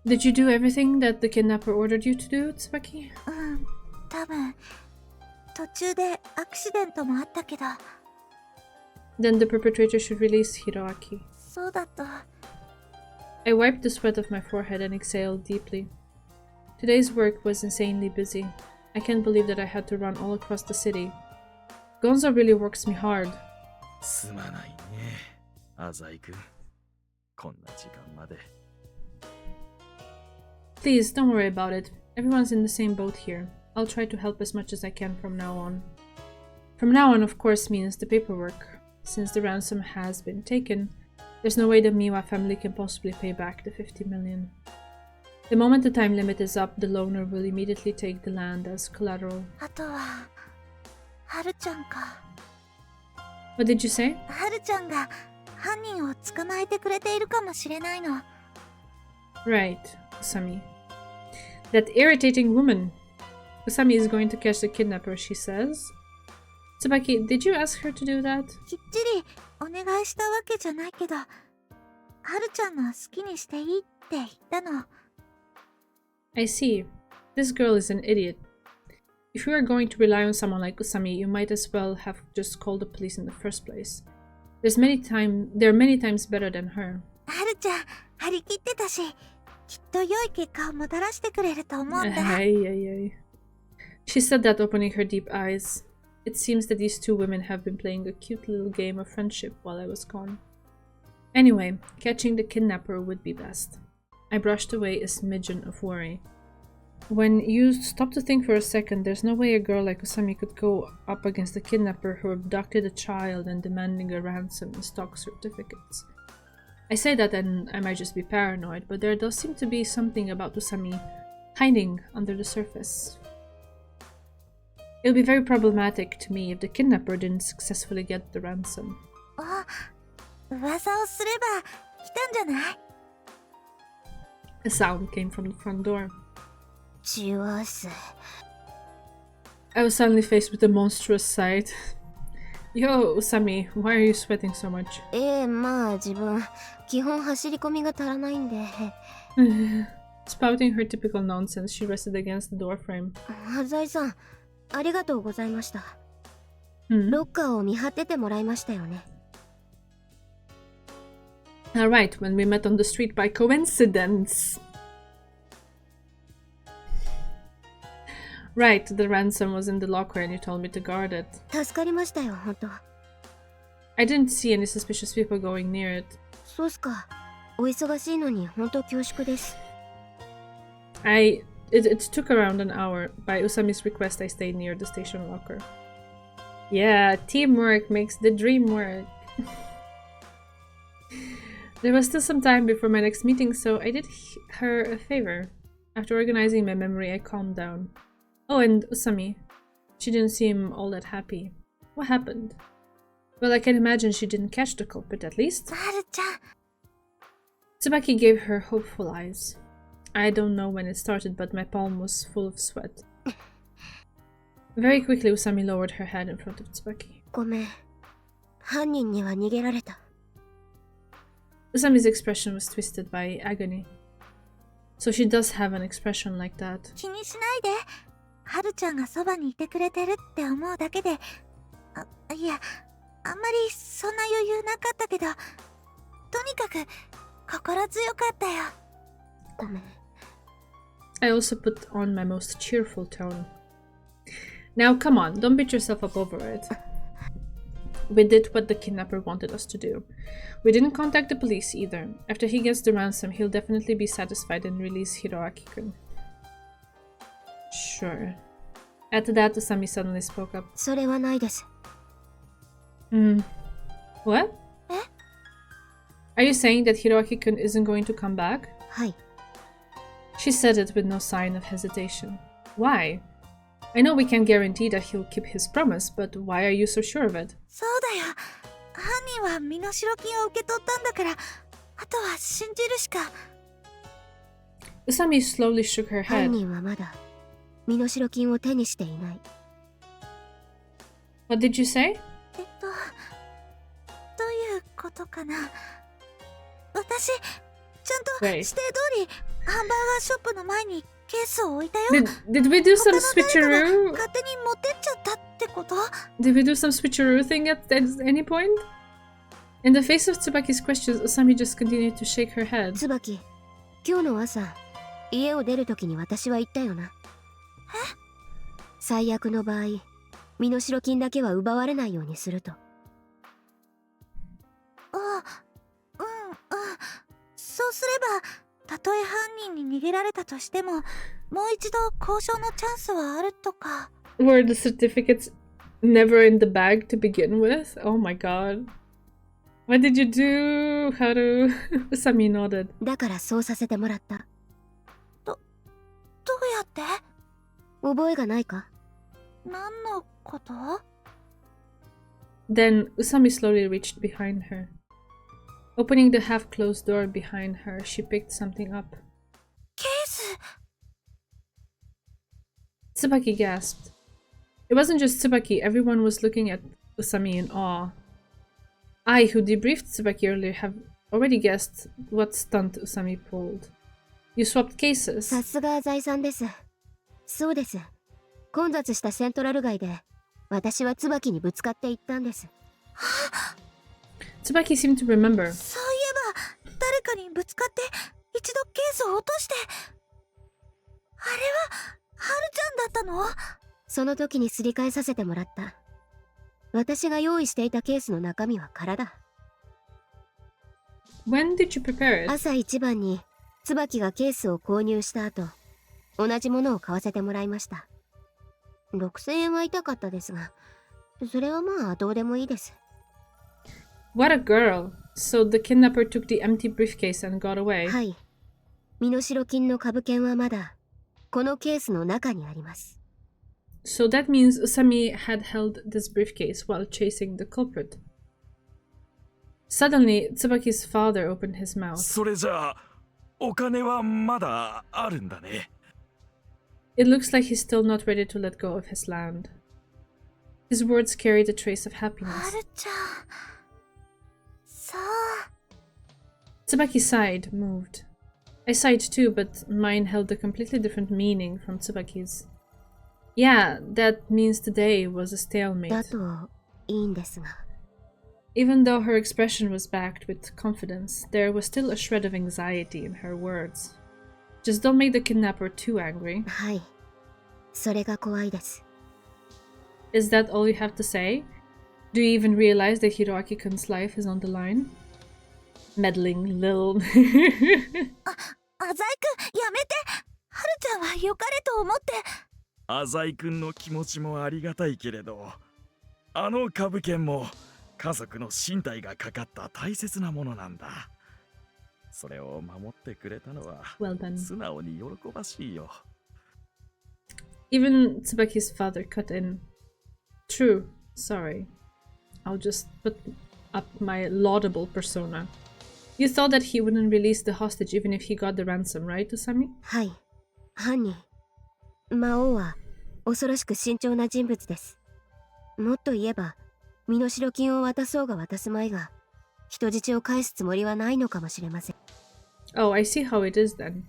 Did you do everything that the kidnapper ordered you to do, Tsubaki? 多分途中でアクシデントもあったけど Then the perpetrator should release Hiroaki. そうだと I wiped the sweat off my forehead and exhaled deeply. Today's work was insanely busy. I can't believe that I had to run all across the city. Gonzo really works me hard. すまないね、浅井君。こんな時間まで。Please, don't worry about it. Everyone's in the same boat here. I'll try to help as much as I can from now on. From now on, of course, means the paperwork. Since the ransom has been taken, there's no way the Miwa family can possibly pay back the 50 million. The moment the time limit is up, the loaner will immediately take the land as collateral. あとははるちゃんか What did you say? はるちゃんが犯人を捕まえてくれているかもしれないの Right, Usami. That irritating woman. Usami is going to catch the kidnapper, she says. Tsubaki, did you ask her to do that? きっちりお願いしたわけじゃないけどはるちゃんの好きにしていいって言ったの I see. This girl is an idiot. If you are going to rely on someone like Usami, you might as well have just called the police in the first place. There are many times better than her. はるちゃん張り切ってたしきっと良い結果をもたらしてくれると思うんだ Ay. She said that, opening her deep eyes. It seems that these two women have been playing a cute little game of friendship while I was gone. Anyway, catching the kidnapper would be best. I brushed away a smidgen of worry. When you stop to think for a second, there's no way a girl like Usami could go up against a kidnapper who abducted a child and demanding a ransom and stock certificates. I say that and I might just be paranoid, but there does seem to be something about Usami hiding under the surface. It would be very problematic to me if the kidnapper didn't successfully get the ransom. あ噂をすれば来たんじゃない A sound came from the front door. チワス I was suddenly faced with a monstrous sight. Yo, Usami, why are you sweating so much? まあ自分基本走り込みが足らないんで Spouting her typical nonsense, she rested against the doorframe. 浅井さんありがとうございました Hmm. ロッカーを見張っててもらいましたよね Alright, when we met on the street by coincidence. Right, the ransom was in the locker and you told me to guard it. 助かりましたよ本当 I didn't see any suspicious people going near it. そうっすかお忙しいのに本当恐縮です It took around an hour. By Usami's request, I stayed near the station locker. Yeah, teamwork makes the dream work. There was still some time before my next meeting, so I did her a favor. After organizing my memory, I calmed down. Oh, and Usami. She didn't seem all that happy. What happened? Well, I can imagine she didn't catch the culprit, at least. はるちゃん Tsubaki gave her hopeful eyes. I don't know when it started, but my palm was full of sweat. Very quickly, Usami lowered her head in front of Tsubaki. ごめん犯人には逃げられた Usami's expression was twisted by agony. So she does have an expression like that. 気にしないで。はるちゃんがそばにいてくれてるって思うだけで。いや、あんまりそんな余裕なかったけど、とにかく心強かったよ。ごめん。I also put on my most cheerful tone. Now come on, don't beat yourself up over it. We did what the kidnapper wanted us to do. We didn't contact the police either. After he gets the ransom, he'll definitely be satisfied and release Hiroaki-kun. Sure. At that, Usami suddenly spoke up. それはないです。What? Are you saying that Hiroaki-kun isn't going to come back? はい。 She said it with no sign of hesitation. Why? I know we can't guarantee that he'll keep his promise, but why are you so sure of it? そうだよ。犯人は身代金を受け取ったんだから、あとは信じるしか。Usami slowly shook her 犯 head. 人はまだ身代金を手にしていない。What did you say? どういうことかな。私、ちゃんと Wait. 指定通りハンバーガーショップの前にケースを置いたよ。 Did we do some 他の誰かが switcheroo? 勝手に持ってっちゃったってこと？ Did we do some switcheroo thing at any point? In the face of Tsubaki's questions, Usami just continued to shake her head. 椿、今日の朝、家を出るときに私は言ったよな。最悪の場合、身代金だけは奪われないようにすると。そうすれば、たとえ犯人に逃げられたとしても、もう一度交渉のチャンスはあるとか。Were the certificates never in the bag to begin with? Oh my god. What did you do, Haru? Usami nodded. だからそうさせてもらった。どうやって？覚えがないか？何のこと？ Then Usami slowly reached behind her. Opening the half-closed door behind her, she picked something up. ケース。 Tsubaki gasped. It wasn't just Tsubaki, everyone was looking at Usami in awe. I, who debriefed Tsubaki earlier, have already guessed what stunt Usami pulled. You swapped cases. さすが財産です。そうです。混雑したセントラル街で、私は椿にぶつかっていったんです。Tsubaki seemed to remember. そういえば、誰かにぶつかって一度ケースを落として。あれは、はるちゃんだったの？その時にすり替えさせてもらった。私が用意していたケースの中身は空だ。When did you prepare it? 朝一番に椿がケースを購入した後、同じものを買わせてもらいました。6000円は痛かったですが、それはまあどうでもいいです。What a girl! So the kidnapper took the empty briefcase and got away. はい。身代金の株券はまだこのケースの中にあります。So that means Usami had held this briefcase while chasing the culprit. Suddenly, Tsubaki's father opened his mouth. それじゃあお金はまだあるんだね。It looks like he's still not ready to let go of his land. His words carried a trace of は happiness. るちゃん。そう。 Tsubaki sighed, moved. I sighed too, but mine held a completely different meaning from Tsubaki's. Yeah, that means today was a だ stalemate. といいんですが。Even though her expression was backed with confidence, there was still a shred of anxiety in her words. Just don't make the kidnapper too angry. はい。それが怖いです。Is that all you have to say? Do you even realize that Hiroaki-kun's life is on the line? Meddling Lil. 浅井くん、やめて。はるちゃんは良かれと思って。浅井君の気持ちもありがたいけれど、あの株券も家族の身体がかかった大切なものなんだ。それを守ってくれたのは Well done. 素直に喜ばしいよ。Even Tsubaki's father cut in. True, sorry. I'll just put up my laudable persona. You thought that he wouldn't release the hostage even if he got the ransom, right, Usami? はい。犯人。魔王は恐ろしく慎重な人物です。もっと言えば、身代金を渡そうが渡すまいが、人質を返すつもりはないのかもしれません。Oh, I see how it is then.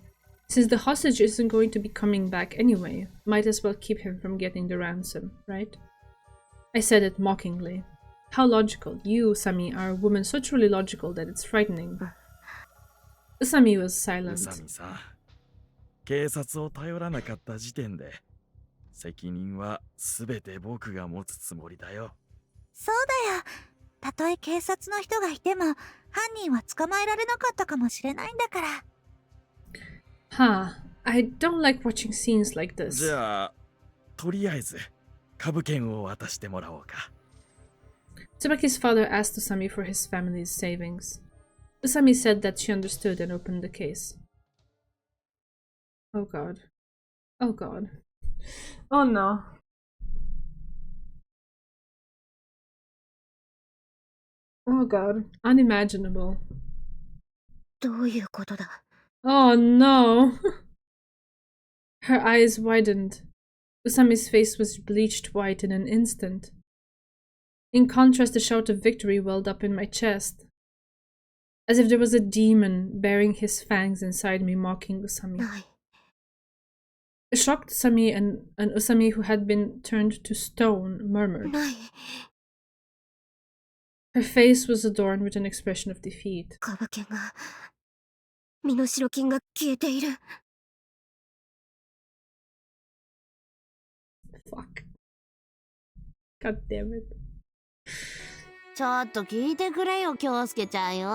Since the hostage isn't going to be coming back anyway, might as well keep him from getting the ransom, right? I said it mockingly. How logical. You, Usami, are a woman so truly logical that it's frightening. Usami was 宇 silent. 佐美さん、警察を頼らなかった時点で責任は全て僕が持つつもりだよ。そうだよ。たとえ警察の人がいても、犯人は捕まえられなかったかもしれないんだから。Huh. I don't like watching scenes like this. じゃあ、とりあえず株券を渡してもらおうか。Tsubaki's father asked Usami for his family's savings. Usami said that she understood and opened the case. Oh god. Oh god. Oh no. Oh god. Unimaginable. どういうことだ？ Oh no. Her eyes widened. Usami's face was bleached white in an instant. In contrast, a shout of victory welled up in my chest, as if there was a demon bearing his fangs inside me, mocking Usami. ない。 A shocked Usami and an Usami who had been turned to stone murmured. ない。 Her face was adorned with an expression of defeat. 株券が、身代金が消えている。Fuck. God damn it. ちょっと聞いてくれよ、京介ちゃんよ。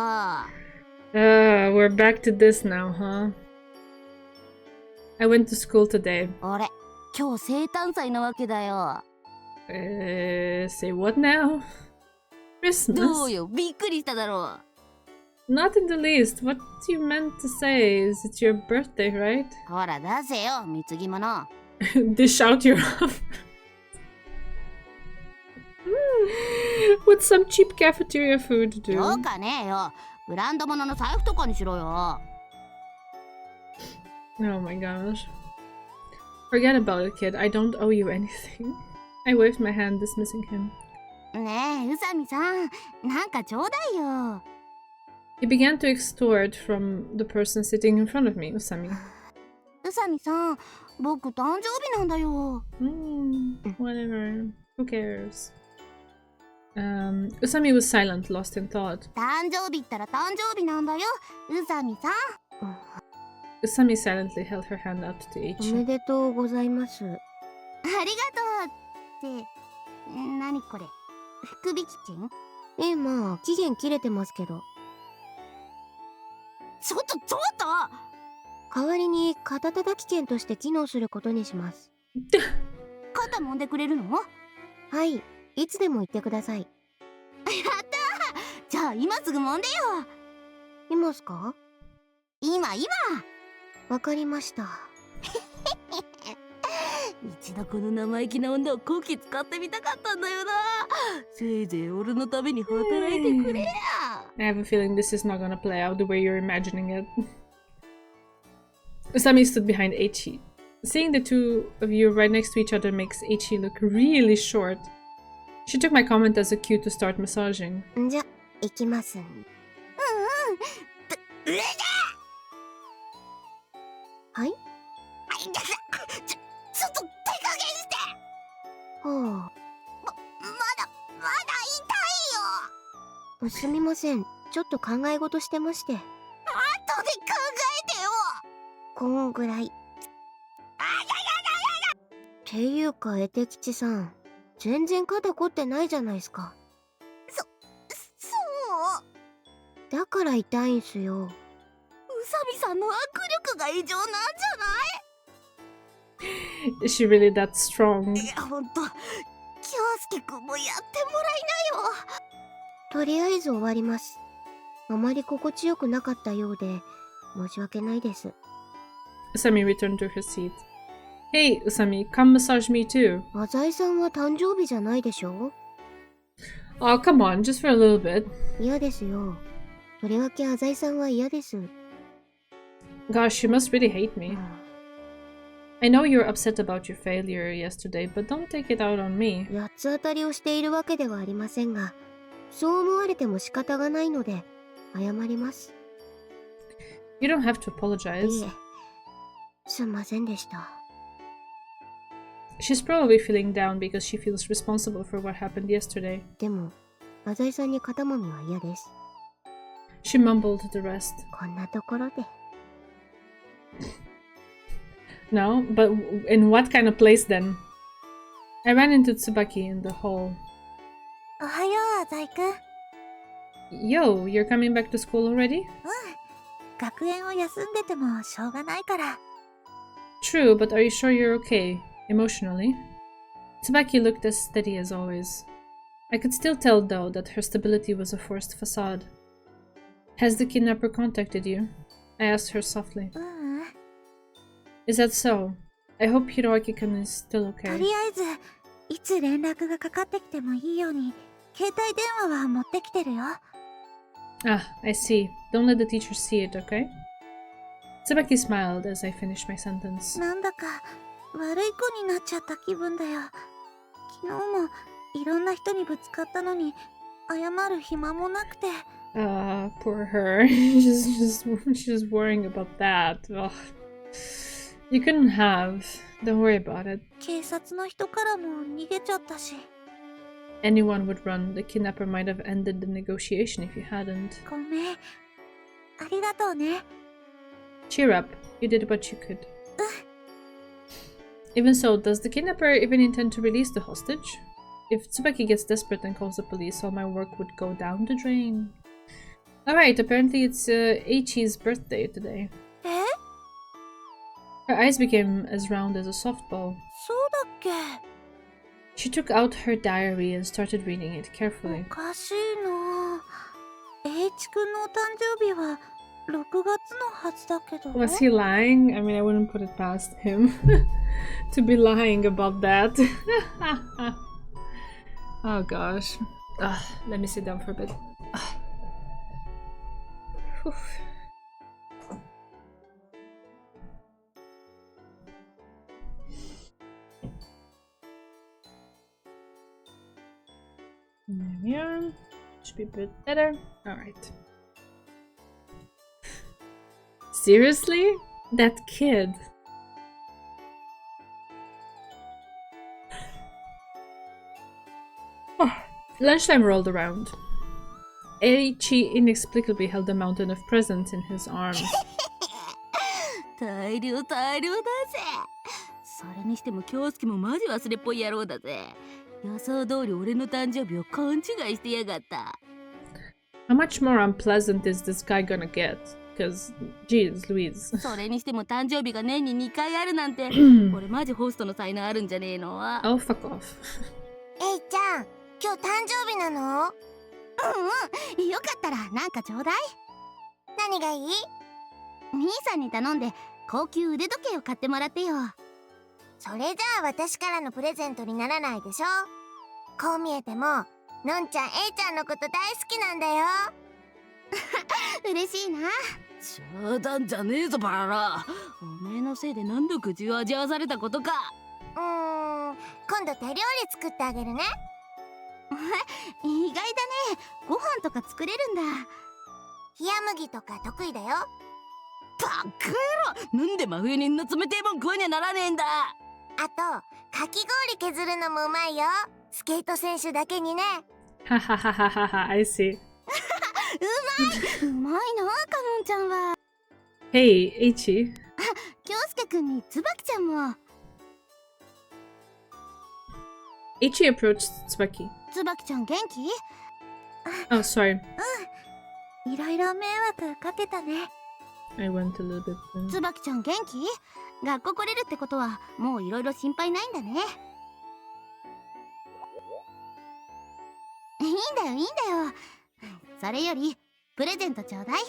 We're back to this now, huh? I went to school today. 俺、今日生誕祭なわけだよ。Say what now? ど Christmas? うよ、びっくりしただろう。 Not in the least. What you meant to say is it's your birthday, right? ほら、出せよ、貢ぎ物。Dish out your offer. With some cheap cafeteria food, よ dude. かねえよ。ブランド物の財布とかにしろよ。Oh my gosh. Forget about it, kid. I don't owe you anything. I waved my hand, dismissing him. ねえ、宇佐美さん、なんかちょうだいよ。He began to extort from the person sitting in front of me, Usami. 宇佐美さん、僕誕生日なんだよ。Whatever. Who cares? Usami was silent, lost in thought. 誕生日ったら誕生日なんだよ、宇佐美さん。Usami silently held her hand out to おめ Ichi. でとうございます。ありがとうって、何これ、福引券？ええ、まあ、期限切れてますけど。ちょっと代わりに肩たたき券として機能することにします。肩揉んでくれるの？やっはい、いつでも言ってください。たー！じゃあ今すぐ揉んでよ。いますか？今。わかりました。一度この生意気な女をこき使ってみたかったんだよな。せいぜい俺のために働いてくれや。I have a feeling this is not gonna play out the way you're imagining it. Usami stood behind Ichi. Seeing the two of you right next to each other makes Ichi look really short. She took my comment as a cue to start massaging. じゃ、行きます。うれだ！はい？ちょっと手加減して！はまだ痛いよ！あ、すみません。ちょっと考え事してまして。後で考えてよ！こんぐらい。っていうか、絵手吉さん。全然肩凝ってないじゃないですか。そう。だから痛いんすよ。宇佐美さんの握力が異常なんじゃない？ Is she really that strong? いや、ほんと、京介くんもやってもらいなよ。とりあえず終わります。あまり心地よくなかったようで、申し訳ないです。Usami returned to her seat. Hey, Usami, come massage me too. 浅井さんは誕生日じゃないでしょ？ Oh, come on, just for a little bit. 嫌ですよ。とりわけ浅井さんは嫌です。Gosh, you must really hate me. I know you're upset about your failure yesterday, but don't take it out on me. 八つ当たりをしているわけではありませんが、そう思われても仕方がないので謝ります。You don't have to apologize. いえ、すんませんでした。She's probably feeling down because she feels responsible for what happened yesterday. でも、マザイさんに肩もみは嫌です。She mumbled the rest. こんなところで。No, but in what kind of place then? I ran into Tsubaki in the hall. おはよう、アザイくん。Yo, you're coming back to school already? 学園を休んでてもしょうがないから。True, but are you sure you're okay? Emotionally? Tsubaki looked as steady as always. I could still tell, though, that her stability was a forced facade. Has the kidnapper contacted you? I asked her softly. Is that so? I hope Hiroaki-kun is still と okay. りあえず、いつ連絡がかかってきてもいいように、携帯電話は持ってきてるよ。Ah, I see. Don't let the teacher see it, okay? Tsubaki smiled as I finished my sentence. なんだか悪い子になっちゃった気分だよ。昨日もいろんな人にぶつかったのに謝る暇もなくて。Poor her. she's worrying about that. Ugh. You couldn't have. Don't worry about it. 警察の人からも逃げちゃったし。Anyone would run. The kidnapper might have ended the negotiation if you hadn't. ごめん。ありがとうね。Cheer up. You did what you could. Even so, does the kidnapper even intend to release the hostage? If Tsubaki gets desperate and calls the police, all my work would go down the drain. Alright, apparently it's Eiichi's birthday today. え？ Her eyes became as round as a softball. そうだっけ？ She took out her diary and started reading it carefully. おかしいな。栄一くんのお誕生日は6月のはずだけど。Was he lying? I mean, I wouldn't put it past him to be lying about that. Oh gosh. Let me sit down for a bit. Whew. There we are. Should be a bit better. Alright. Seriously? That kid? Lunchtime rolled around. Eiichi inexplicably held a mountain of presents in his arms. 大量大量だぜ。それにしても京介もマジ忘れっぽい野郎だぜ。予想通り俺の誕生日を勘違いしてやがった。How much more unpleasant is this guy gonna get? Because, geez, Louise. それにしても誕生日が年に2回あるなんて、俺マジホストの才能あるんじゃねえの。Oh, fuck off. えいちゃん、今日誕生日なの？よかったらなんかちょうだい。何がいい？兄さんに頼んで高級腕時計を買ってもらってよ。それじゃあ私からのプレゼントにならないでしょ。こう見えてものんちゃん、えいちゃんのこと大好きなんだよ。嬉しいな。冗談じゃねえぞバラ。おめえのせいで何度口を味わわされたことか。今度手料理作ってあげるね。意外だね。ご飯とか作れるんだ。冷麦とか得意だよ。バカ野郎、なんで真冬にんな冷てえもん食わにゃならねえんだ。あとかき氷削るのもうまいよ。スケート選手だけにね。Ha ha ha ha ha ha, I see. うまいな、かのんちゃんは。Hey, Eiichi. 京介くんに椿ちゃんも。Eiichi approached Tsubaki. 椿ちゃん元気？ Oh, sorry. いろいろ迷惑かけたね。I went a little bit. 椿ちゃん元気？学校来れるってことはもういろいろ心配ないんだね。いいんだよいいんだよ。それよりプレゼントちょうだい。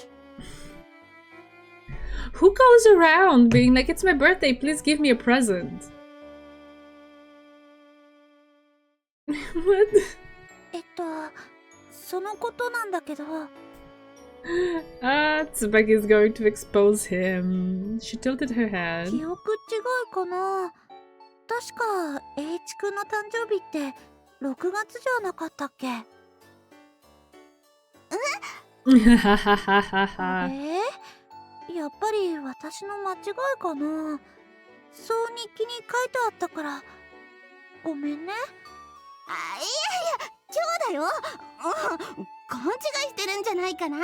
Who goes around being like, it's my birthday, please give me a present? What? そのことなんだけど。Tsubaki is going to expose him. She tilted her head. 記憶違いかな。確か栄一くんの誕生日って6月じゃなかったっけ？やっぱり私の間違いかな。そう日記に書いてあったから。ごめんね。あ、いやいや、今日だよ。勘違いしてるんじゃないかな。は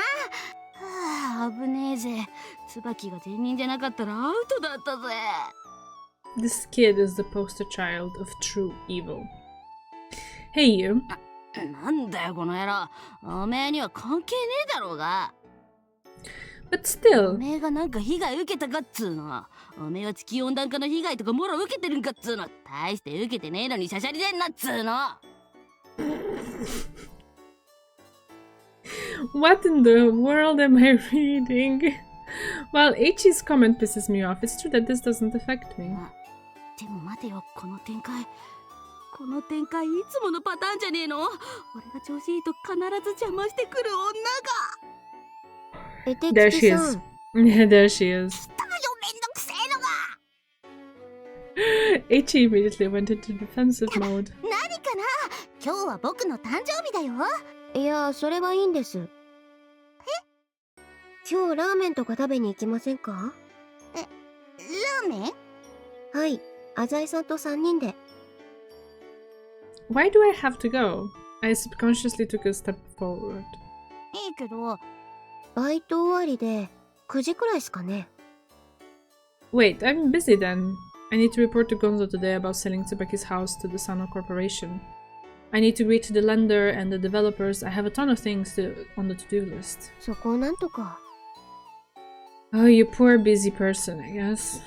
あ、危ねえぜ。椿が善人じゃなかったらアウトだったぜ。This kid is the poster child of true evil. Hey you. なんだよこの野郎。おめえには関係ねえだろうが。But still. おめえがなんか被害受けたかっつうの。おめえは地球温暖化の被害とかもろ受けてるんかっつうの。大して受けてねえのにしゃしゃりでんなっつうの。What in the world am I reading? While H's comment pisses me off, it's true that this doesn't affect me. でも待てよ、この展開いつものパターンじゃねえの。俺が調子いいと必ず邪魔してくる女が。There she is. Yeah, there she is. たよ、めんどくせえのが。H immediately went into defensive mode. 何かな、今日は僕の誕生日だよ。いや、それはいいんです。今日ラーメンとか食べに行きませんか？ラーメン？はい、浅井さんと3人で。Why do I have to go? I subconsciously took a step forward. いいけど。バイト終わりで9時くらいですかね。Wait, I'm busy then. I need to report to Gonzo today about selling Tsubaki's house to the Sano Corporation. I need to greet the lender and the developers. I have a ton of things on the to-do list. そこをなんとか。Oh, you poor busy person, I guess.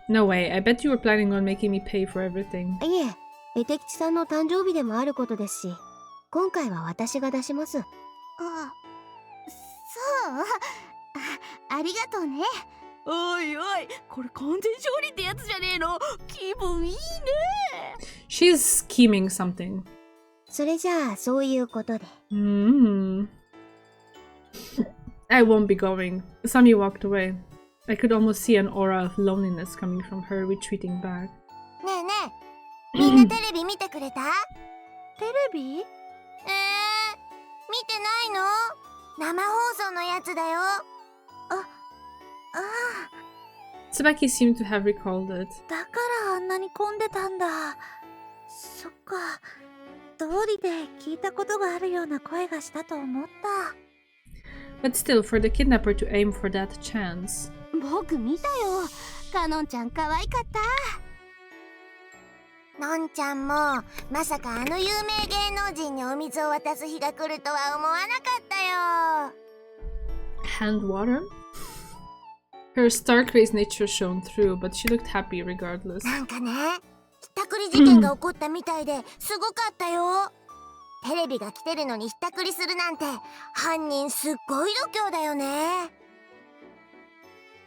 No way, I bet you were planning on making me pay for everything. いえ、絵的地さんの誕生日でもあることですし、今回は私が出します。あ、そう。ありがとうね。おいおい、これ完全勝利ってやつじゃねえの。気分いいね。She's scheming something. それじゃあ、そういうことで。I won't be going. Sami walked away. I could almost see an aura of loneliness coming from her retreating back. ねえねえ、みんなテレビ見てくれた？テレビ？見てないの？生放送のやつだよ。Tsubaki seemed to have recalled it. だからあんなに混んでたんだ。そっか。通りで聞いたことがあるような声がしたと思った。But still, for the kidnapper to aim for that chance. 僕見たよ。かのんちゃん可愛かった。のんちゃんもまさかあの有名芸能人にお水を渡す日が来るとは思わなかったよ。 Hand water? Her star-crazed nature shone through, but she looked happy regardless. なんかね、ひったくり事件が起こったみたいですごかったよ。テレビが来てるのにひったくりするなんて犯人すっごい度胸だよね。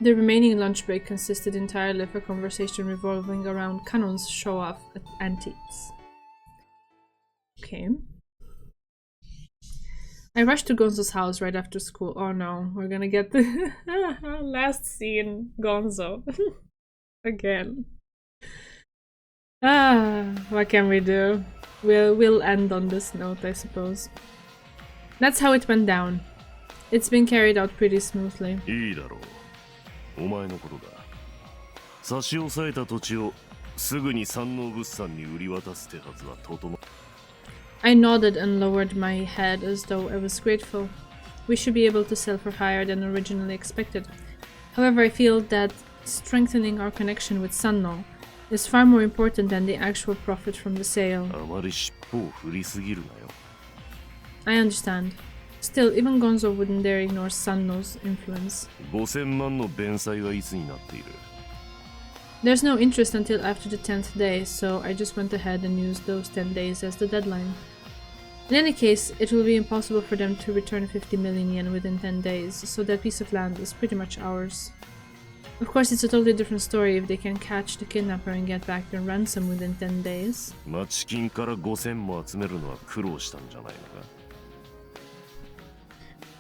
The remaining lunch break consisted entirely of a conversation revolving around Kanon's show-off antiques. Okay. I rushed to Gonzo's house right after school. Oh no, we're gonna get the last scene, Gonzo. Again. What can we do? We'll end on this note, I suppose. That's how it went down. It's been carried out pretty smoothly. いいだろう。お前のことだ。差し押さえた土地をすぐに山王物産に売り渡す手はずは整う。I nodded and lowered my head as though I was grateful. We should be able to sell for higher than originally expected. However, I feel that strengthening our connection with Sanno is far more important than the actual profit from the sale. あまり尻尾を振りすぎるなよ。I understand. Still, even Gonzo wouldn't dare ignore Sanno's influence. 5000万の弁済はいつになっている？ There's no interest until after the 10th day, so I just went ahead and used those 10 days as the deadline. In any case, it will be impossible for them to return 50 million yen within 10 days, so that piece of land is pretty much ours. Of course, it's a totally different story if they can catch the kidnapper and get back their ransom within 10 days. 町金から5000も集めるのは苦労したんじゃない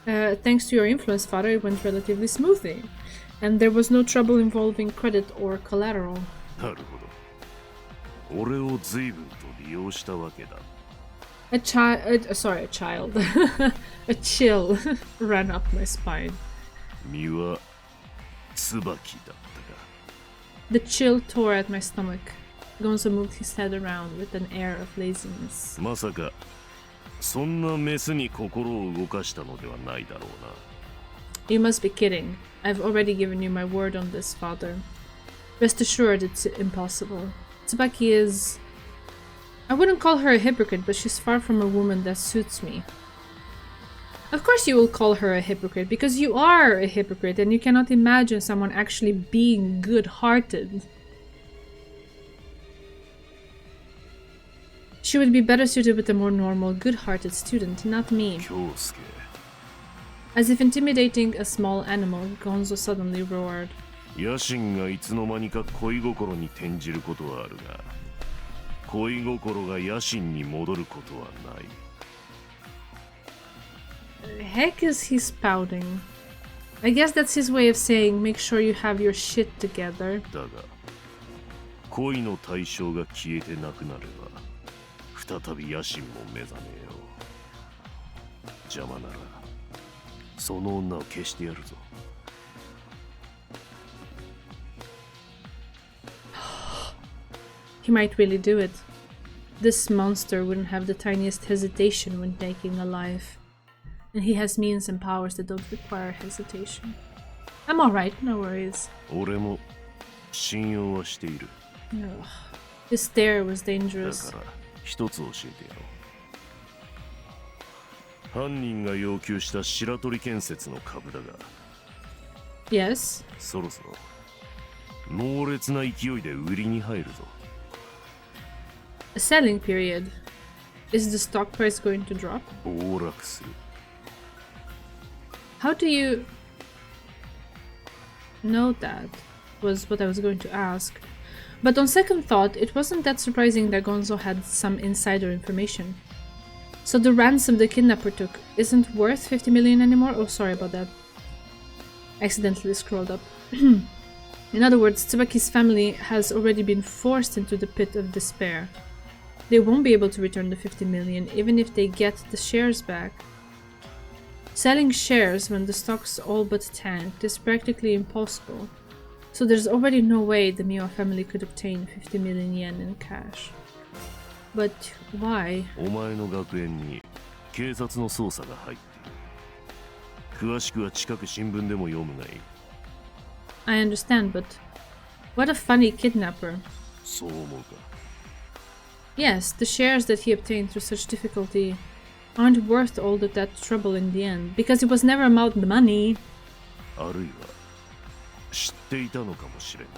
のか？Thanks to your influence, father, it went relatively smoothly, and there was no trouble involving credit or collateral. なるほど。俺を随分と利用したわけだ。A child. A chill ran up my spine. 身は椿だったか。 The chill tore at my stomach. Gonzo moved his head around with an air of laziness. まさかそんなメスに心を動かしたのではないだろうな。 You must be kidding. I've already given you my word on this, father. Rest assured it's impossible. Tsubaki is... I wouldn't call her a hypocrite, but she's far from a woman that suits me. Of course you will call her a hypocrite, because you are a hypocrite and you cannot imagine someone actually being good-hearted. She would be better suited with a more normal, good-hearted student, not me. 京介、 As if intimidating a small animal, Gonzo suddenly roared. 野心がいつの間にか恋心に転じることはあるが、恋心が野心に戻ることはない。 The heck is he spouting? I guess that's his way of saying, make sure you have your shit together. だが、恋の対象が消えてなくなれば、再び野心も目覚めよう。邪魔なら、その女を消してやるぞ。 He might really do it. This monster wouldn't have the tiniest hesitation when taking a life. And he has means and powers that don't require hesitation. I'm alright, no worries. 俺も信用はしている。 Ugh. His stare was だ dangerous. から一つ教えてやろう。犯人が要求した白鳥建設の株だが、 Yes? そろそろ猛烈な勢いで売りに入るぞ。 A selling period. Is the stock price going to drop? 暴落する。 How do you know that? Was what I was going to ask. But on second thought, it wasn't that surprising that Gonzo had some insider information. So the ransom the kidnapper took isn't worth 50 million anymore? Oh, sorry about that. I accidentally scrolled up. In other words, Tsubaki's family has already been forced into the pit of despair. They won't be able to return the 50 million even if they get the shares back. Selling shares when the stock's all but tanked is practically impossible. So there's already no way the Maou family could obtain 50 million yen in cash. But why? お前の学園に警察の捜査が入っている。詳しくは近く新聞でも読むがいい。 I understand, but what a funny kidnapper. そう思うか。 Yes, the shares that he obtained through such difficulty aren't worth all of that trouble in the end, because it was never about the money. あるいは知っていたのかもしれんぞ。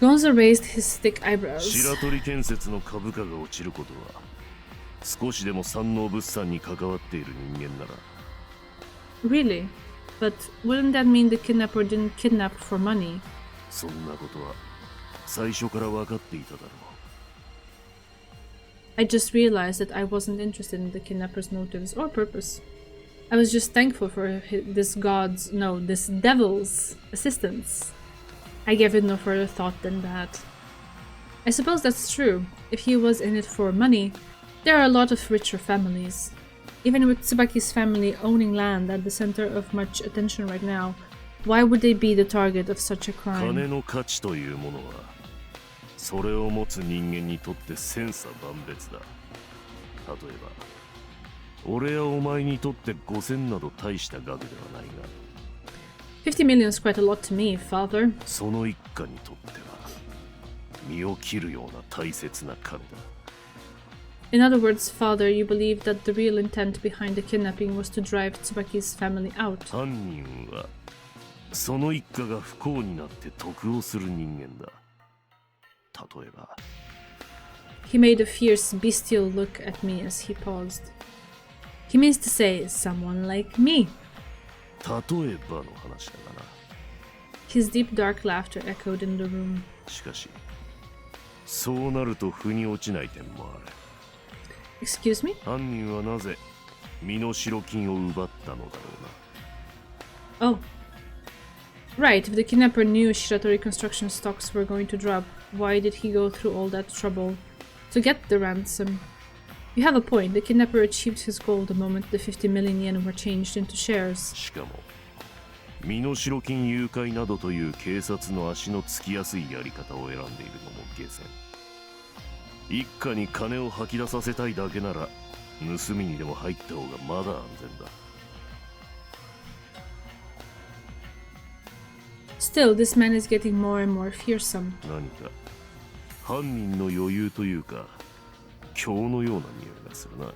Gonzo raised his thick eyebrows. 白鳥建設の株価が落ちることは少しでも山王物産に関わっている人間なら。 Really? But wouldn't that mean the kidnapper didn't kidnap for money? そんなことは最初から分かっていただろう。 I just realized that I wasn't interested in the kidnapper's motives or purpose. I was just thankful for this devil's assistance. I gave it no further thought than that. I suppose that's true. If he was in it for money, there are a lot of richer families. Even with Tsubaki's family owning land at the center of much attention right now, why would they be the target of such a 金 crime? の価値というものはそれを持つ人間にとって千差万別だ。例えば俺やお前にとって5000など大した額ではないが、 50 million is quite a lot to me, father. その一家にとっては身を切るような大切な金だ。 In other words, father, you believe that the real intent behind the kidnapping was to drive Tsubaki's family out. 犯人はその一家が不幸になって得をする人間だ。例えば He made a fierce, bestial look at me as he paused. He means to say, someone like me. 例えばの話だがな。 His deep, dark laughter echoed in the room. しかしそうなると腑に落ちない点もある。 Excuse me? 犯人はなぜ身代金を奪ったのだろうな。 Oh. Right, if the kidnapper knew Shiratori construction stocks were going to drop, why did he go through all that trouble to get the ransom? You have a point. The kidnapper achieved his goal the moment the 50 million yen were changed into shares. しかも身代金誘拐などという警察の足のつきやすいやり方を選んでいるのも下船。一家に金を吐き出させたいだけなら盗みにでも入った方がまだ安全だ。Still, this man is getting more and more fearsome. 何か犯人の余裕というか狂のような匂いがするな。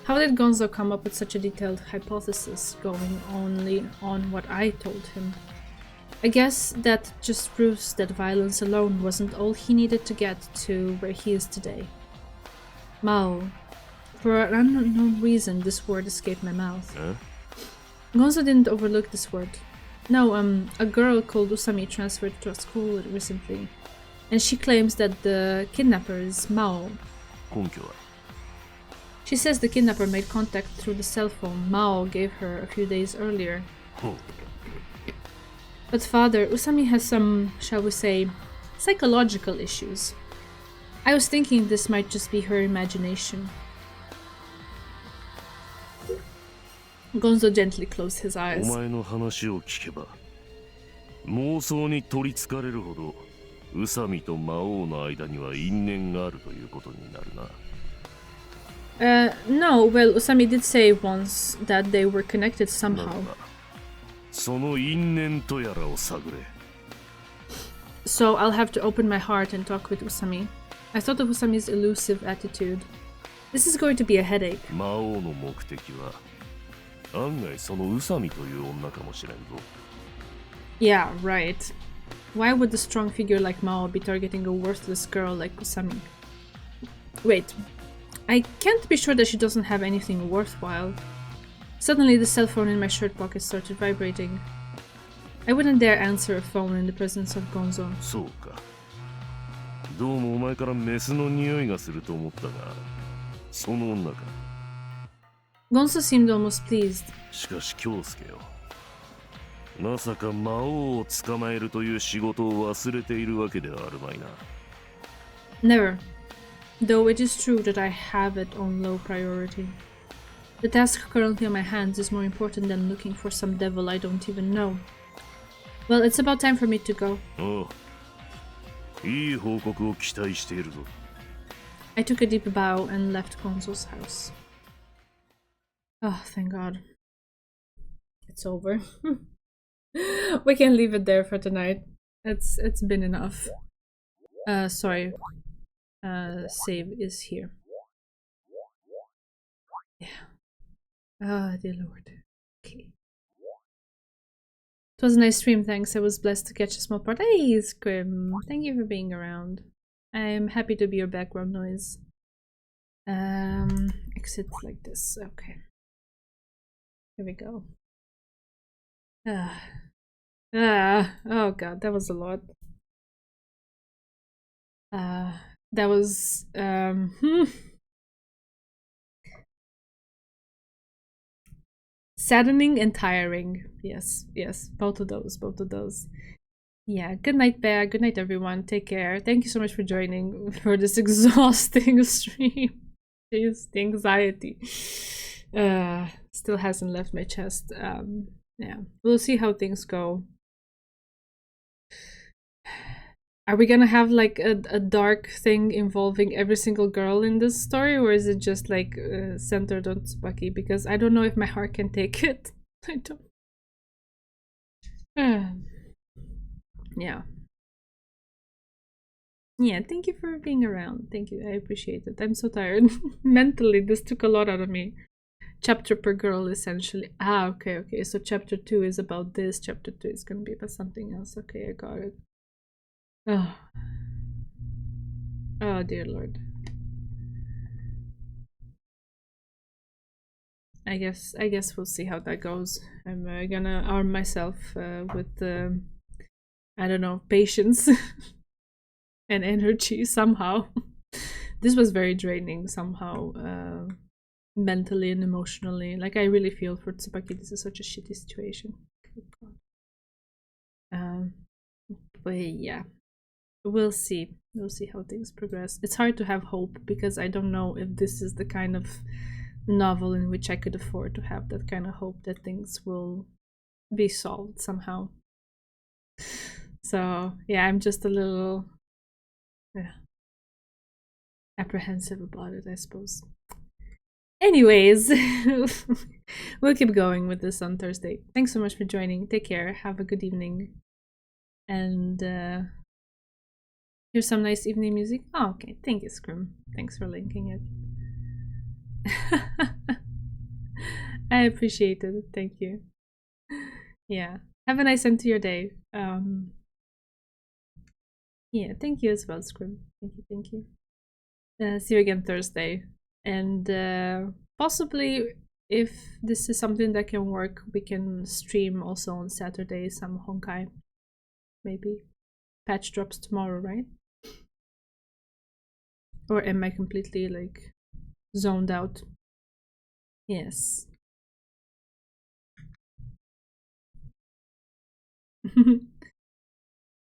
How did Gonzo come up with such a detailed hypothesis, going only on what I told him? I guess that just proves that violence alone wasn't all he needed to get to where he is today. Maou. For an unknown reason, this word escaped my mouth. Huh? Gonzo didn't overlook this word. No, a girl called Usami transferred to a school recently, and she claims that the kidnapper is Maou. 根拠は She says the kidnapper made contact through the cell phone Maou gave her a few days earlier. But father, Usami has some, shall we say, psychological issues. I was thinking this might just be her imagination. Gonzo gently closed his お eyes. 前の話を聞けば妄想に取りつかれるほど宇佐美と魔王の間には因縁があるということになるな。No, well, Usami did say once that they were connected なら somehow. ばその因縁とやらを探れ。 So I'll have to open my heart and talk with Usami. I thought of Usami's elusive attitude. This is going to be a headache. 魔王の目的は案外その宇佐美という女かもしれんぞ。 Yeah, right. Why would a strong figure like Mao be targeting a worthless girl like Usami? Wait, I can't be sure that she doesn't have anything worthwhile. Suddenly the cell phone in my shirt pocket started vibrating. I wouldn't dare answer a phone in the presence of Gonzo. そうか。どうもお前からメスの匂いがすると思ったが、その女か。 Gonzo seemed almost pleased. しかし京介よ。まさか魔王を捕まえるという仕事を忘れているわけではあるまいな。 Never. Though it is true that I have it on low priority. The task currently on my hands is more important than looking for some devil I don't even know. Well, it's about time for me to go. おう。いい報告を期待しているぞ。 I took a deep bow and left Gonzo's house. Oh, thank God. It's over. We can leave it there for tonight. It's been enough. Sorry. Save is here. Yeah. Ah, dear Lord. Okay. It was a nice stream, thanks. I was blessed to catch a small part. Hey, Scrim. Thank you for being around. I'm happy to be your background noise. Exit like this. Okay. Here we go. Oh god, that was a lot. That was saddening and tiring. Yes, both of those. Yeah, good night, Bear. Good night, everyone. Take care. Thank you so much for joining for this exhausting stream. Jeez, the anxiety still hasn't left my chest. Yeah, we'll see how things go. Are we gonna have like a dark thing involving every single girl in this story, or is it just like centered on Tsubaki? Because I don't know if my heart can take it. I don't. Yeah. Yeah, thank you for being around. Thank you, I appreciate it. I'm so tired. Mentally, this took a lot out of me. Chapter per girl, essentially. Ah, okay. So chapter 2 is about this. Chapter 2 is gonna be about something else. Okay, I got it. Oh dear Lord. I guess we'll see how that goes. I'm gonna arm myself with I don't know, patience and energy somehow. This was very draining somehow, mentally and emotionally. Like, I really feel for Tsubaki. This is such a shitty situation. Good God. But yeah. we'll see. We'll see how things progress. It's hard to have hope because I don't know if this is the kind of novel in which I could afford to have that kind of hope that things will be solved somehow. So yeah, I'm just a little apprehensive about it, I suppose. Anyways, we'll keep going with this on Thursday. Thanks so much for joining. Take care. Have a good evening. And here's some nice evening music. Oh, okay. Thank you, Scrim. Thanks for linking it. I appreciate it. Thank you. Yeah. Have a nice end to your day. Yeah, thank you as well, Scrim. Thank you. See you again Thursday. And possibly, if this is something that can work, we can stream also on Saturday some Honkai. Maybe. Patch drops tomorrow, right? Or am I completely like zoned out? Yes.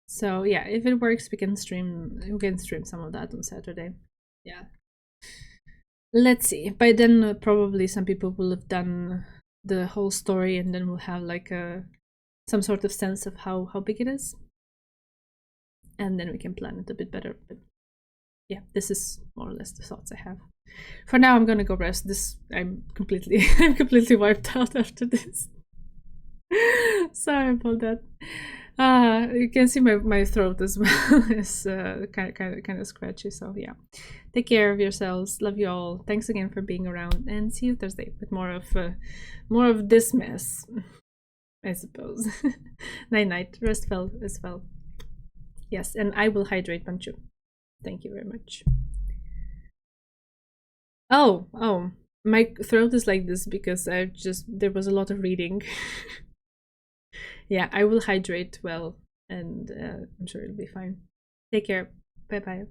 So yeah, if it works, we can stream some of that on Saturday. Yeah. Let's see. By then, probably some people will have done the whole story, and then we'll have like some sort of sense of how big it is, and then we can plan it a bit better. But yeah, this is more or less the thoughts I have. For now, I'm gonna go rest. I'm completely wiped out after this. Sorry about that. You can see my throat as well is kind of scratchy. So yeah, take care of yourselves. Love you all. Thanks again for being around, and see you Thursday with more of this mess, I suppose. Night. Rest well as well. Yes, and I will hydrate Banchu. Thank you very much. Oh, my throat is like this because there was a lot of reading. Yeah, I will hydrate well, and I'm sure it'll be fine. Take care. Bye bye.